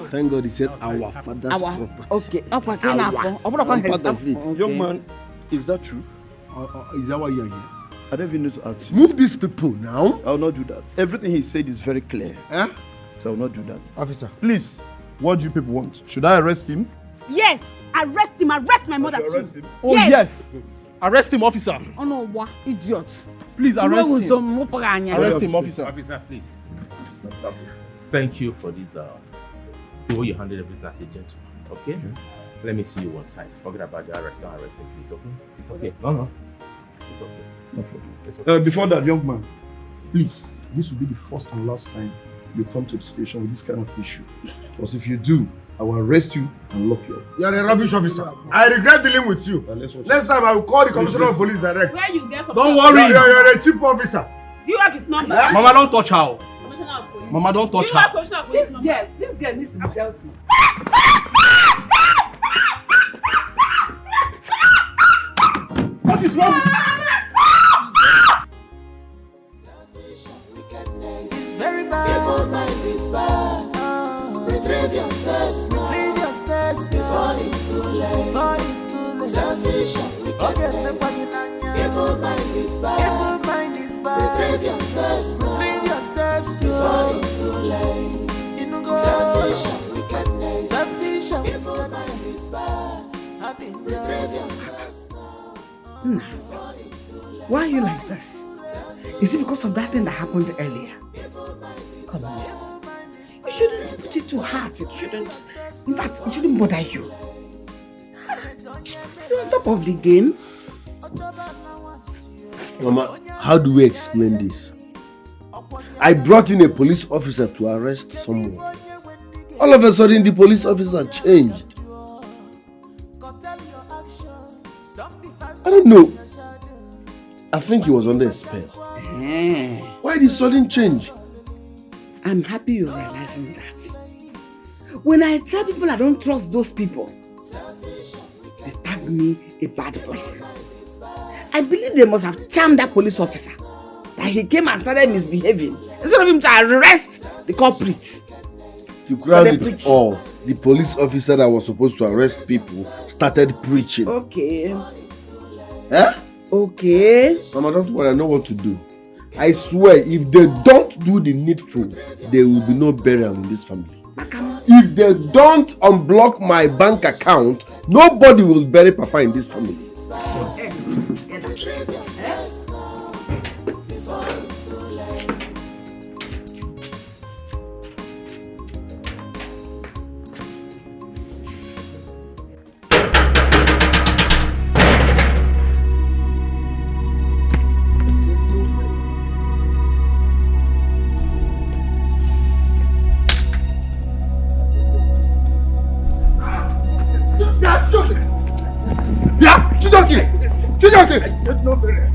Thank God he said our father's property. Okay. I'm part of it. Young man, is that true? Is that why you're here? I don't even need to ask you. Move these people now. I will not do that. Everything he said is very clear. So I will not do that. Officer. Please, what do you people want? Should I arrest him? Yes, arrest him. Arrest my mother too. Arrest him? Oh yes. Arrest him, officer. Oh no, what? Idiot. Please arrest him. Arrest him, officer. Officer, please. Thank you for this. The way you handled everything as a gentleman. Okay? Let me see you one side. Forget about the arrest. Don't arrest him, please. Okay? It's okay. No. It's okay. No problem. It's okay. Before that, young man, please, this will be the first and last time you come to the station with this kind of issue. Because if you do, I will arrest you and lock you up. You're a rubbish officer. I regret dealing with you. Next time I will call the commissioner of police direct. Where you get from? Don't worry, you're a cheap officer. Do you have his number? Mama, don't touch her. Commissioner of police. Mama, don't touch Do you have her. commissioner of police number? This girl needs to be dealt with. What is wrong? It's very bad. Evil mind is bad. Retrieve your steps now. Retrieve your steps before it's too late. Before it's too late. Selfish and wickedness. Evil mind is bad. Evil mind is bad. Retrieve your steps now. Retrieve your steps before it's too late. Selfish and wickedness. Selfish and evil mind is bad. Retrieve your steps now. Why are you like this? Is it because of that thing that happened earlier? Come on. You shouldn't put it too hard. It shouldn't. In fact, it shouldn't bother you. You're on top of the game. Mama, how do we explain this? I brought in a police officer to arrest someone. All of a sudden, the police officer changed. I don't know. I think he was under a spell. Why the sudden change? I'm happy you're realizing that. When I tell people I don't trust those people, they tag me a bad person. I believe they must have charmed that police officer, that he came and started misbehaving, instead of him to arrest the culprit. To crown it all, the police officer that was supposed to arrest people started preaching. Okay. Eh? Okay. Mama, don't worry, I know what to do. I swear, if they don't do the needful, there will be no burial in this family. If they don't unblock my bank account, nobody will bury Papa in this family. no burial.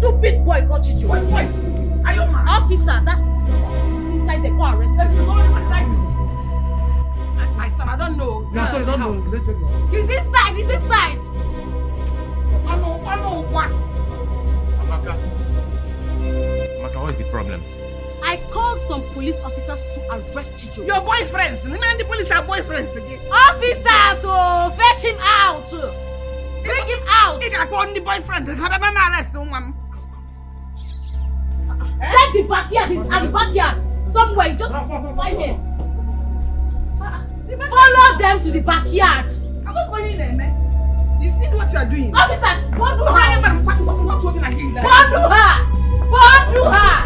Stupid boy called Chicho. What boy? Are you mad? Officer, that's his number. He's inside the car arrested. My son, I don't know. No, sorry, don't know. He's inside, he's inside. What? Amaka, what is the problem? I called some police officers to arrest Chicho. Your boyfriends. The police are boyfriends again. Officers, oh, fetch him out. Bring him out. He got called the boyfriend. Have a arrest him. Check the backyard. He's at the backyard. Somewhere. Just find him. Follow them to the backyard. I'm not calling them, man. You see what you are doing? Officer, bundle her. Bundle Bundle her.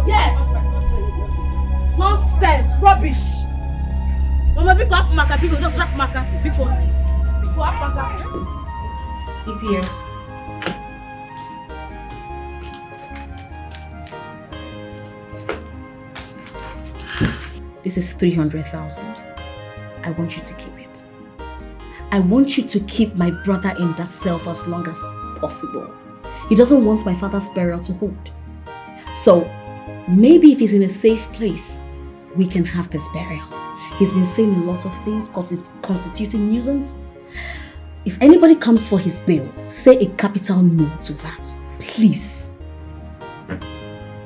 Yes. Nonsense. Rubbish. Mama, pick up Maka. Pick up. Just wrap Maka. This one. Pick up Maka. Keep here. This is 300,000. I want you to keep it. I want you to keep my brother in that cell for as long as possible. He doesn't want my father's burial to hold. So, maybe if he's in a safe place, we can have this burial. He's been saying a lot of things constituting nuisance. If anybody comes for his bail, say a capital no to that. Please.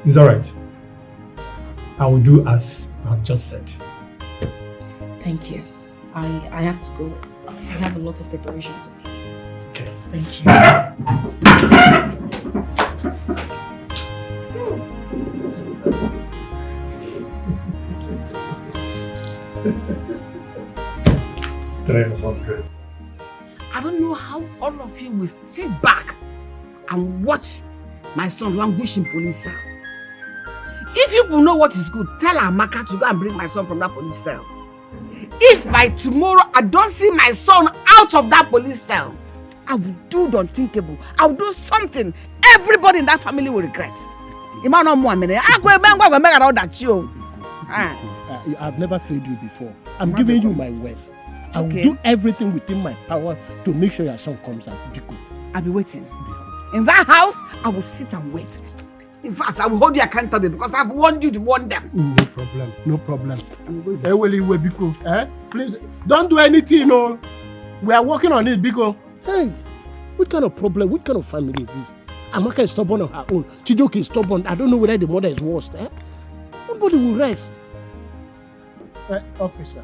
It's alright. I will do as you have just said. Thank you. I have to go. I have a lot of preparation to make. Okay. Thank $300. I don't know how all of you will sit back and watch my son languish in police cell. If you know what is good, tell Amaka to go and bring my son from that police cell. If by tomorrow I don't see my son out of that police cell, I will do the unthinkable. I will do something everybody in that family will regret. I've never failed you before. I'm giving you my words. I will do everything within my power to make sure your son comes out. I'll be waiting. In that house, I will sit and wait. In fact, I will hold you accountable because I've warned you to warn them. No problem. No problem. Please, don't do anything, no. We are working on it, Biko. Hey, what kind of problem, what kind of family is this? Amaka is stubborn on her own. Chijoke is stubborn. I don't know whether the mother is worse. Nobody will rest. Officer,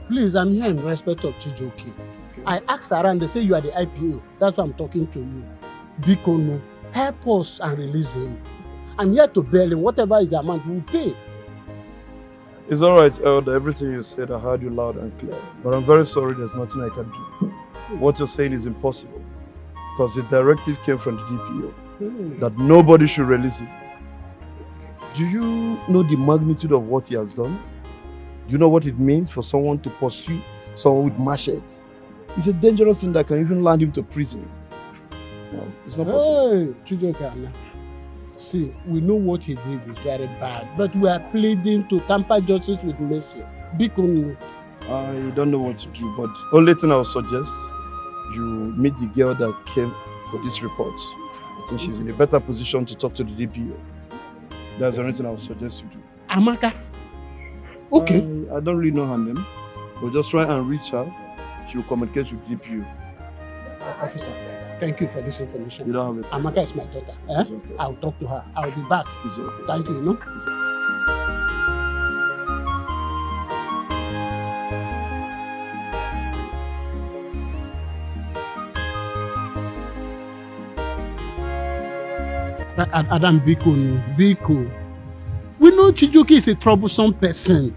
please, I'm here in respect of Chijoke. Okay. I asked around, they say you are the IPO. That's why I'm talking to you. Biko, no. Help us and release him. I'm here to bail him. Whatever is the amount, we'll pay. It's alright, Elder. Everything you said, I heard you loud and clear. But I'm very sorry, there's nothing I can do. What you're saying is impossible. Because the directive came from the DPO that nobody should release him. Do you know the magnitude of what he has done? Do you know what it means for someone to pursue someone with machetes? It's a dangerous thing that can even land him to prison. No, it's not possible. Hey, Chijoke, see, we know what he did is very bad, but we are pleading to tamper justice with mercy. Biko, I don't know what to do, but only thing I would suggest, you meet the girl that came for this report. I think she's in a better position to talk to the DPO. That's the only thing I would suggest you do. Amaka? Okay. I don't really know her name, but just try and reach her. She will communicate with DPO. Officer, thank you for this information. You don't have it. Amaka is my daughter. Okay. I'll talk to her. I'll be back. Okay. Thank you, you know. Adam Biko. We know Chijoke is a troublesome person,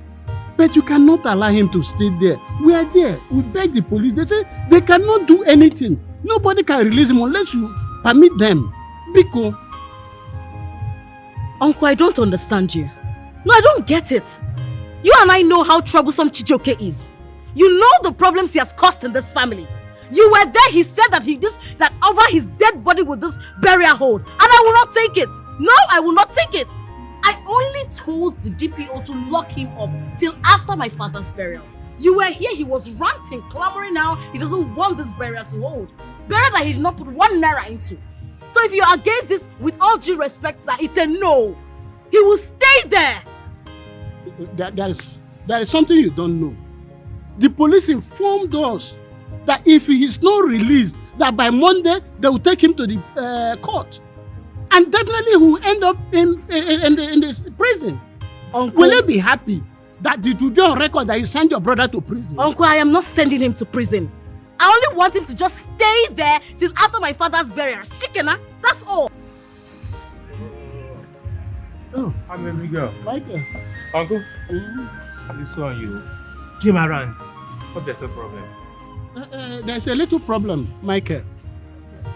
but you cannot allow him to stay there. We are there. We beg the police. They say they cannot do anything. Nobody can release him unless you permit them. Biko. Uncle, I don't understand you. No, I don't get it. You and I know how troublesome Chijioke is. You know the problems he has caused in this family. You were there, he said that that over his dead body with this burial hold. And I will not take it. No, I will not take it. I only told the DPO to lock him up till after my father's burial. You were here, he was ranting, clamoring now. He doesn't want this burial to hold. Burial that he did not put 1 naira into. So if you're against this, with all due respect, sir, it's a no. He will stay there. There is something you don't know. The police informed us that if he is not released, that by Monday they will take him to the court, and definitely he will end up in the prison. Uncle, will you be happy that it will be on record that you send your brother to prison? Uncle, I am not sending him to prison. I only want him to just stay there till after my father's burial. Chikena, that's all. Oh, I'm a big girl. Michael. Uncle, this one you came around. Hope there's a problem. There's a little problem, Michael.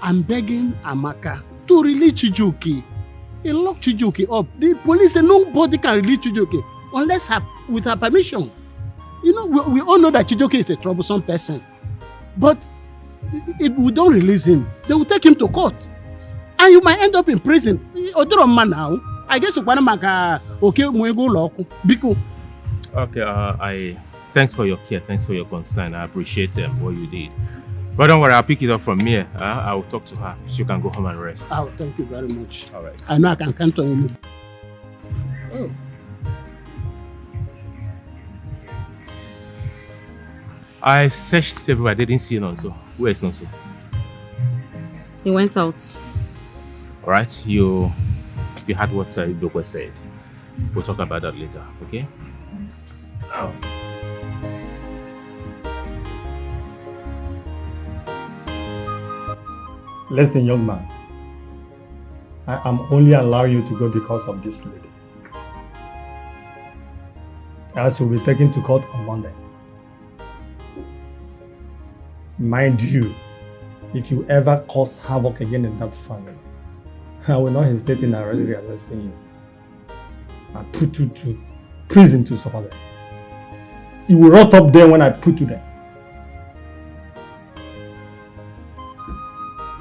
I'm begging Amaka to release Chijioke. He locked Chijioke up. The police say nobody can release Chijioke unless with her permission. You know, we all know that Chijioke is a troublesome person. But if we don't release him, they will take him to court. And you might end up in prison. Now, I guess you want to okay, we go lock. Okay, thanks for your care, thanks for your concern. I appreciate what you did. But don't worry, I'll pick it up from here. I will talk to her so you can go home and rest. Oh, thank you very much. All right. I know I can count on you. Oh. I searched everywhere. I didn't see Nonso. Where is Nonso? He went out. All right, you had what Ibokwe said. We'll talk about that later, okay? Now. Listen, young man. I am only allowing you to go because of this lady. Else you'll be taken to court on Monday. Mind you, if you ever cause havoc again in that family, I will not hesitate in arresting you and put you to prison to suffer there. You will rot up there when I put you there.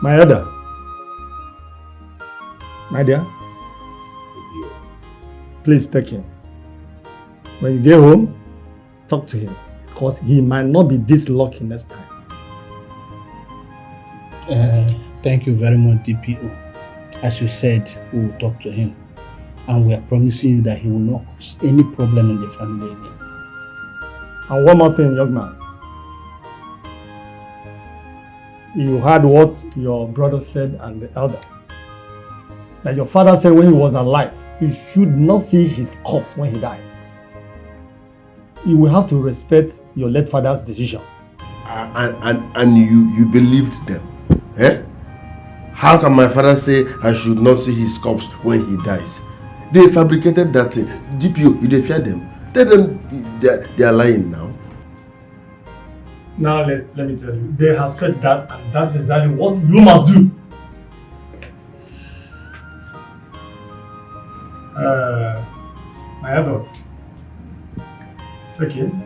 My elder, my dear, please take him. When you get home, talk to him because he might not be this lucky next time. Thank you very much, DPO. As you said, we will talk to him. And we are promising you that he will not cause any problem in the family again. And one more thing, young man. You heard what your brother said and the elder. That your father said when he was alive, you should not see his corpse when he dies. You will have to respect your late father's decision. And you believed them. Eh? How can my father say I should not see his corpse when he dies? They fabricated that thing. DPO, you fear them. Tell them they are lying now. Now let me tell you, they have said that and that's exactly what you must do. My adults, take him.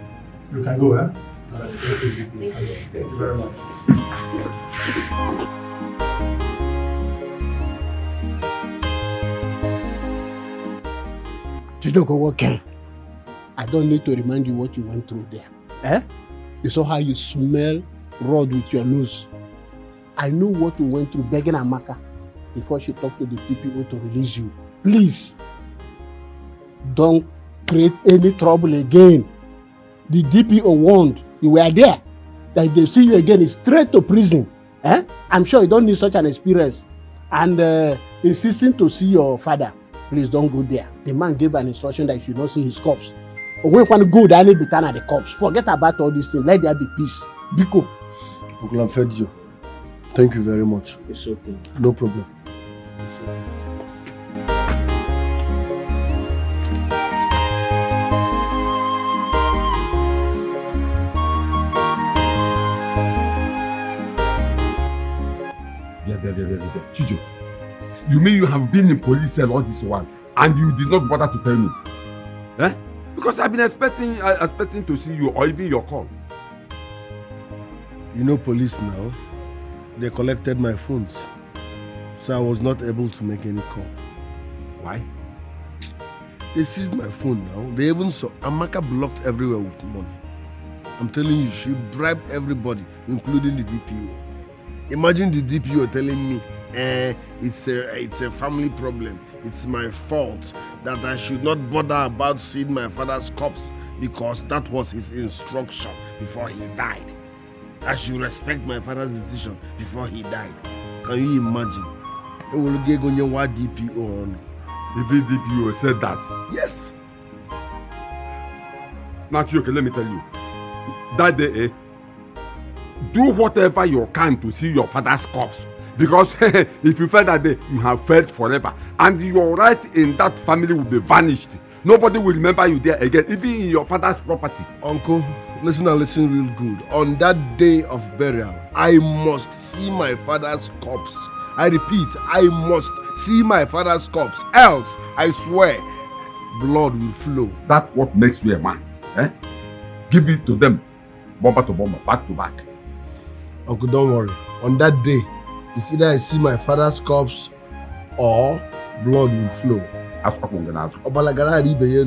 You can go, eh? Thank you very much. Chijioke, I don't need to remind you what you went through there. Eh? You saw how you smell road with your nose. I know what you went through begging Amaka before she talked to the DPO to release you. Please, don't create any trouble again. The DPO warned you were there. That if they see you again, it's straight to prison. Eh? I'm sure you don't need such an experience. And insisting to see your father, please don't go there. The man gave an instruction that you should not see his corpse. When you want to go, there need to turn at the corpse. Forget about all these things. Let there be peace. Biko. Uncle, I've fed you. Thank you very much. It's okay. No problem. Chijo, you mean you have been in police cell all this while? and you did not bother to tell me. Eh? Because I've been expecting to see you or even your call. You know police now, they collected my phones. So I was not able to make any call. Why? They seized my phone now. They even saw Amaka blocked everywhere with money. I'm telling you, she bribed everybody, including the DPO. Imagine the DPO telling me, it's a family problem. It's my fault that I should not bother about seeing my father's corpse because that was his instruction before he died. I should respect my father's decision before he died. Can you imagine? It will get on your DPO on. The big DPO said that? Yes. Now, okay, let me tell you. That day, do whatever you can to see your father's corpse. Because if you fail that day, you have failed forever. And your right in that family will be vanished. Nobody will remember you there again, even in your father's property. Uncle, listen and listen real good. On that day of burial, I must see my father's corpse. I repeat, I must see my father's corpse. Else, I swear, blood will flow. That's what makes you a man. Eh? Give it to them, bomber to bomber, back to back. Uncle, don't worry. On that day, it's either I see my father's corpse or blood will flow. That's what I'm gonna ask.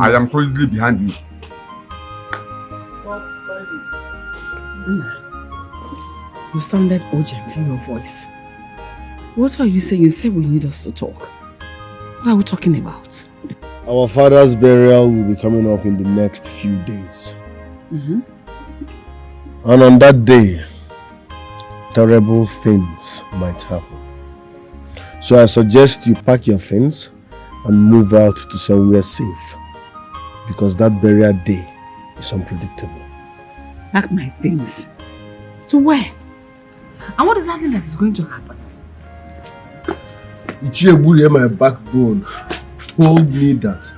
I am solidly behind you. You sounded urgent in your voice. What are you saying? You said we need us to talk. What are we talking about? Our father's burial will be coming up in the next few days. Mm-hmm. And on that day, terrible things might happen. So I suggest you pack your things and move out to somewhere safe. Because that burial day is unpredictable. Pack my things? To where? And what is that thing that is going to happen? Ichiebule, my backbone, told me that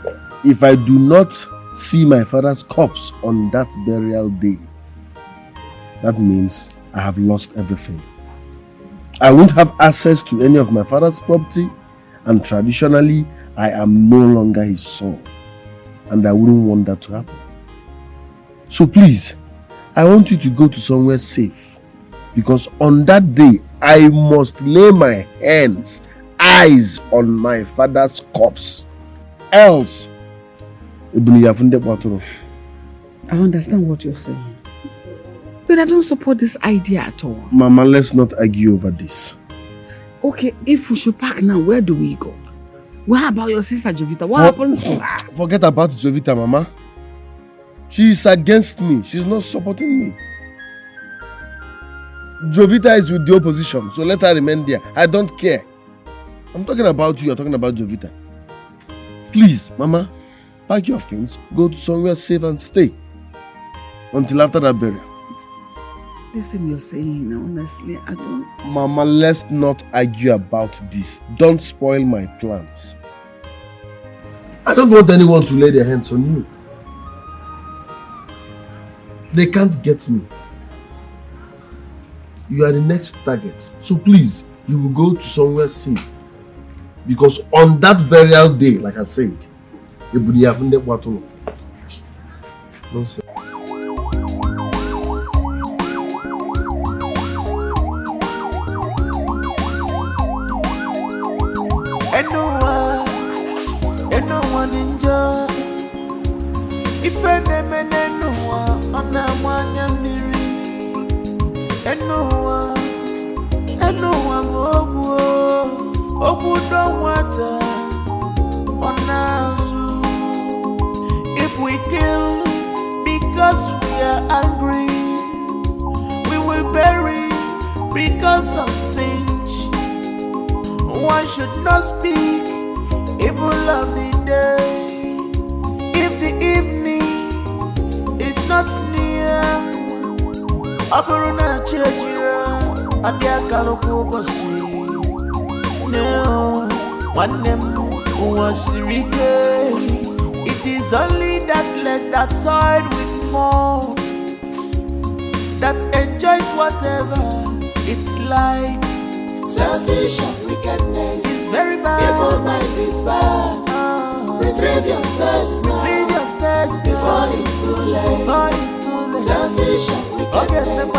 if I do not see my father's corpse on that burial day, that means I have lost everything. I won't have access to any of my father's property, and traditionally, I am no longer his son. And I wouldn't want that to happen. So please, I want you to go to somewhere safe. Because on that day, I must lay my eyes on my father's corpse. Else, I understand what you're saying. But I don't support this idea at all. Mama, let's not argue over this. Okay, if we should pack now, where do we go? What about your sister Jovita? What happens to her? Forget about Jovita, Mama. She is against me. She's not supporting me. Jovita is with the opposition, so let her remain there. I don't care. I'm talking about you, you're talking about Jovita. Please, Mama, pack your things, go to somewhere safe and stay. Until after that burial. This thing you're saying, honestly, I don't... Mama, let's not argue about this. Don't spoil my plans. I don't want anyone to lay their hands on you. They can't get me. You are the next target. So please, you will go to somewhere safe. Because on that burial day, like I said, nonsense. Anyone enjoy? If anyone on a one miri, anyone don't water on us. If we kill because we are angry, we will bury because of stench. One should not speak evil of the day. If the evening is not near, Aburuna Chejira, Adiakalo Kobosi. No, one name was Rike. It is only that leg that side with more that enjoys whatever it likes. Selfish and wickedness is very bad. Evil mind is bad. Retrieve your steps now. Retrieve your steps before it's too late. Before it's too late. Selfish and wickedness.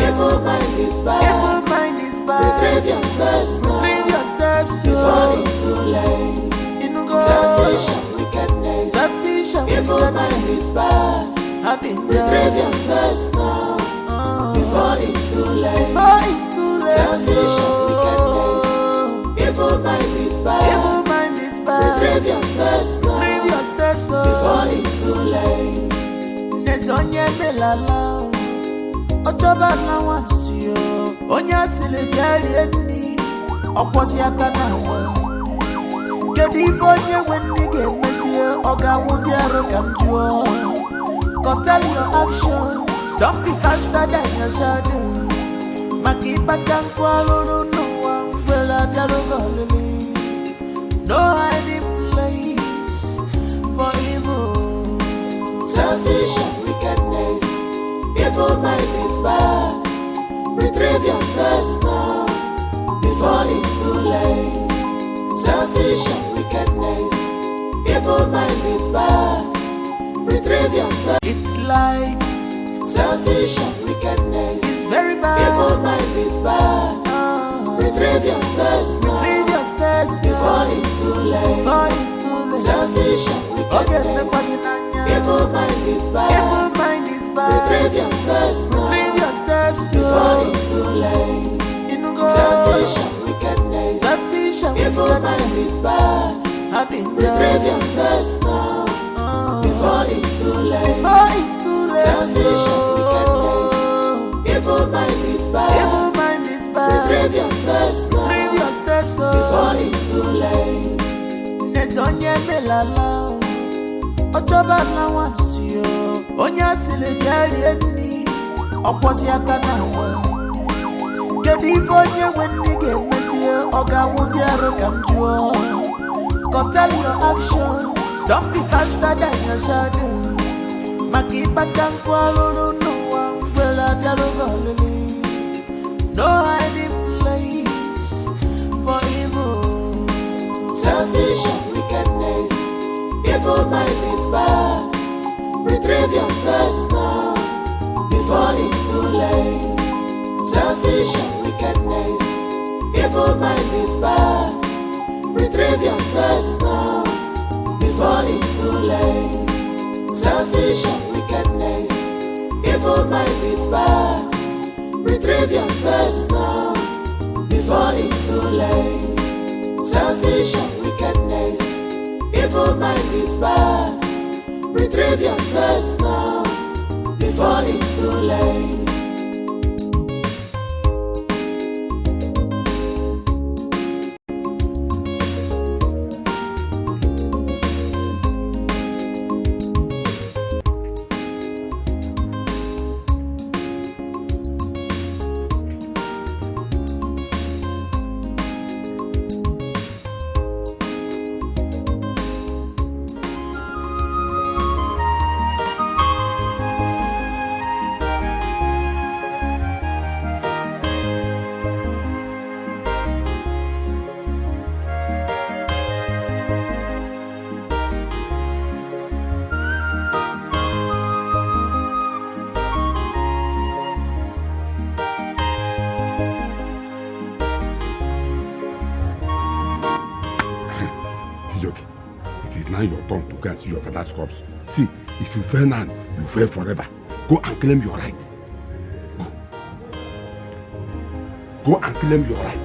Evil mind is bad. Evil mind is bad. Retrieve your steps now. Retrieve your steps before it's too late. Selfish and wickedness. Selfish and evil mind is bad. Retrieve your steps now. Before it's too late. Before it's too late. Selfish and wickedness. Evil mind is bad. Evil mind is bad. Retrieve your steps now. Retrieve your steps before it's too late. Nesonye melala. Ochoba na wansio. Onya silibeli eni. Okwosi aka na wa. Kedu ife onye wenni ga-emesi oga nwuzi arụ ka m jụọ. Tell your actions. Don't be faster than your shadow. Maki patanko alulu no one will agarogolili. No hiding place for evil. Selfish and wickedness. Evil mind is bad. Retrieve your steps now before it's too late. Selfish and wickedness. Evil mind is bad. Retrieve your steps. It's like selfish and wickedness. It's very bad. Evil mind is bad. Retrieve your steps now. Retrieve your steps before it's too late. Before it's too late. Selfish and wickedness. Evil mind is bad. Evil mind is bad. Retrieve your steps now. Retrieve your steps before it's too late. Selfish and wickedness. Selfish and evil mind is bad. Retrieve your steps now. Before it's too late. Before it's too late. Selfish and wickedness. Evil mind is bad. Evil mind is bad. Retrieve your steps now. Retrieve your steps before it's too late. Nesonye melala. Ochoba na wansio. Onya silibeli eni. Okwosi aka na wa. Kedu ife onye wenni ga-emesi oga nwuzi arụ ka m jụọ. Tell your actions. Don't be faster than your shadow. Maki patanko alulu no one will agarogolili. No hiding place for evil. Selfish and wickedness. Evil mind is bad. Retrieve your steps now before it's too late. Selfish and wickedness. Evil mind is bad. Retrieve your steps now before it's too late. Selfish and wickedness. Evil mind is bad. Retrieve your steps now before it's too late. Selfish and wickedness. Evil mind is bad. Retrieve your steps now before it's too late. Now your turn to go and see your father's corpse. See, if you fail now, you fail forever. Go and claim your right. Go. Go and claim your right.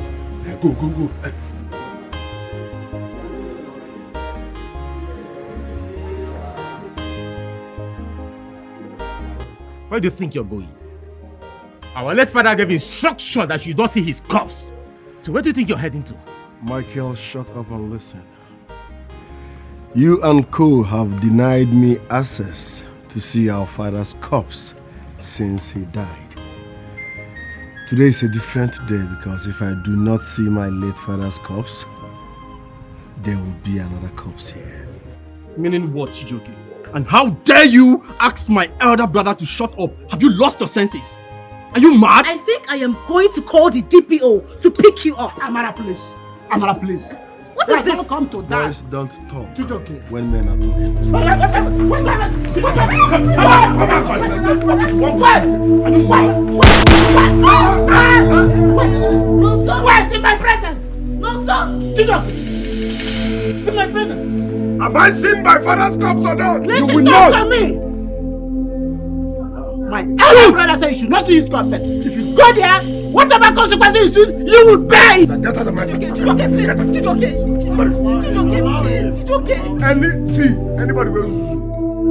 Go. Where do you think you're going? Our late father gave instruction that you don't see his corpse. So where do you think you're heading to? Michael, shut up and listen. You and Co have denied me access to see our father's corpse since he died. Today is a different day because if I do not see my late father's corpse, there will be another corpse here. Meaning what, Chijoke? And how dare you ask my elder brother to shut up? Have you lost your senses? Are you mad? I think I am going to call the DPO to pick you up. Amara, please. What is this? Come to that. Boys don't talk Chijoke. when men are talking. No, sir. Wait, in my presence. No, sir. Chijoke. In my presence. Have I seen my father's corpse or not? Listen You will to not. me. My elder brother said you should not see his corpse. If you go there, whatever consequences you see, you will bear it. Get out of my sight. Chijoke, please. Chijoke, please. Chijoke. Anybody will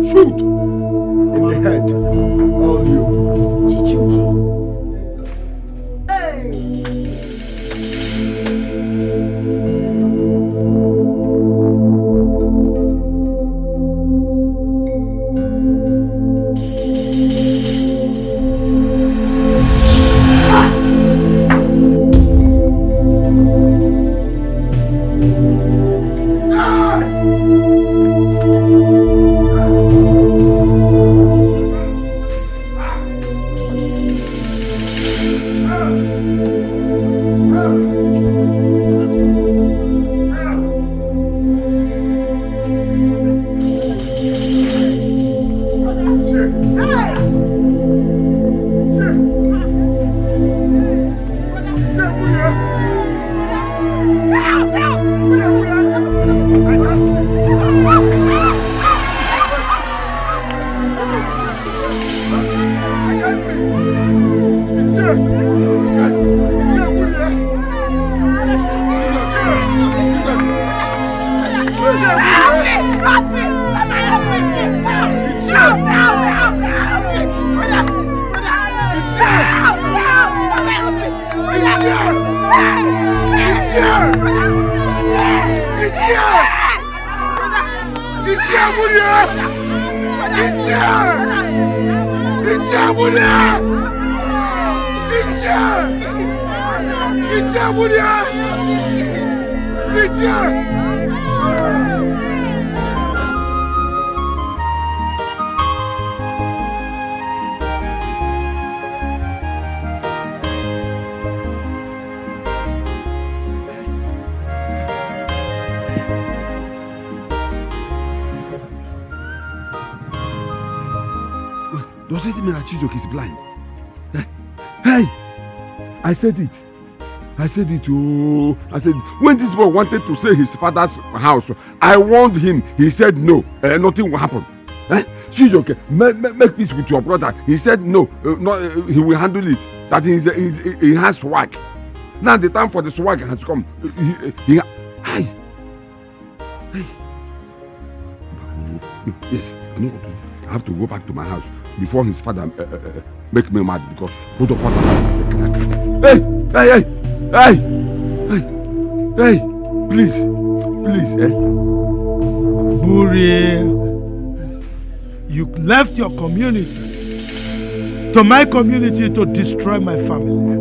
shoot in the head. All you. Chijoke. Does it mean that Chijoke is blind? Hey! I said it. Oh. I said, when this boy wanted to say his father's house, I warned him. He said no. Nothing will happen. Chijoke, make peace with your brother. He said no. He will handle it. That he has swag. Now the time for the swag has come. Hey! Yes, I know what to do. I have to go back to my house before his father make me mad because both of us are crack. Hey! Please, Buri, you left your community to my community to destroy my family.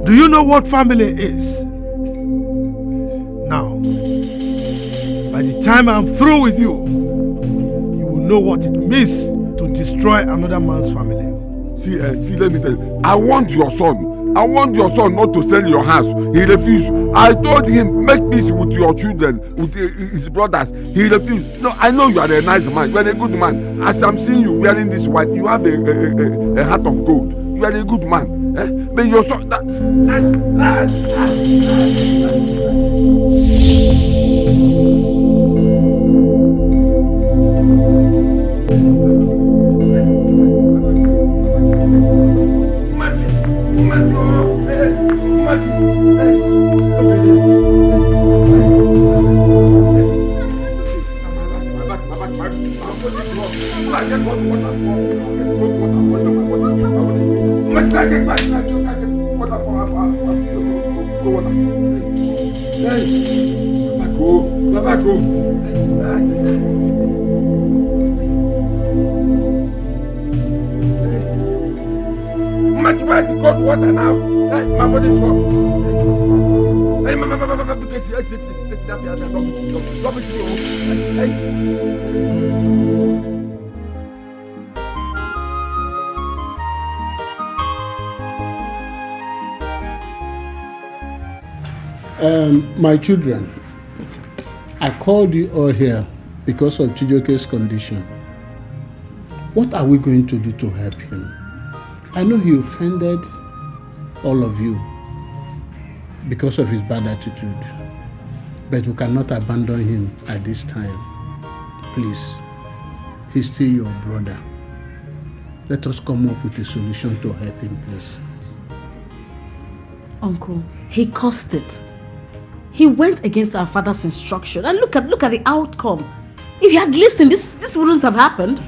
Do you know what family is? Now, by the time I'm through with you, you will know what it means to destroy another man's family. See, let me tell you. I want your son not to sell your house. He refused. I told him, make peace with your children, with his brothers. He refused. No, I know you are a nice man. You are a good man. As I'm seeing you wearing this white, you have a heart of gold. You are a good man. But your son... My children, I called you all here because of Chijoke's condition. What are we going to do to help him? I know he offended all of you because of his bad attitude, but we cannot abandon him at this time. Please, he's still your brother. Let us come up with a solution to help him, please. Uncle, he caused it. He went against our father's instruction, and look at the outcome. If he had listened, this wouldn't have happened.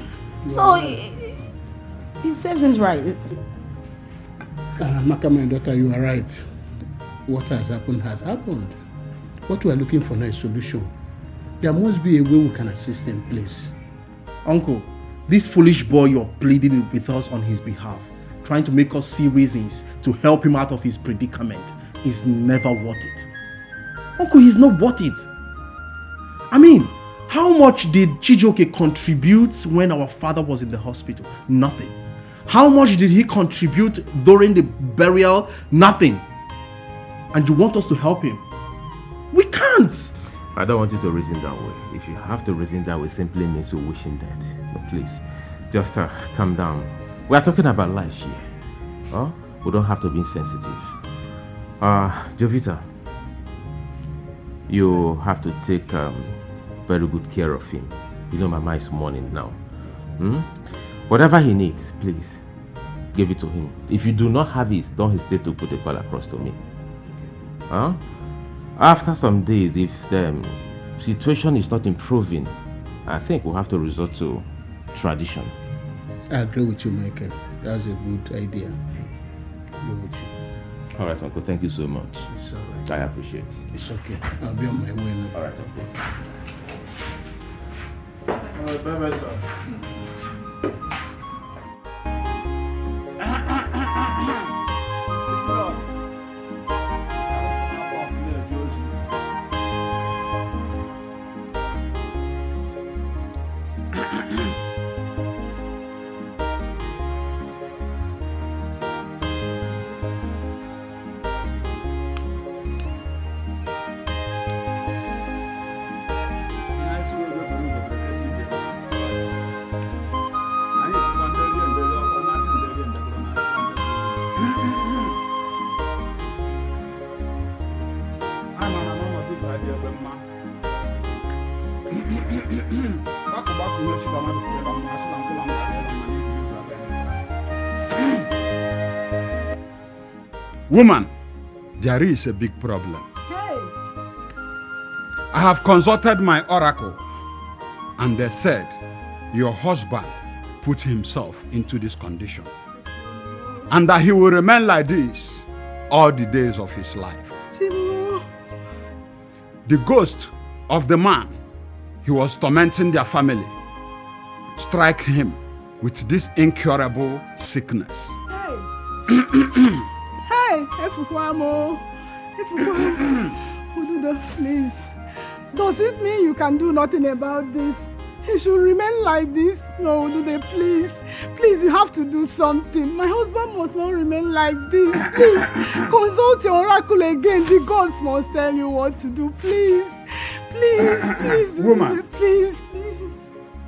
So he serves him right. Maka, my daughter, you are right. What has happened has happened. What we are looking for now is a solution. There must be a way we can assist him, please. Uncle, this foolish boy you're pleading with us on his behalf, trying to make us see reasons to help him out of his predicament, is never worth it. Uncle, he's not worth it. I mean, how much did Chijoke contribute when our father was in the hospital? Nothing. How much did he contribute during the burial? Nothing. And you want us to help him? We can't. I don't want you to reason that way. If you have to reason that way, simply means you're wishing dead. No, please, just calm down. We are talking about life here. Huh? We don't have to be insensitive. Jovita, you have to take very good care of him. You know Mama is mourning now. Whatever he needs, please, give it to him. If you do not have it, don't hesitate to put a call across to me. Huh? After some days, if the situation is not improving, I think we'll have to resort to tradition. I agree with you, Michael. That's a good idea. I agree with you. All right, Uncle. Thank you so much. It's all right. I appreciate it. It's okay. I'll be on my way now. All right, Uncle. Bye-bye, sir. Woman, there is a big problem. Hey. I have consulted my oracle, and they said your husband put himself into this condition, and that he will remain like this all the days of his life. Chimu. The ghost of the man he was tormenting their family strike him with this incurable sickness. Hey. Hey, Efukwamo. Ududo, please. Does it mean you can do nothing about this? He should remain like this? No, Ududo, please. Please, you have to do something. My husband must not remain like this. Please, consult your oracle again. The gods must tell you what to do. Please. Please, please, Woman, Ududo, please.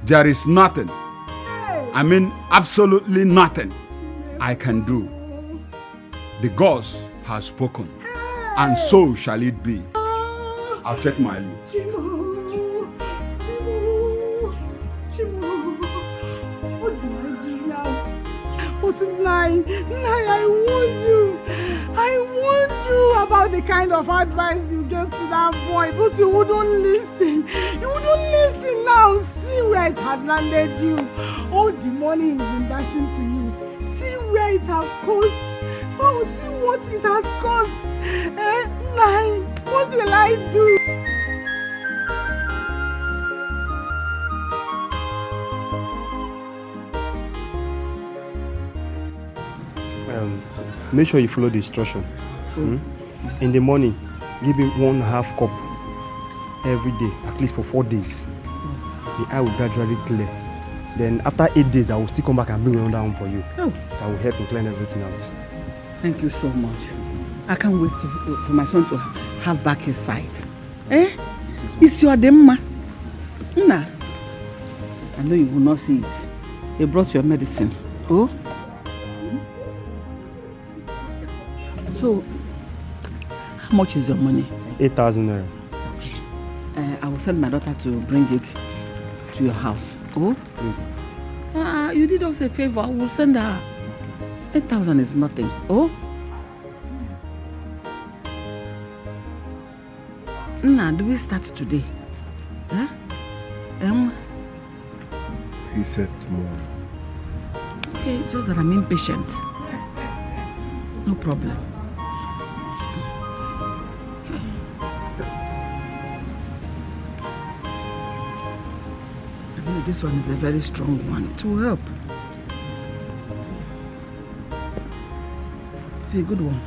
there is nothing, I mean absolutely nothing I can do. The gods have spoken, and so shall it be. I'll take my leave. Chimu, what do I do now? But Nai, I warned you about the kind of advice you gave to that boy, but you wouldn't listen. You wouldn't listen now. See where it has landed you. All the money he's been dashing to you. See where it has cost. Oh, see what it has cost. Nai, what will I do? Make sure you follow the instruction. In the morning, give him 1.5 cup every day, at least for 4 days. The eye will gradually clear. Then after 8 days, I will still come back and bring another one for you. Oh. That will help you clean everything out. Thank you so much. I can't wait for my son to have back his sight. Eh? It's your demma. Nah. I know you will not see it. He brought your medicine. Oh? So, how much is your money? 8,000 naira. I will send my daughter to bring it to your house. Oh? You did us a favor. I will send her. 8,000 is nothing. Oh? Nah, do we start today? Huh? He said tomorrow. Okay, it's just that I'm impatient. No problem. I know this one is a very strong one. It will help. It's a good one.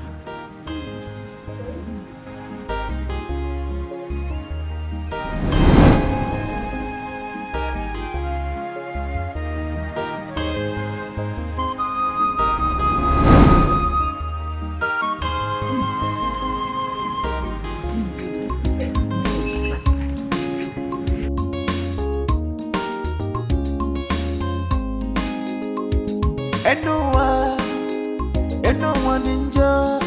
Anyone enjoy?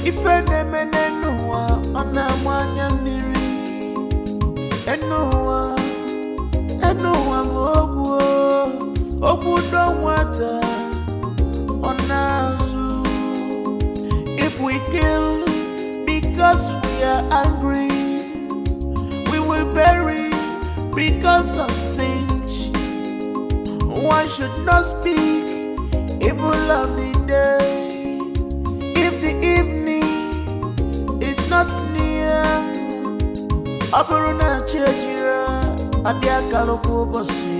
If anyone on a one miri, anyone ogu don't water on us. If we kill because we are angry, we will bury because of stench. One should not speak evil of the day if the evening is not near. Aburuna chejira adia kaloko gosi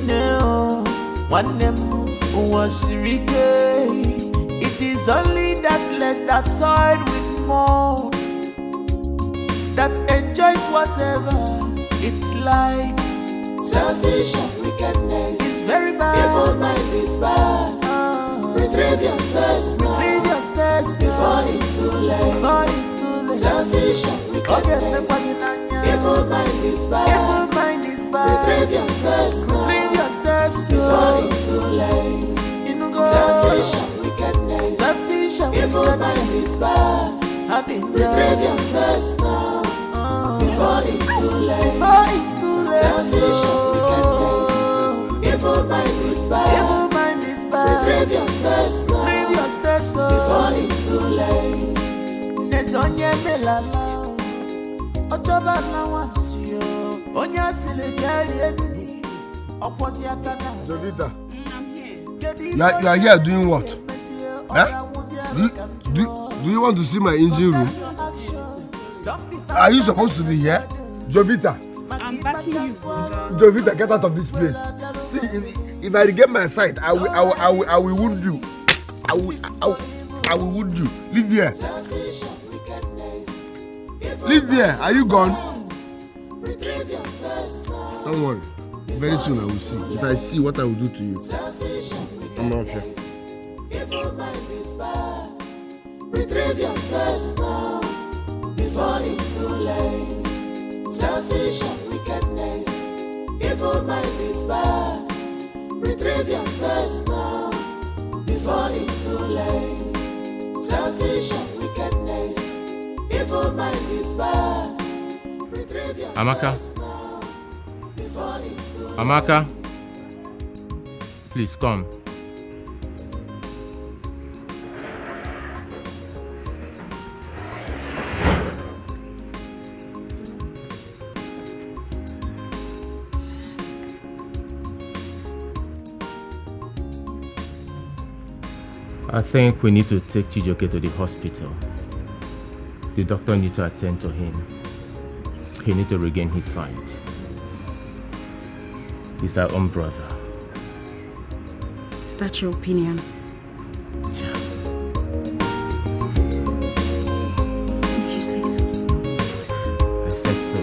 no one name was rike. It is only that let that side with more that enjoys whatever it likes. Selfish and wickedness is very bad. Evil mind is bad. Retrieve your steps now. Retrieve your steps before it's too late. Before it's too late. Selfish and wickedness. Evil mind is bad. Evil mind is bad. Retrieve your steps now. Retrieve your steps before it's too late. Selfish and wickedness. Selfish and evil mind is bad. Retrieve your steps now. Before it's too late. Before it's too late. Selfish and wickedness. Evil mind is bad. Evil mind is bad. Retrieve your steps now. Retrieve your steps before it's too late. Nesonye melala. Ochoba na wasio. Onya silegari eni. Oposi akana. Jovita, you are here doing what? Eh? Do you want to see my engine room? Are you supposed to be here? Jovita. I'm backing you. Jovita, get out of this place. See, if I regain my sight, I will wound you. I will wound you. Leave here. Leave here. Are you gone? Don't worry. Very soon I will see. If I see what I will do to you, I'm not sure. Retrieve your steps now before it's too late. Selfish and wickedness, evil mind is bad. Retrieve your steps now before it's too late. Selfish and wickedness, evil mind is bad. Retrieve your steps now before it's too late. Amaka, please come. I think we need to take Chijoke to the hospital. The doctor needs to attend to him. He needs to regain his sight. He's our own brother. Is that your opinion? If you say so. I said so.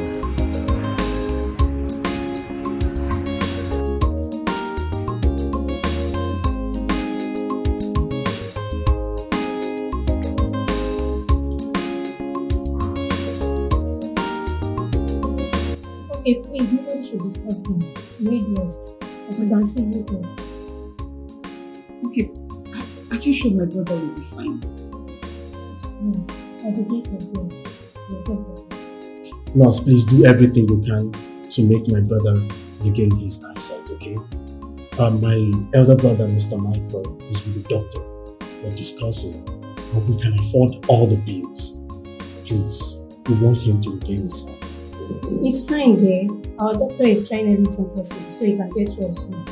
disturb him. Need rest. As you can see, need rest. Okay. Are you sure my brother will be fine? Yes, by the grace of God, you'll get better. Nurse, please do everything you can to make my brother regain his eyesight, okay? My elder brother, Mr. Michael, is with the doctor. We're discussing, but we can afford all the bills. Please, we want him to regain his sight. It's fine there. Our doctor is trying everything possible so he can get well soon.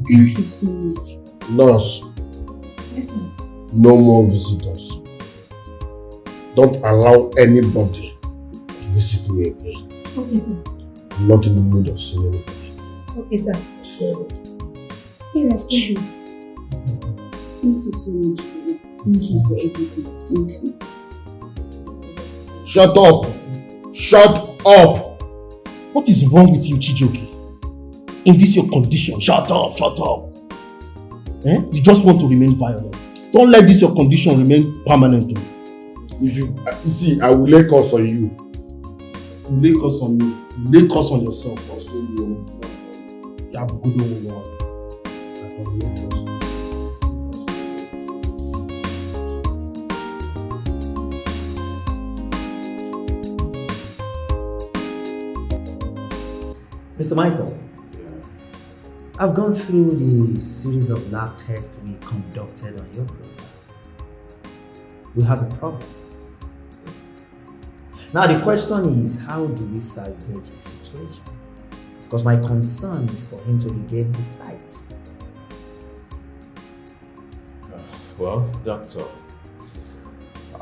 Thank you so much. Nurse, Yes, sir. no more visitors. Don't allow anybody to visit me again. Okay, sir. I'm not in the mood of seeing anybody. Okay, sir. Please excuse me. Thank you so much. Thank you for everything. Thank you. Shut up! Shut up! What is wrong with you, Chijioke? In this your condition, shut up, shut up. Eh? You just want to remain violent. Don't let this your condition remain permanent. If you see, I will lay curse on you. You lay curse on me. You lay curse on yourself. Also, you have good one. Mr. Michael, I've gone through the series of lab tests we conducted on your brother. We have a problem. Now the question is, how do we salvage the situation? Because my concern is for him to regain his sight. Well, doctor,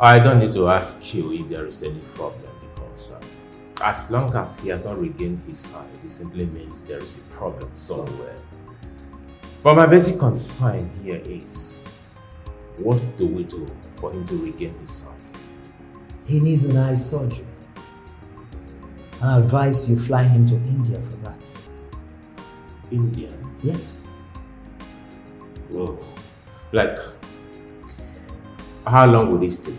I don't need to ask you if there is any problem because as long as he has not regained his sight, it simply means there is a problem somewhere. But my basic concern here is, what do we do for him to regain his sight? He needs an eye surgery. I advise you fly him to India for that. India? Yes. Whoa. Like, how long would this take?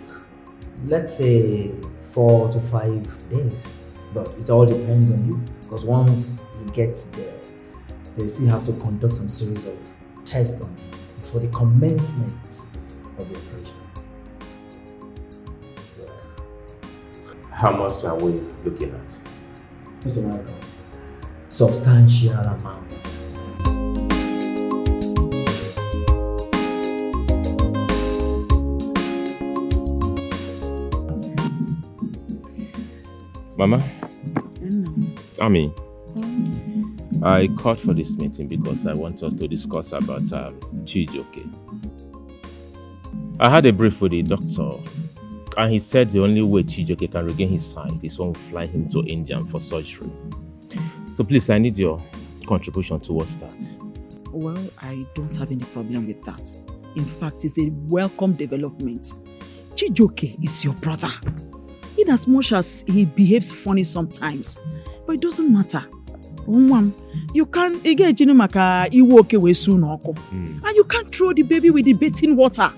Let's say 4 to 5 days. But it all depends on you. Because once he gets there, they still have to conduct some series of tests on him before the commencement of the operation. How much are we looking at? Mr. Michael. Substantial amounts. Mama? Ami, I called for this meeting because I want us to discuss about Chijioke. I had a brief with the doctor, and he said the only way Chijioke can regain his sight is when we fly him to India for surgery. So please, I need your contribution towards that. Well, I don't have any problem with that. In fact, it's a welcome development. Chijioke is your brother. In as much as he behaves funny sometimes, but it doesn't matter. You can't and you can't throw the baby with the bathing water.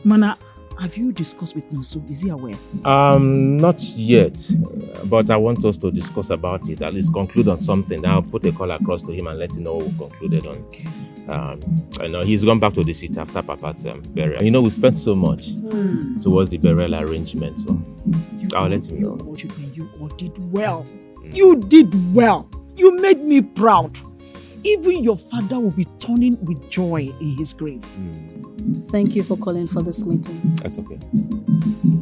Mana, have you discussed with Nonso? Is he aware? Not yet, but I want us to discuss about it, at least conclude on something. I'll put a call across to him and let him know what we concluded on. I know he's gone back to the city after Papa's burial. You know, we spent so much towards the burial arrangement, so I'll let him know. You all did well. You did well. You made me proud. Even your father will be turning with joy in his grave. Thank you for calling for this meeting. That's okay.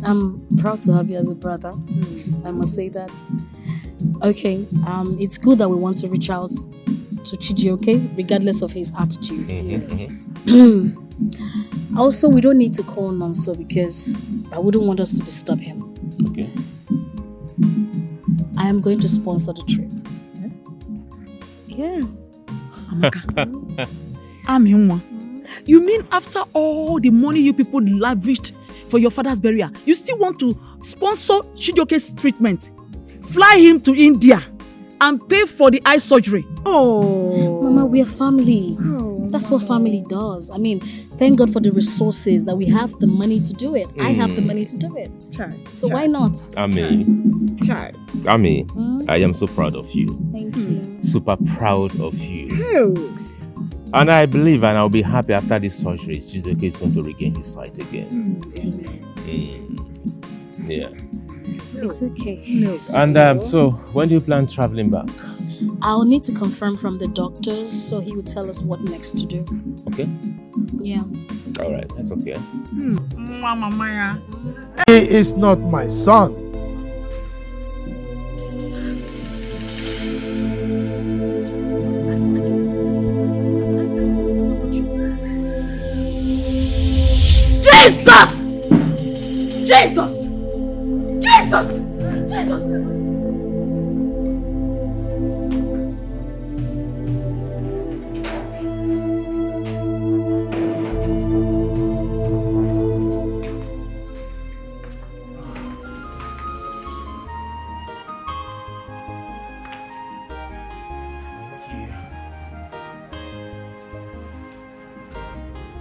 I'm proud to have you as a brother. I must say that. Okay, it's good that we want to reach out to Chijioke, regardless of his attitude. Also, we don't need to call Nonso because I wouldn't want us to disturb him. Okay. I am going to sponsor the trip. Yeah. Amaka. You mean after all the money you people lavished for your father's burial, you still want to sponsor Chijioke's treatment, fly him to India, and pay for the eye surgery? Oh, Mama, we are family. That's what family does. I mean, thank God for the resources that we have the money to do it. I have the money to do it. So why not? Ami, I am so proud of you. Thank you. Super proud of you. And I believe and I'll be happy after this surgery, Chijoke is going to regain his sight again. Yeah. It's okay. And so, when do you plan traveling back? I'll need to confirm from the doctors so he will tell us what next to do. Okay? Yeah. All right, that's okay. Mama Maya. He is not my son. Jesus! Jesus! Jesus! Jesus!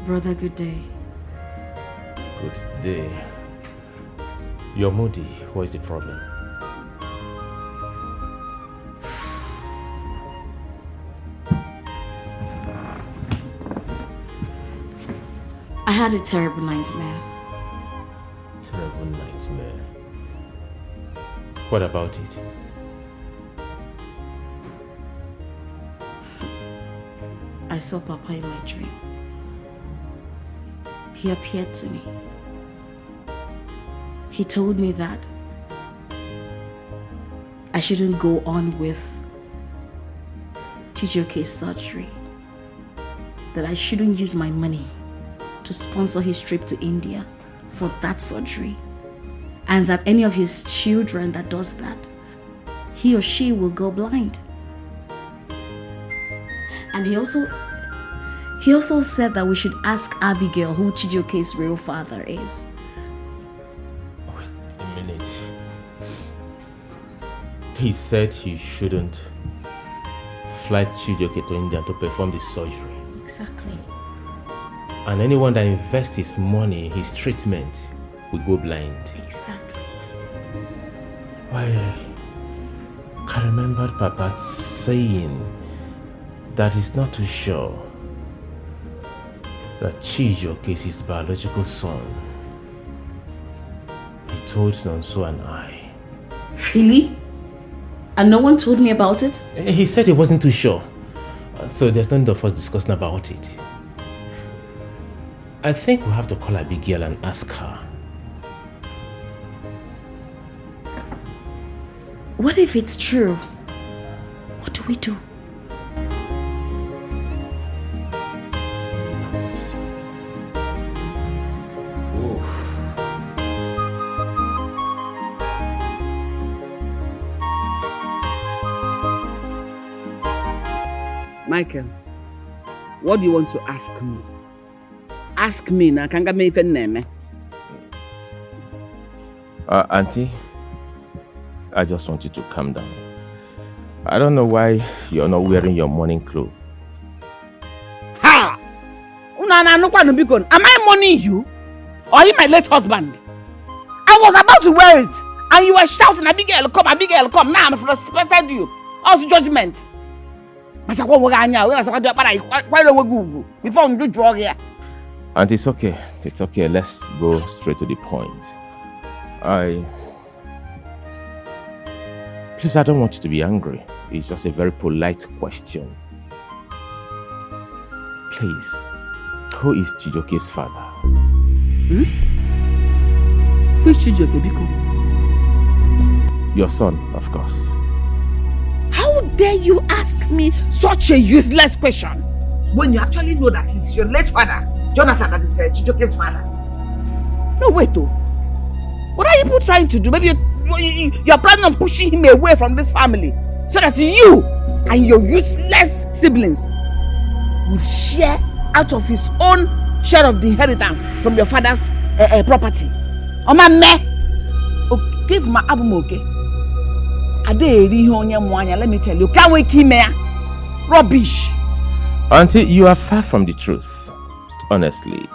Brother, good day. Good day. You're moody. What is the problem? I had a terrible nightmare. Terrible nightmare. What about it? I saw Papa in my dream. He appeared to me. He told me that I shouldn't go on with Chijoke's surgery. That I shouldn't use my money to sponsor his trip to India for that surgery. And that any of his children that does that, he or she will go blind. And he also said that we should ask Abigail who Chijoke's real father is. Wait a minute. He said he shouldn't fly Chijoke to India to perform the surgery. Exactly. And anyone that invests his money in his treatment will go blind. Exactly. Why, I remembered Papa saying that he's not too sure that Chijoke is his biological son. He told Nonso and I. Really? And no one told me about it? He said he wasn't too sure. So there's none of us discussing about it. I think we'll have to call Abigail and ask her. What if it's true? What do we do? Michael, what do you want to ask me? Ask me now. Can't me even name. Auntie, I just want you to calm down. I don't know why you're not wearing your morning clothes. Ha! Am I mourning you? Or are you my late husband? I was about to wear it, and you were shouting, Abigail, come, Abigail, come. Now I'm frustrated you. How's judgment? Why don't we go before we do draw here? And it's okay. It's okay. Let's go straight to the point. Please, I don't want you to be angry. It's just a very polite question. Please, who is Chijoke's father? Who is Chijoke, Biko? Your son, of course. How dare you ask me such a useless question? When you actually know that it's your late father, Jonathan, that is Chijoke's father. No, wait, though. What are you trying to do? Maybe you're planning on pushing him away from this family so that you and your useless siblings will share out of his own share of the inheritance from your father's property. Oh, my man. Give my album, okay? Let me tell you, can't wait him here. Rubbish. Auntie, you are far from the truth. Honestly,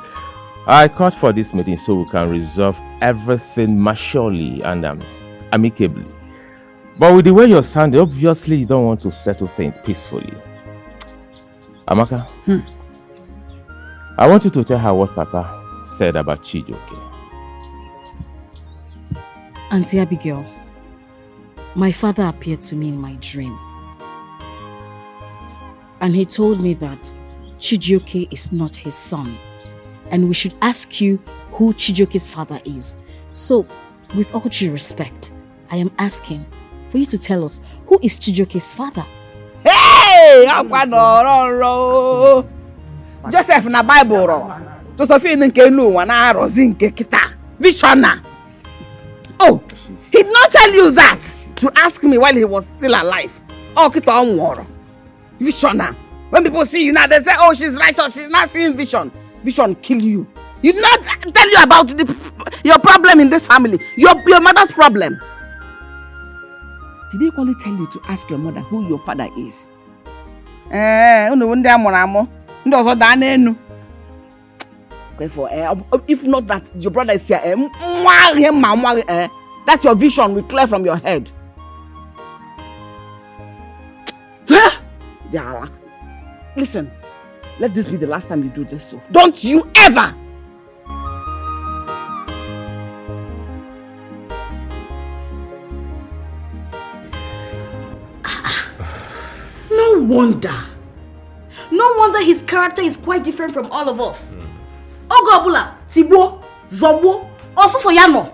I called for this meeting so we can resolve everything maturely and amicably. But with the way you're sounding, obviously you don't want to settle things peacefully. Amaka, I want you to tell her what Papa said about Chijioke. Auntie Abigail, my father appeared to me in my dream. And he told me that Chijioke is not his son. And we should ask you who Chijioke's father is. So, with all due respect, I am asking for you to tell us who is Chijioke's father. Hey! Joseph na Bible. Josephine nke nu na Rosie nke kita. Visiona. Oh, he did not tell you that to ask me while he was still alive. Oh, kita onworo. Visiona. When people see you now, they say, oh, she's righteous, she's not seeing vision. Vision kill you. He did not tell you about your problem in this family. Your mother's problem. Did he only tell you to ask your mother who your father is? If not that your brother is here, that your vision will clear from your head. Listen, let this be the last time you do this. So don't you ever! No wonder his character is quite different from all of us. Ogobula, Tibo, Zobo, also Soyano.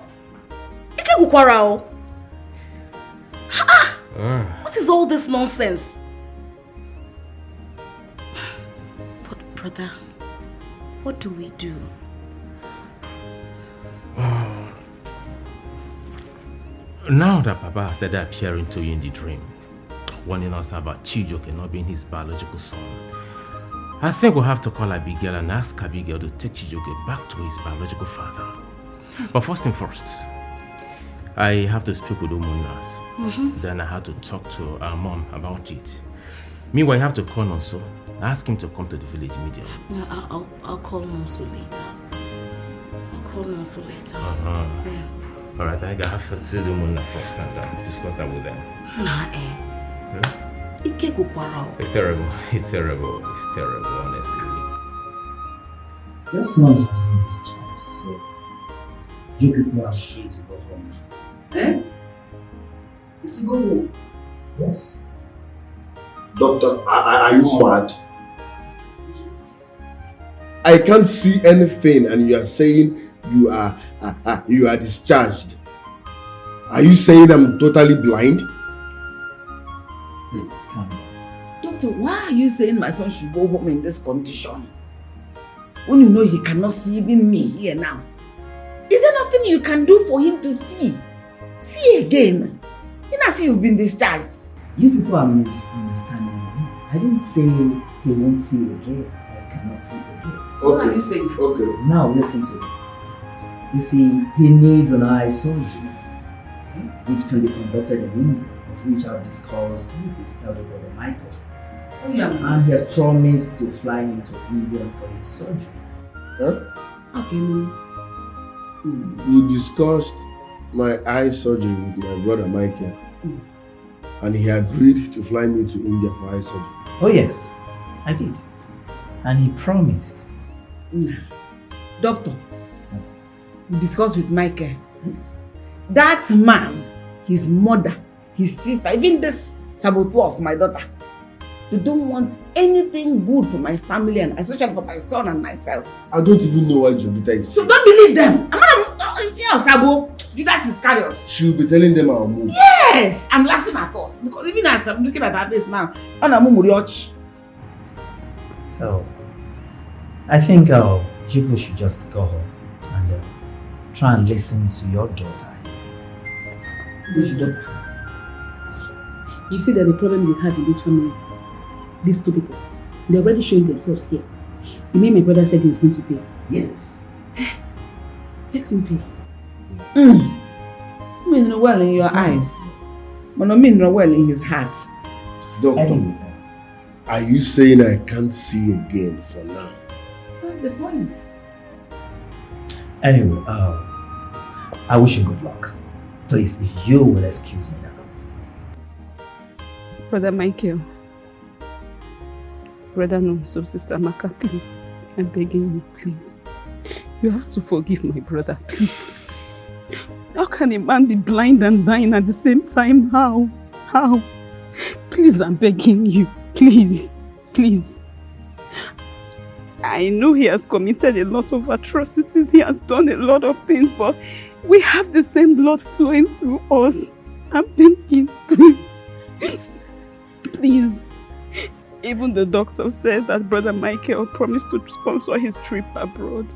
What is all this nonsense? But brother, what do we do? Now that Papa started appearing to you in the dream, warning us about Chijioke not being his biological son, I think we'll have to call Abigail and ask Abigail to take Chijioke back to his biological father. But first thing first, I have to speak with Umunas. Then I have to talk to our mom about it. Meanwhile, I have to call Nonso, ask him to come to the village meeting. I'll call Nonso later. Yeah. Alright, I have to see the Umuna first and discuss that with them. It's terrible, honestly. Your son has been discharged, so you people are free to go home. Is he go home? Yes. Doctor, are you mad? I can't see anything and you are saying you are discharged. Are you saying I'm totally blind? Please, calm down. Doctor, why are you saying my son should go home in this condition? When you know he cannot see even me here now. Is there nothing you can do for him to see? See again. You know, see you've been discharged. You people are misunderstanding me. I didn't say he won't see again or cannot see again. So what are you saying? Okay. Now listen to me. You see, he needs an eye surgery, which can be conducted in India, of which I've discussed with his elder brother Michael. Oh, yeah. And he has promised to fly him to India for his surgery. Okay, You discussed my eye surgery with my brother Michael, and he agreed to fly me to India for eye surgery. Oh yes, I did. And he promised. Doctor, you discussed with Michael. Yes. That man, his mother, his sister, even this saboteur of my daughter, they don't want anything good for my family and especially for my son and myself. I don't even know why Jovita is So sick. don't believe them. Sabo, Judas Iscariot. She will be telling them our move. Yes, I'm laughing at us because even as I'm looking at her face now, So, I think you people should just go home and try and listen to your daughter. Which daughter? You see that the problem we have in this family, these two people, they're already showing themselves here. The man my brother said he's going to pay. Yes. Let him pay. Mean well in your eyes, but not mean well in his heart. Doctor, Are you saying I can't see again for now? That's the point. Anyway, I wish you good luck. Please, if you will excuse me now. Brother Michael. Brother Nonso, Sister Maka, please. I'm begging you, please. You have to forgive my brother, please. How can a man be blind and dying at the same time? How? How? Please, I'm begging you. Please. Please. I know he has committed a lot of atrocities. He has done a lot of things, but we have the same blood flowing through us. I'm begging, please. Please. Even the doctor said that Brother Michael promised to sponsor his trip abroad.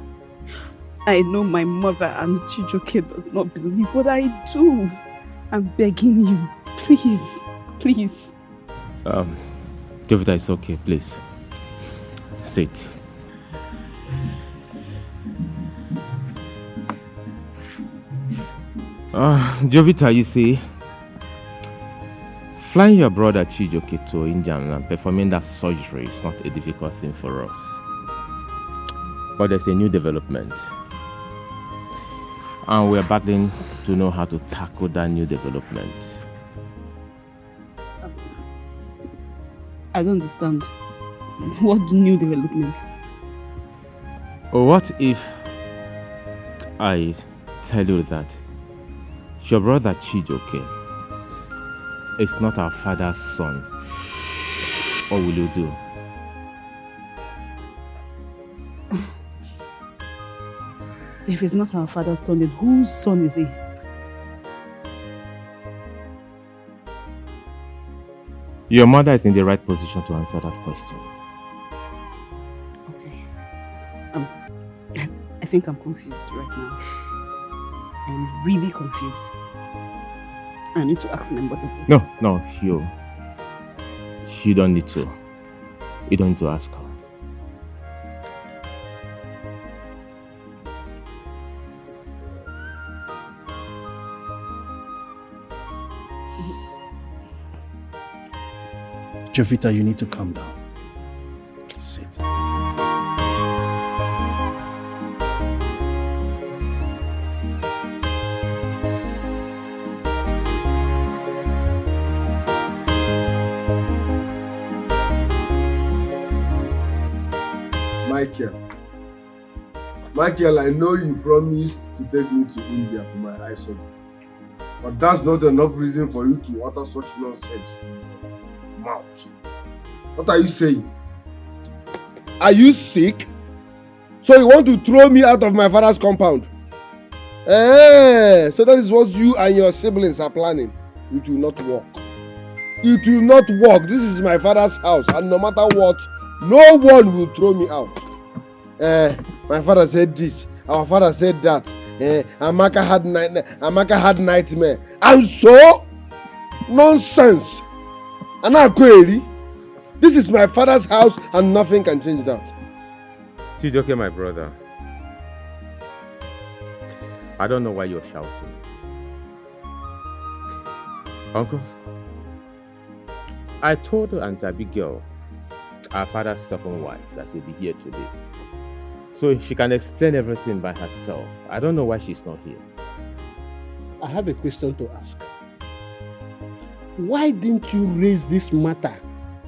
I know my mother and Chijoke does not believe, but I do. I'm begging you. Please. Please. Jovita, it's okay, please. Sit. Jovita, you see, flying your brother Chijoke to India and performing that surgery is not a difficult thing for us. But there's a new development. And we're battling to know how to tackle that new development. I don't understand. What new development? What if I tell you that your brother Chijoke is not our father's son? What will you do? If he's not our father's son, then whose son is he? Your mother is in the right position to answer that question. Okay. I think I'm confused right now. I'm really confused. I need to ask my mother. No, you don't need to. You don't need to ask her. Jovita, you need to calm down. Sit. Michael, I know you promised to take me to India for my eye surgery. But that's not enough reason for you to utter such nonsense. Mouth. What are you saying? Are you sick? So you want to throw me out of my father's compound? So that is what you and your siblings are planning. It will not work. It will not work. This is my father's house, and no matter what, no one will throw me out. My father said this, our father said that. Amaka had nightmare. And so? Nonsense. And I query, this is my father's house and nothing can change that. Chijoke, my brother, I don't know why you're shouting. Uncle, I told Aunt Abigail, our father's second wife, that he'll be here today. So she can explain everything by herself. I don't know why she's not here. I have a question to ask. Why didn't you raise this matter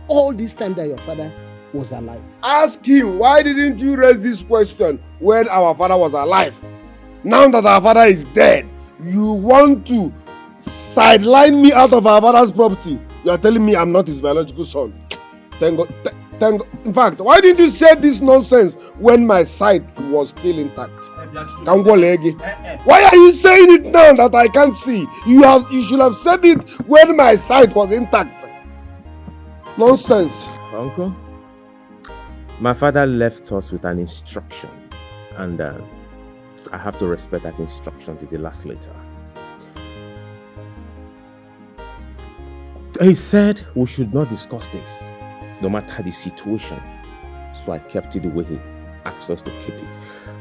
all this time that your father was alive? Ask him, why didn't you raise this question when our father was alive? Now that our father is dead, you want to sideline me out of our father's property. You are telling me I'm not his biological son. Thank God. In fact, why didn't you say this nonsense when my sight was still intact? Why are you saying it now that I can't see? You should have said it when my sight was intact. Nonsense. Uncle, my father left us with an instruction, and I have to respect that instruction to the last letter. He said we should not discuss this, no matter the situation. So I kept it the way he asked us to keep it.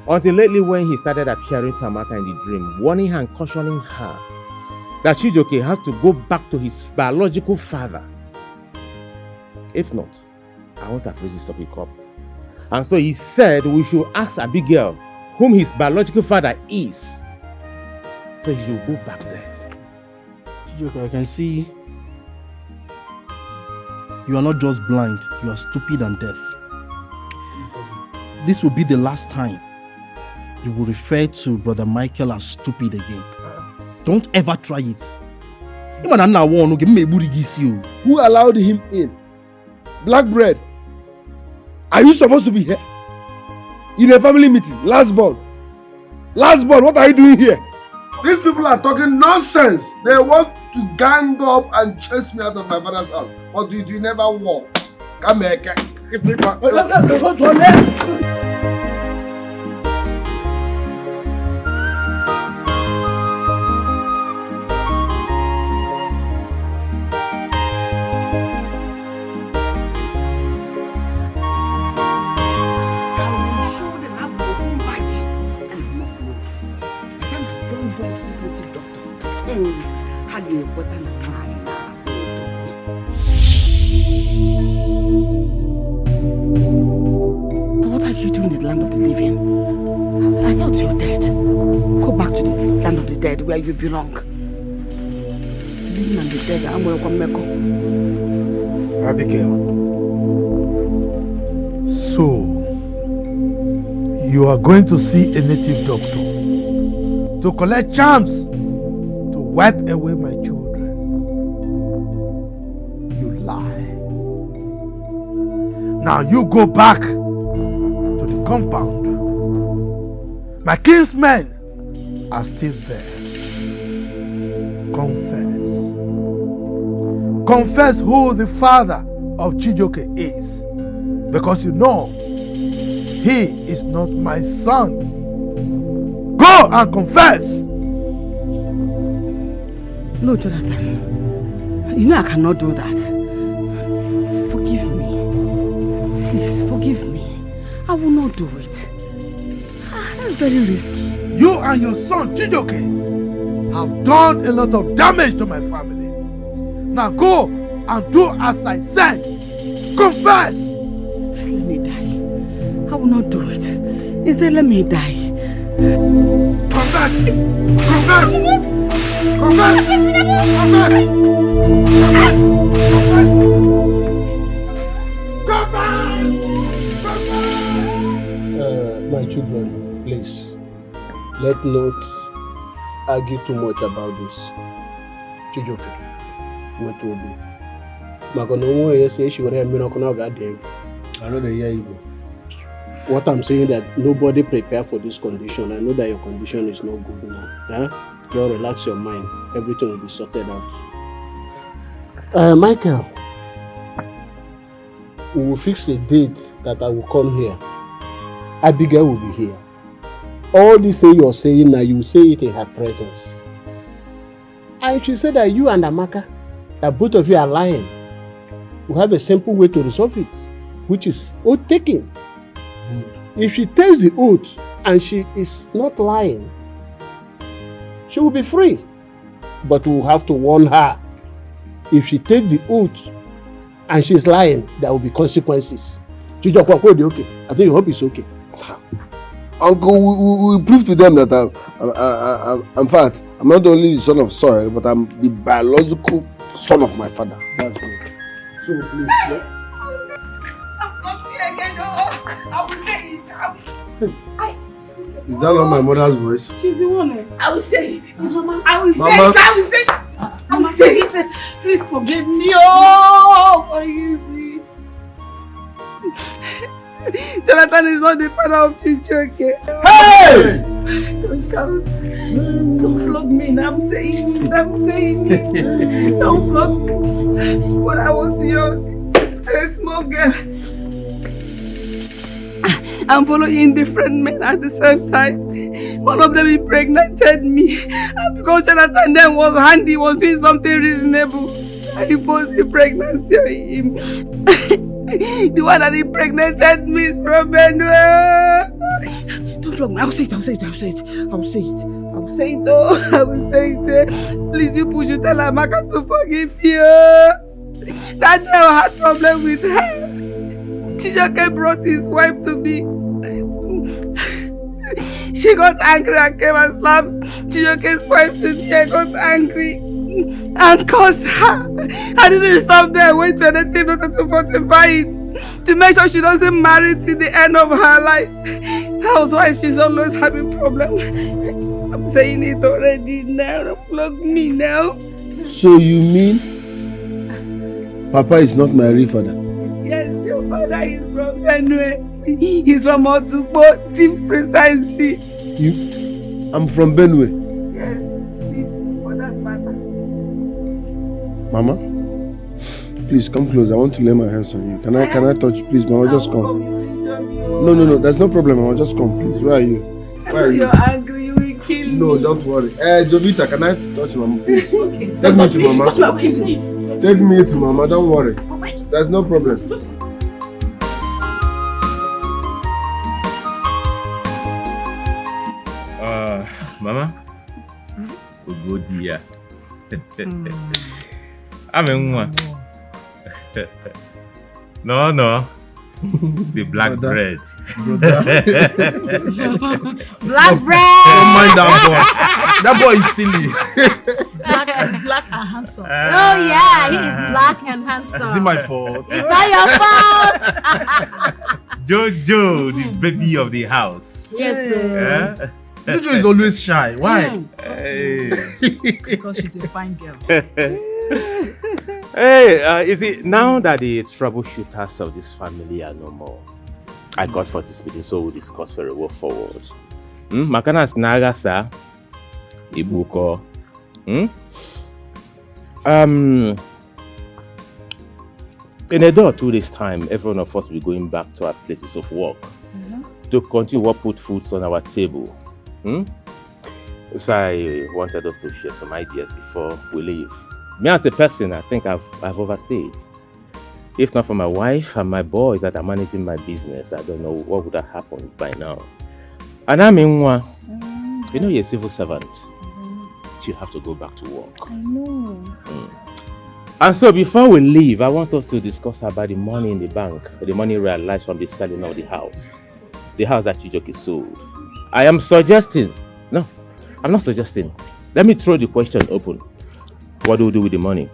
Until lately, when he started appearing to Amaka in the dream, warning her and cautioning her that Chijoke has to go back to his biological father. If not, I want Afrozi's topic up. And so he said we should ask Abigail whom his biological father is. So he should go back there. I can see you are not just blind, you are stupid and deaf. This will be the last time you will refer to Brother Michael as stupid again. Don't ever try it. Who allowed him in? Black bread. Are you supposed to be here? In a family meeting, last born. Last born, what are you doing here? These people are talking nonsense. They want to gang up and chase me out of my father's house. But you never walk. Come here. What are you doing in the land of the living? I thought you were dead. Go back to the land of the dead where you belong. Living and the dead, I'm welcome, Meko. Abigail. So, you are going to see a native doctor to collect charms to wipe away my children. You lie. Now you go back to the compound. My kinsmen are still there. Confess. Confess who the father of Chijioke is. Because you know he is not my son. Go and confess. No, Jonathan. You know I cannot do that. Forgive me. Please, forgive me. I will not do it. That's very risky. You and your son Chijioke have done a lot of damage to my family. Now go and do as I said. Confess. Let me die. I will not do it. Instead, let me die. Confess. Confess. Confess. My children, please, let not argue too much about this. Chijioke, what will be? I know the year Igbo. What I'm saying that nobody prepare for this condition. I know that your condition is not good now. Huh? Just relax your mind. Everything will be sorted out. Michael, we will fix a date that I will come here. Abigail will be here. All this thing you're saying now, you will say it in her presence. And she said that you and Amaka, that both of you are lying. We have a simple way to resolve it, which is oath taking. If she takes the oath and she is not lying, she will be free. But we will have to warn her. If she takes the oath and she is lying, there will be consequences. Okay. I think you hope it's okay. Uncle, we prove to them that in fact, I'm not only the son of soil, but I'm the biological son of my father. That's good. So please, I will say it. Is that not my mother's voice? She's the one. I will say it. Mama. I will say Mama. it. I will say it. I will say it. Please forgive me. Oh, forgive me. Jonathan is not the father of Chijioke. Hey! Don't shout. Don't flog me. I'm saying it. I'm saying it. Don't flog me. When I was young, a small girl, I'm following different men at the same time. One of them impregnated me. And because Jonathan then was handy, was doing something reasonable, I imposed the pregnancy on him. The one that impregnated me is from Benue. Don't flog me. I will say it. I will say it. I will say it. I will say it. I will say it. Oh, I will say it. Please, you push. You tell Amaka to forgive you. That girl had problem with her. Chijoke brought his wife to me. She got angry and came and slapped Chijoke's wife to me. I got angry and cursed her. I didn't stop there. I went to anything not to fortify it, to make sure she doesn't marry till the end of her life. That was why she's always having problems. I'm saying it already now. Don't block me now. So you mean Papa is not my real father? Yes, your father is from Benue. He's from Otubo, Team precisely. I'm from Benue. Yes, for that matter. Mama, please come close. I want to lay my hands on you. Can I touch you? Please, Mama, just come. No, there's no problem, Mama. Just come, please. Where are you? Where are you? You're angry, you will kill me. No, don't worry. Jovita, can I touch Mama, please? Okay. Take me to Mama. Take me to Mama, don't worry. There's no problem. Mama, go dear. I'm in one. No. The black bread. Black bread. Don't mind that boy. That boy is silly. Black and handsome. Oh yeah, he is black and handsome. Is it my fault? It's not your fault. Jojo, the baby of the house. Yes, sir. Jojo is always shy. Why? Because she's a fine girl. Hey, is it now that the troubleshooters of this family are no more? I got for this meeting, so we'll discuss very well forward. Makanas Nagasa Ibuko. In a day or 2 days' time, every one of us will be going back to our places of work to continue what put foods on our table. So I wanted us to share some ideas before we leave. Me as a person, I think I've overstayed. If not for my wife and my boys that are managing my business, I don't know what would have happened by now. And I'm in one. You know, you're a civil servant. You have to go back to work. I know. And so before we leave, I want us to discuss about the money in the bank, the money realized from the selling of the house that Chijoke sold. I am suggesting, no, I'm not suggesting. Let me throw the question open. What do we do with the money?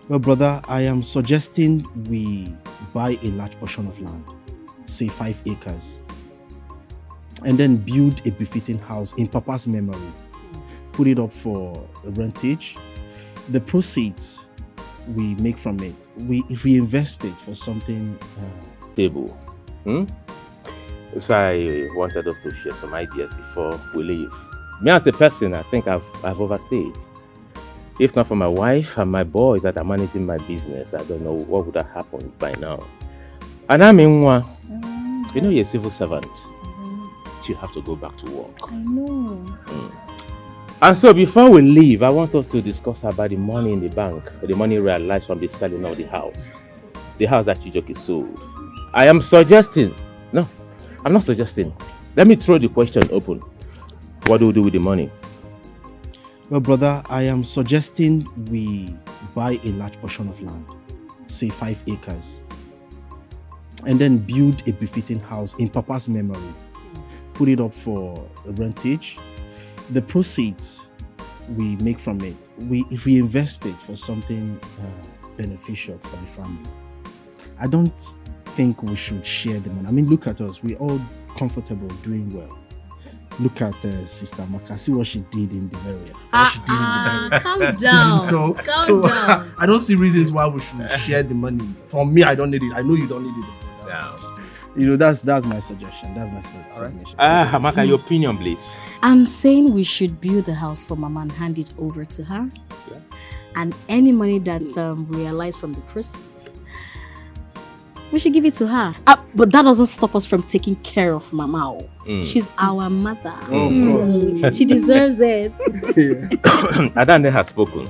Well, brother, I am suggesting we buy a large portion of land, say 5 acres, and then build a befitting house in Papa's memory. Put it up for rentage. The proceeds we make from it, we reinvest it for something stable. So I wanted us to share some ideas before we leave. Me as a person, I think I've overstayed. If not for my wife and my boys that are managing my business, I don't know what would have happened by now. And I'm in one. You know, you're a civil servant. You have to go back to work. I know. And so before we leave, I want us to discuss about the money in the bank, the money realized from the selling of the house that Chijoke sold. I am suggesting, no, I'm not suggesting. Let me throw the question open. What do we do with the money? Well, brother, I am suggesting we buy a large portion of land, say 5 acres, and then build a befitting house in Papa's memory. Put it up for rentage. The proceeds we make from it, we reinvest it for something beneficial for the family. I don't think we should share the money. I mean, look at us. We're all comfortable, doing well. Look at Sister Maka. See what she did in the area. Calm down. No. Calm down. I don't see reasons why we should share the money. For me, I don't need it. I know you don't need it. You know, that's my suggestion. That's my suggestion. Maka, your opinion, please. I'm saying we should build the house for Mama and hand it over to her. Yeah. And any money that's realized from the proceeds, we should give it to her. But that doesn't stop us from taking care of Mama. She's our mother. So she deserves it. Adane has spoken.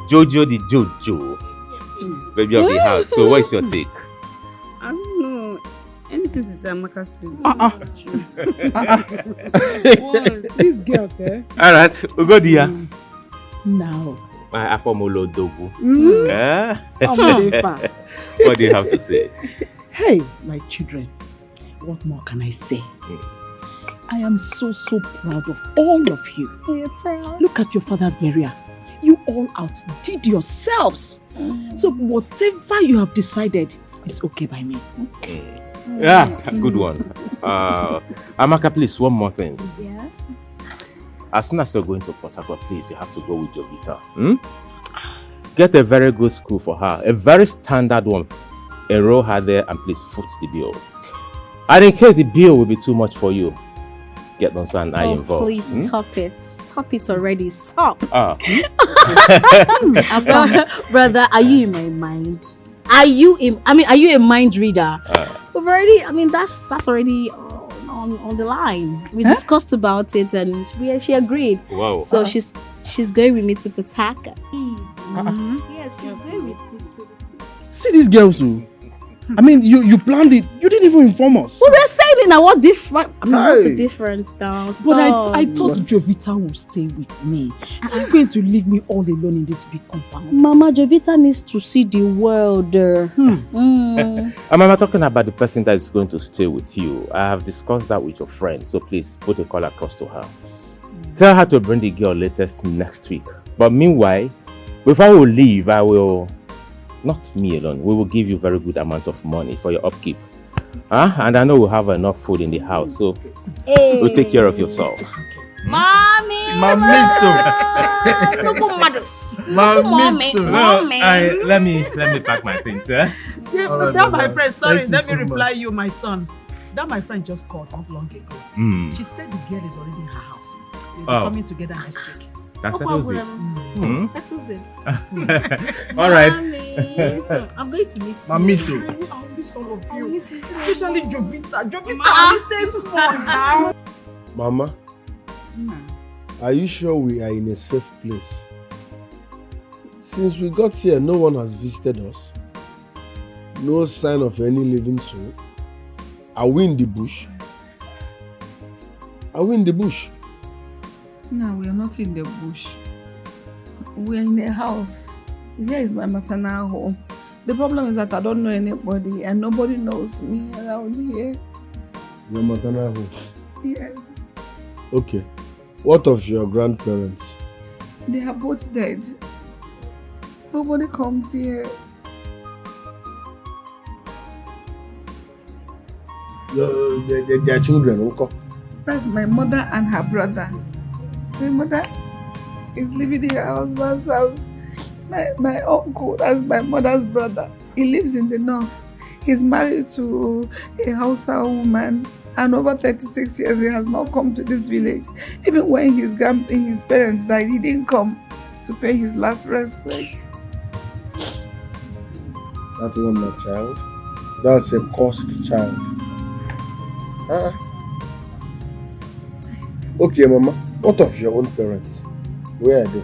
Jojo the Jojo, baby of the house. So what's your take? I don't know. Anything Sister Amaka said. These girls, eh? All right, we'll go there. Now, My Afomolo Dogu. Mm. What do you have to say? Hey, my children, what more can I say? I am so proud of all of you. You're proud. Look at your father's burial. You all outdid yourselves. So whatever you have decided is okay by me. Yeah, good one. Amaka, please, one more thing. Yeah? As soon as you're going to Port Harcourt, please, you have to go with Jovita. Get a very good school for her. A very standard one. Enroll her there and please foot the bill. And in case the bill will be too much for you, get Nonso and I involved. Please stop it. Stop it already. Stop. Brother, are you in my mind? Are you a mind reader? We've already, that's already on the line. We discussed about it and she agreed. Wow. So she's going with me to Port Harcourt. Yes, she's going with me. See these girls, you planned it. You didn't even inform us. Well, we're saying it now. What's the difference now? Stop. But I thought Jovita would stay with me. Are you going to leave me all alone in this big compound? Mama, Jovita needs to see the world. I'm talking about the person that is going to stay with you. I have discussed that with your friend, so please put a call across to her. Tell her to bring the girl latest next week. But meanwhile, before we leave, I will, not me alone, we will give you very good amount of money for your upkeep. And I know we'll have enough food in the house, so we'll take care of yourself. Mommy! Mamito! Let me pack my things, Yeah, but that my friend, sorry, let me reply you, my son. That my friend just called not long ago. She said the girl is already in her house. We'll be coming together next week. That settles it. Settles it. All right. Mommy, I'm going to miss you. Mamito. I'll miss all of you. Especially Jovita. Jovita, stay small now. Mama, are you sure we are in a safe place? Since we got here, no one has visited us. No sign of any living soul. Are we in the bush? Are we in the bush? No, we are not in the bush. We are in a house. Here is my maternal home. The problem is that I don't know anybody and nobody knows me around here. Your maternal home? Yes. Okay. What of your grandparents? They are both dead. Nobody comes here. Their children, uncle? That's my mother and her brother. My mother is living in her husband's house. My uncle, that's my mother's brother. He lives in the north. He's married to a Hausa woman, and over 36 years he has not come to this village. Even when his parents died, he didn't come to pay his last respect. That one, my child. That's a cursed child. Okay, Mama. What of your own parents? Where are they?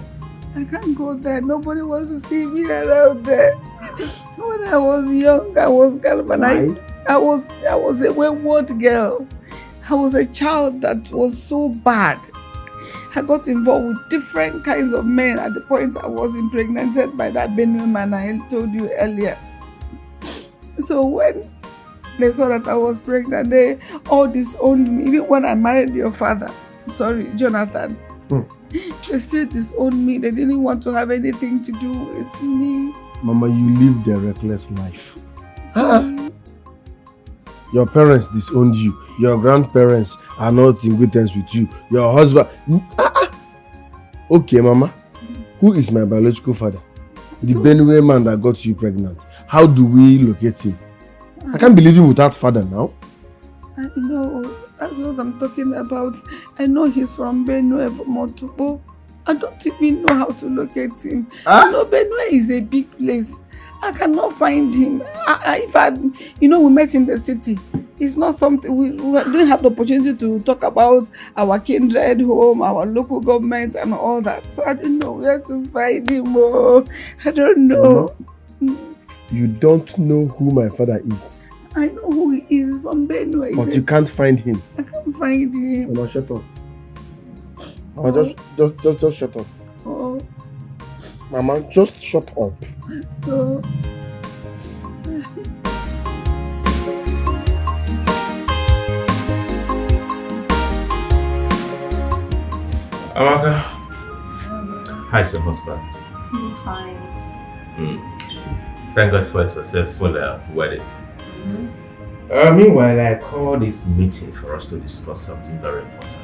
I can't go there. Nobody wants to see me around there. When I was young, I was galvanized. I was a wayward girl. I was a child that was so bad. I got involved with different kinds of men at the point I was impregnated by that Benue man I told you earlier. So when they saw that I was pregnant, they all disowned me. Even when I married your father, Jonathan, they still disowned me. They didn't want to have anything to do with me. Mama, you lived a reckless life. Your parents disowned you. Your grandparents are not in good terms with you. Your husband... Okay, Mama. Who is my biological father? The Benue man that got you pregnant. How do we locate him? I can't be living without father now. I know. That's what I'm talking about. I know he's from Benue, from Otubo. I don't even know how to locate him. You know, Benue is a big place. I cannot find him. We met in the city. It's not something, we don't have the opportunity to talk about our kindred home, our local government and all that. So I don't know where to find him. I don't know. You don't know who my father is. I know who he is from Benue. But you can't find him. I can't find him. Mama, shut up. Mama, just shut up. Oh. Mama, just shut up. Amaka, how's your husband? He's fine. Thank God for a successful wedding. Meanwhile, I called this meeting for us to discuss something very important.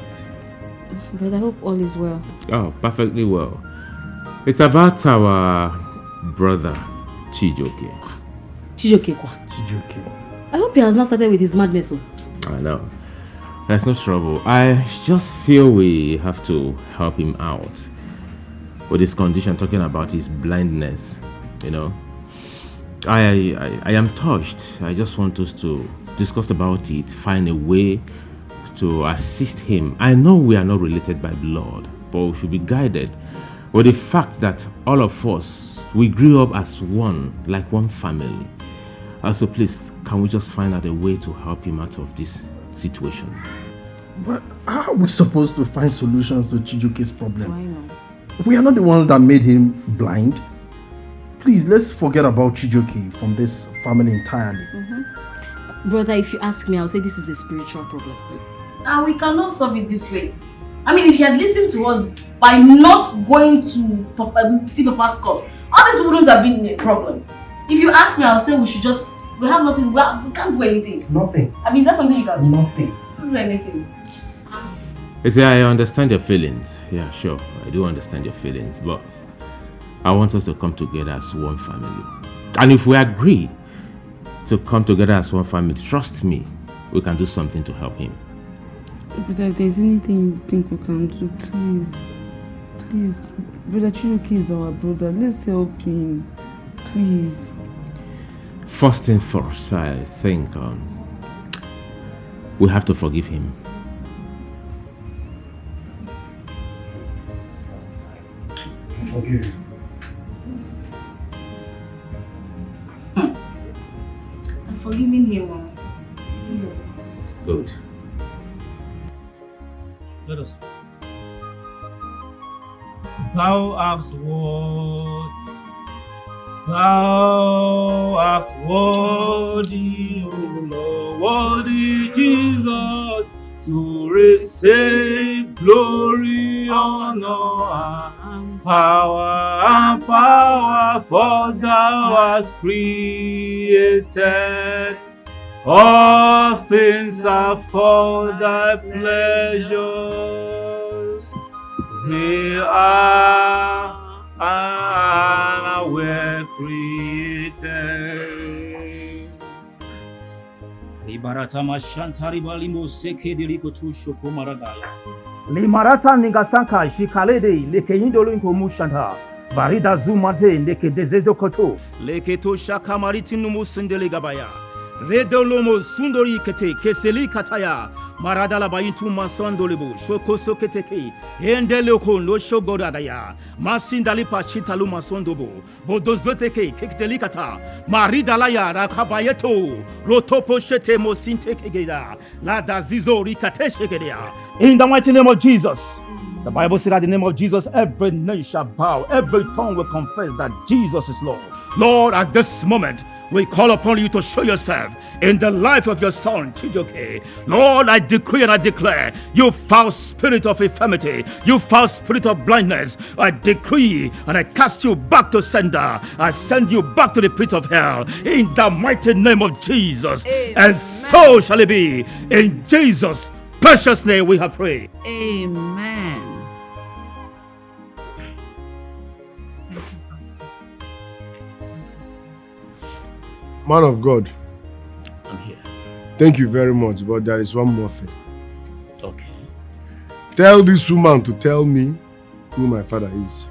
But I hope all is well. Oh, perfectly well. It's about our brother, Chijoke. Chijoke kwa? Chijoke. I hope he has not started with his madness. Oh. I know. There's no trouble. I just feel we have to help him out with his condition, talking about his blindness, you know. I am touched. I just want us to discuss about it, find a way to assist him. I know we are not related by blood, but we should be guided with the fact that all of us, we grew up as one, like one family. So please, can we just find out a way to help him out of this situation? But how are we supposed to find solutions to Chijoke's problem? Why not? We are not the ones that made him blind. Please, let's forget about Chijoke from this family entirely. Brother, if you ask me, I'll say this is a spiritual problem. And we cannot solve it this way. I mean, if he had listened to us by not going to see Papa's corpse, all this wouldn't have been a problem. If you ask me, I'll say we have nothing, we can't do anything. Nothing. I mean, is that something you can do? Nothing. We can't do anything. You see, I understand your feelings. Yeah, sure. I do understand your feelings, but I want us to come together as one family. And if we agree to come together as one family, trust me, we can do something to help him. But if there's anything you think we can do, please, Brother Chijoke is our brother. Let's help him, please. First thing first, I think we have to forgive him. Forgive him. I'm forgiving him, Mom. Good. Let us. Thou art worthy. Thou art worthy, O Lord, worthy Jesus, to receive glory, honor, and power, for thou hast created all things are for thy pleasures. They are and were created. Libarata mashantari balimo seke diliko tusho kumaragaya. Limarata ningasanka shikalede leke indolo into mushanta. Barida zumate leke dezezo koto. Leke to shakamaritin numusindele gabaya. Redolomo sundori kete keseli kataya. Maradala bayintu masandolebo shoko soketeke endeloko no shogoradaya masindali pachitalu masondobo bodozoteke kekdelikata maridalaya rakabayeto rotopo shete mosintekegeda la dazizo rikateshegedea. In the mighty name of Jesus, the Bible said that in the name of Jesus every knee shall bow, every tongue will confess that Jesus is Lord. Lord, at this moment we call upon you to show yourself in the life of your son, Chijoke. Lord, I decree and I declare, you foul spirit of infirmity, you foul spirit of blindness, I decree and I cast you back to sender. I send you back to the pit of hell in the mighty name of Jesus. Amen. And so shall it be. In Jesus' precious name we have prayed. Amen. Man of God, I'm here. Thank you very much, but there is one more thing. Okay. Tell this woman to tell me who my father is.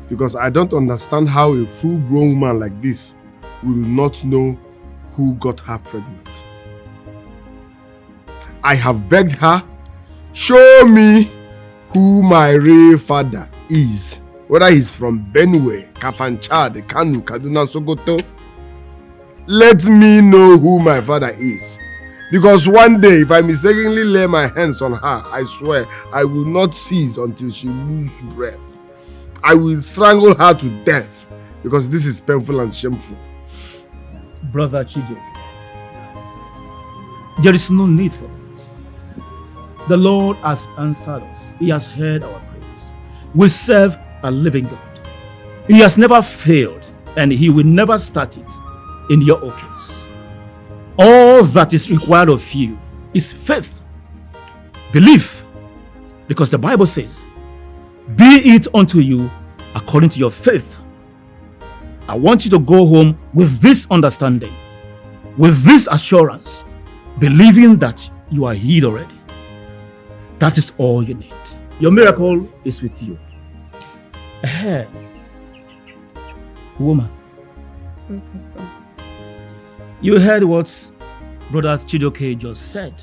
Because I don't understand how a full-grown woman like this will not know who got her pregnant. I have begged her, show me who my real father is. Whether he's from Benue, Kafanchad, Kanu, Kaduna, Sokoto. Let me know who my father is. Because one day, if I mistakenly lay my hands on her, I swear, I will not cease until she loses breath. I will strangle her to death because this is painful and shameful. Brother Chijo, there is no need for that. The Lord has answered us. He has heard our prayers. We serve a living God. He has never failed and he will never start it in your own case. All that is required of you is faith, belief, because the Bible says, be it unto you according to your faith. I want you to go home with this understanding, with this assurance, believing that you are healed already. That is all you need. Your miracle is with you. Woman, you heard what Brother Chidoke just said.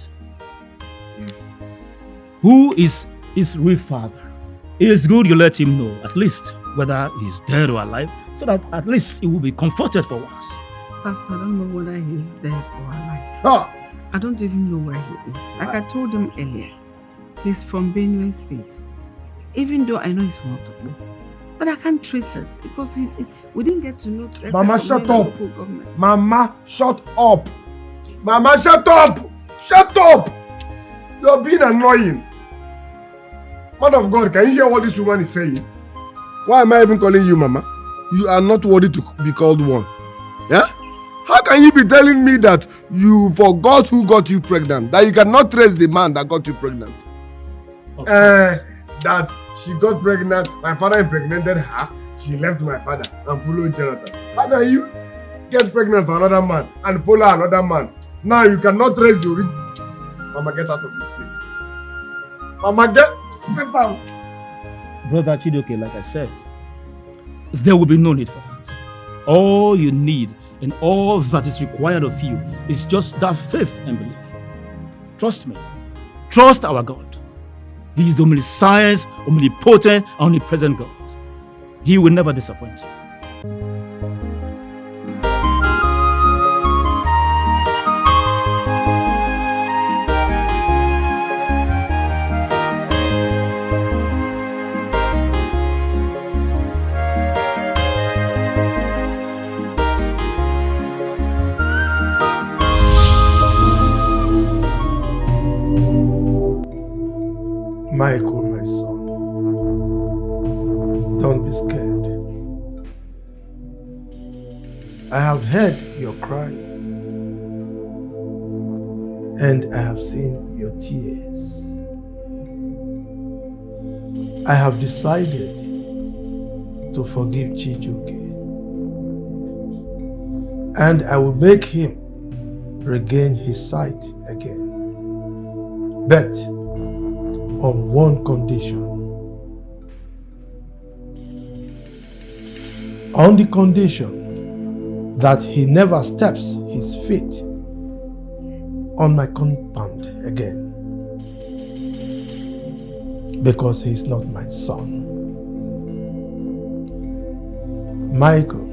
Who is his real father? It is good you let him know, at least, whether he's dead or alive, so that at least he will be comforted for once. Pastor, I don't know whether he's dead or alive. Ah. I don't even know where he is. Like I told him earlier, he's from Benue State. Even though I know he's from Otobo. But I can't trace it because we didn't get to know. Mama, shut up. Mama, shut up. Mama, shut up. Shut up. You're being annoying. Man of God, can you hear what this woman is saying? Why am I even calling you Mama? You are not worthy to be called one. Yeah? How can you be telling me that you forgot who got you pregnant? That you cannot trace the man that got you pregnant? That she got pregnant, my father impregnated her, she left my father and followed Jonathan. How can you get pregnant for another man and follow another man? Now you cannot trace your origin. Mama, get out of this place. Mama, get out. Brother Chidoke, like I said, there will be no need for that. All you need and all that is required of you is just that faith and belief. Trust me. Trust our God. He is the omniscient, omnipotent, and omnipresent God. He will never disappoint you. Michael, my son, don't be scared. I have heard your cries and I have seen your tears. I have decided to forgive Chijoke and I will make him regain his sight again. But on one condition. On the condition that he never steps his feet on my compound again. Because he's not my son. Michael,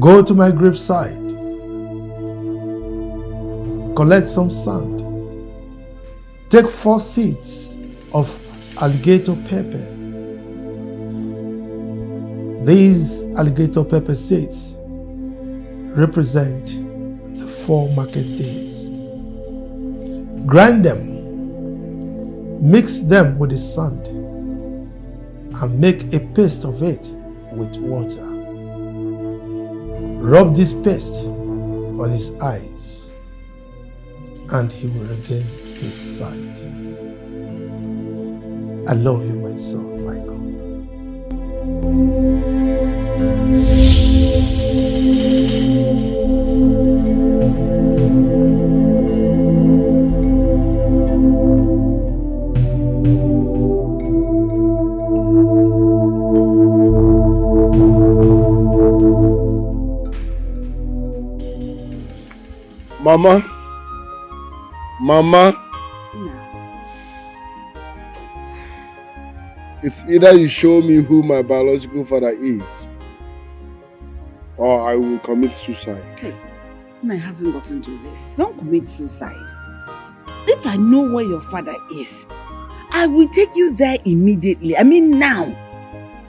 go to my graveside. Collect some sand. Take 4 seeds of alligator pepper. These alligator pepper seeds represent the 4 market days. Grind them, mix them with the sand, and make a paste of it with water. Rub this paste on his eyes, and he will regain his sight. I love you, my son, Michael. Mama. Mama. It's either you show me who my biological father is, or I will commit suicide. Hey, Nai hasn't gotten to this. Don't commit suicide. If I know where your father is, I will take you there immediately. I mean now.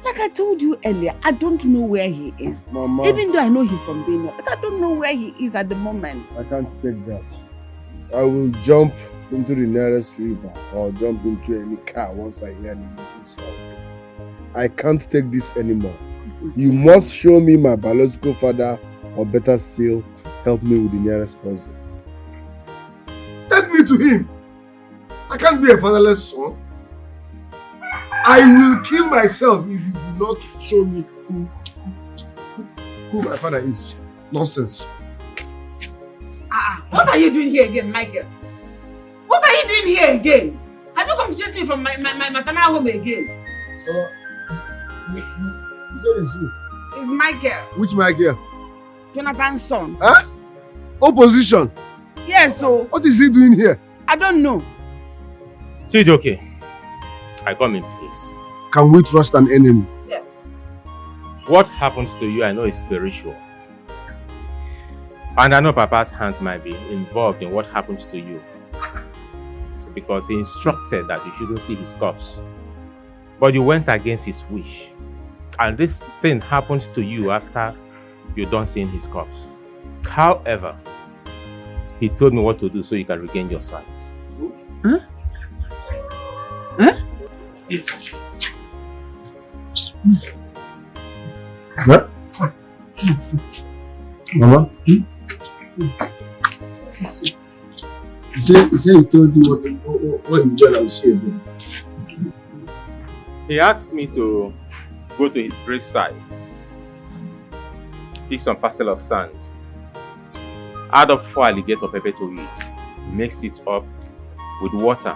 Like I told you earlier, I don't know where he is. Mama. Even though I know he's from Billionai, but I don't know where he is at the moment. I can't take that. I will jump into the nearest river or jump into any car once I hear this song. I can't take this anymore. You must show me my biological father, or better still, help me with the nearest person. Take me to him. I can't be a fatherless son. I will kill myself if you do not show me who my father is. Nonsense. What are you doing here again, Michael? What are you doing here again? Have you come to chase me from my maternal home again? It's Michael. Which Michael? Jonathan's son. Huh? Opposition? Yes, so. What is he doing here? I don't know. Chijoke, I come in peace. Can we trust an enemy? Yes. What happens to you, I know is spiritual. And I know Papa's hands might be involved in what happens to you. It's because he instructed that you shouldn't see his corpse. But you went against his wish. And this thing happens to you after you're done seeing his corpse. However, he told me what to do so you can regain your sight. Huh? Huh? Yes. What? Mama? He said he told you what he did and say again. He asked me to go to his graveside, pick some parcel of sand, add up 4 alligator pepper to it, mix it up with water,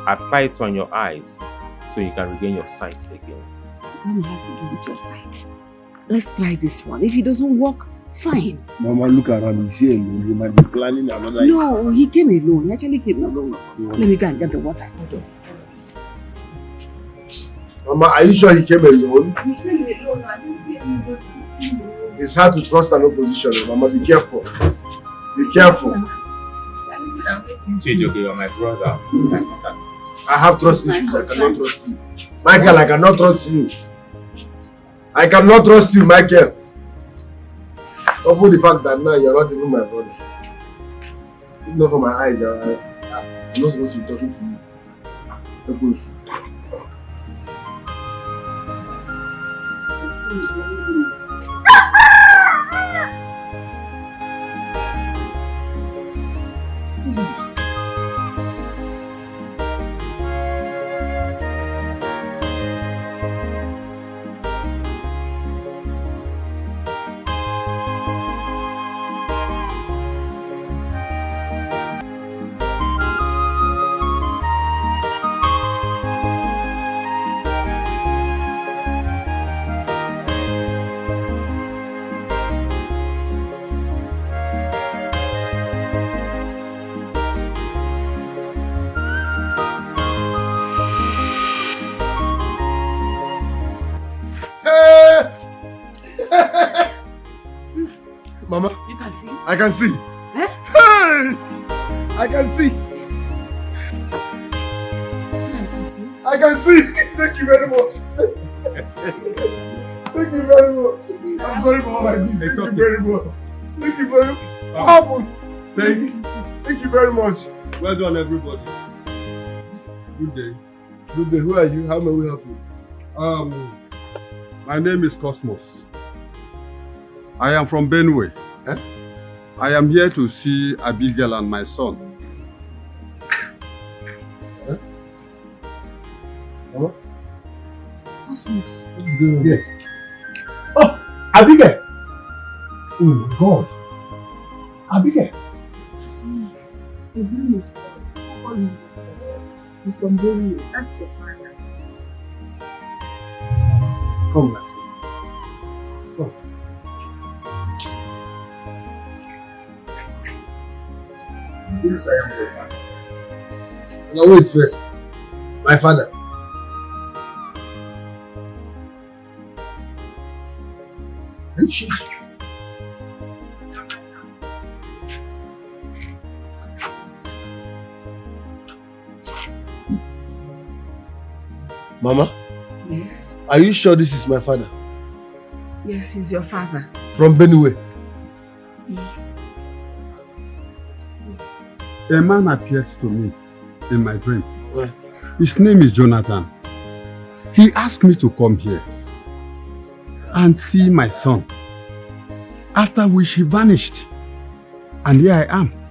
apply it on your eyes so you can regain your sight again. What has to do with your sight? Let's try this one. If it doesn't work, fine. Mama, look around. He's here alone. He might be planning another. No, he came alone. He actually came alone. Let me go and get the water. Mama, are you sure he came alone? He came alone. I didn't see anybody. It's hard to trust an opposition. Mama, be careful. Be careful. Chijoke, you're my brother. I have trust issues. I cannot trust you. Michael, I cannot trust you. I cannot trust you, Michael. Upon the fact that now you're not even my brother. Even though for my eyes, I'm not supposed to be talking to you. Mama, you can see. I can see. Eh? Hey! I can see. I can see. Thank you very much. Thank you very much. I'm sorry for what I did. Thank you very much. Thank you very much. What happened? Thank you very much. Well done, everybody. Good day. Good day. Who are you? How may we help you? My name is Cosmos. I am from Benue. Eh? I am here to see Abigail and my son. Eh? What? Cosmos. What's going on? Yes. Oh, Abigail! Oh my God. Abigail! That's me. His name is Cosmos. He's from Billionai. That's your father. Come, let's see. Come. Yes, I am your father. Now wait first. My father. Are you sure? Mama? Yes. Are you sure this is my father? Yes, he's your father. From Benue? A man appeared to me in my dream. Where? His name is Jonathan. He asked me to come here and see my son. After which he vanished. And here I am.